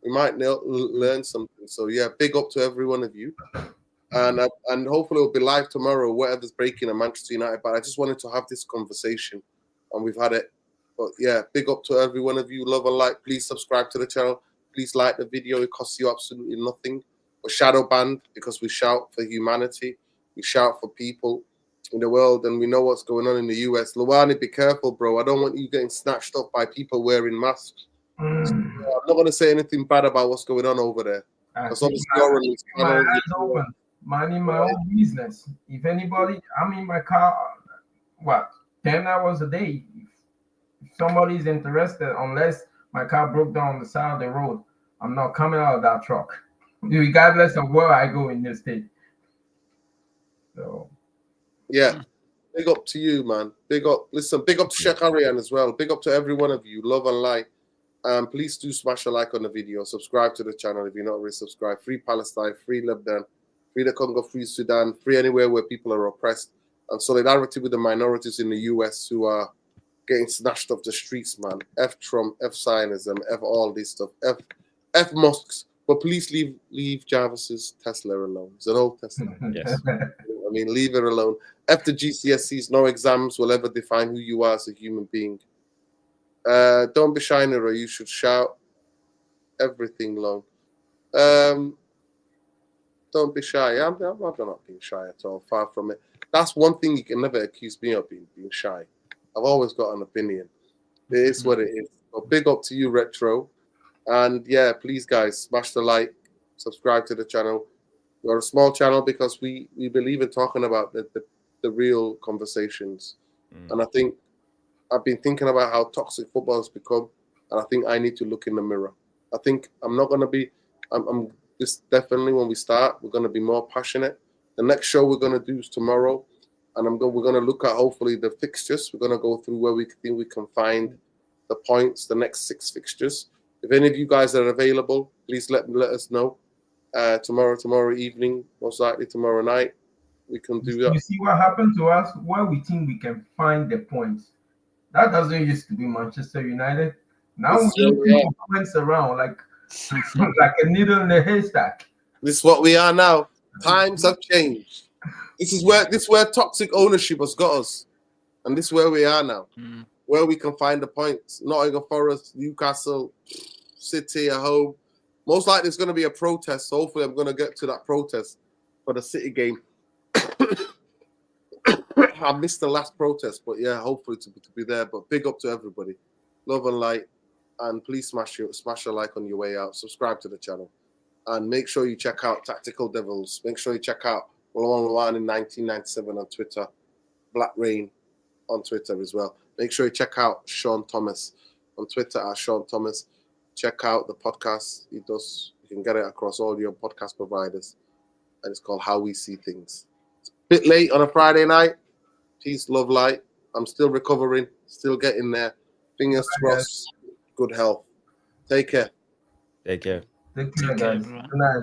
Learn something. So yeah, big up to every one of you. And hopefully it'll be live tomorrow, whatever's breaking at Manchester United. But I just wanted to have this conversation, and we've had it. But yeah, big up to every one of you. Love and like. Please subscribe to the channel. Please like the video. It costs you absolutely nothing. We're shadow banned because we shout for humanity. We shout for people in the world, and we know what's going on in the US. Luwani, be careful, bro. I don't want you getting snatched up by people wearing masks. So, I'm not going to say anything bad about what's going on over there. Because obviously you're on this my channel. eyes open, minding my own business. If anybody, I'm in my car, 10 hours a day. If somebody's interested, unless my car broke down on the side of the road, I'm not coming out of that truck, regardless of where I go in this state. So, yeah, big up to you, man. Big up. Listen, big up to Sheikh Arian as well. Big up to every one of you. Love and light. Please do smash a like on the video. Subscribe to the channel if you're not already subscribed. Free Palestine, free Lebanon, free the Congo, free Sudan, free anywhere where people are oppressed. And solidarity with the minorities in the US who are getting snatched off the streets, man. F Trump, F Zionism, F all this stuff, F mosques. But please leave Jarvis's Tesla alone. It's an old Tesla. Yes. I mean, leave it alone. F the GCSEs. No exams will ever define who you are as a human being. Don't be shy, Nero. You should shout everything long. Don't be shy. I'm not being shy at all. Far from it. That's one thing you can never accuse me of being shy. I've always got an opinion. It is what it is. So big up to you, Retro. And yeah, please, guys, smash the like, subscribe to the channel. We're a small channel because we believe in talking about the real conversations. And I think I've been thinking about how toxic football has become, and I think I need to look in the mirror. I think I'm not going to be, I'm just definitely when we start, we're going to be more passionate. The next show we're going to do is tomorrow, and we're going to look at hopefully the fixtures. We're going to go through where we think we can find the points, the next 6 fixtures. If any of you guys are available, please let us know. Tomorrow evening, most likely tomorrow night, we can do that. You see what happened to us where we think we can find the points. That doesn't used to be Manchester United. Now we move points around like a needle in a haystack. This is what we are now. Times have changed. This is where toxic ownership has got us, and this is where we are now, where we can find the points. Nottingham Forest, Newcastle, City at home. Most likely it's going to be a protest. So hopefully I'm going to get to that protest for the City game. I missed the last protest, but yeah, hopefully to be there. But big up to everybody. Love and light. And please smash a like on your way out. Subscribe to the channel. And make sure you check out Tactical Devils. Make sure you check out Luan in 1997 on Twitter. Black Rain on Twitter as well. Make sure you check out Sean Thomas on Twitter at Sean Thomas. Check out the podcast he does. You can get it across all your podcast providers. And it's called How We See Things. It's a bit late on a Friday night. Peace, love, light. I'm still recovering, still getting there. Fingers crossed. Good health. Take care. Take care. Take care, Take care, guys. everyone. Good night.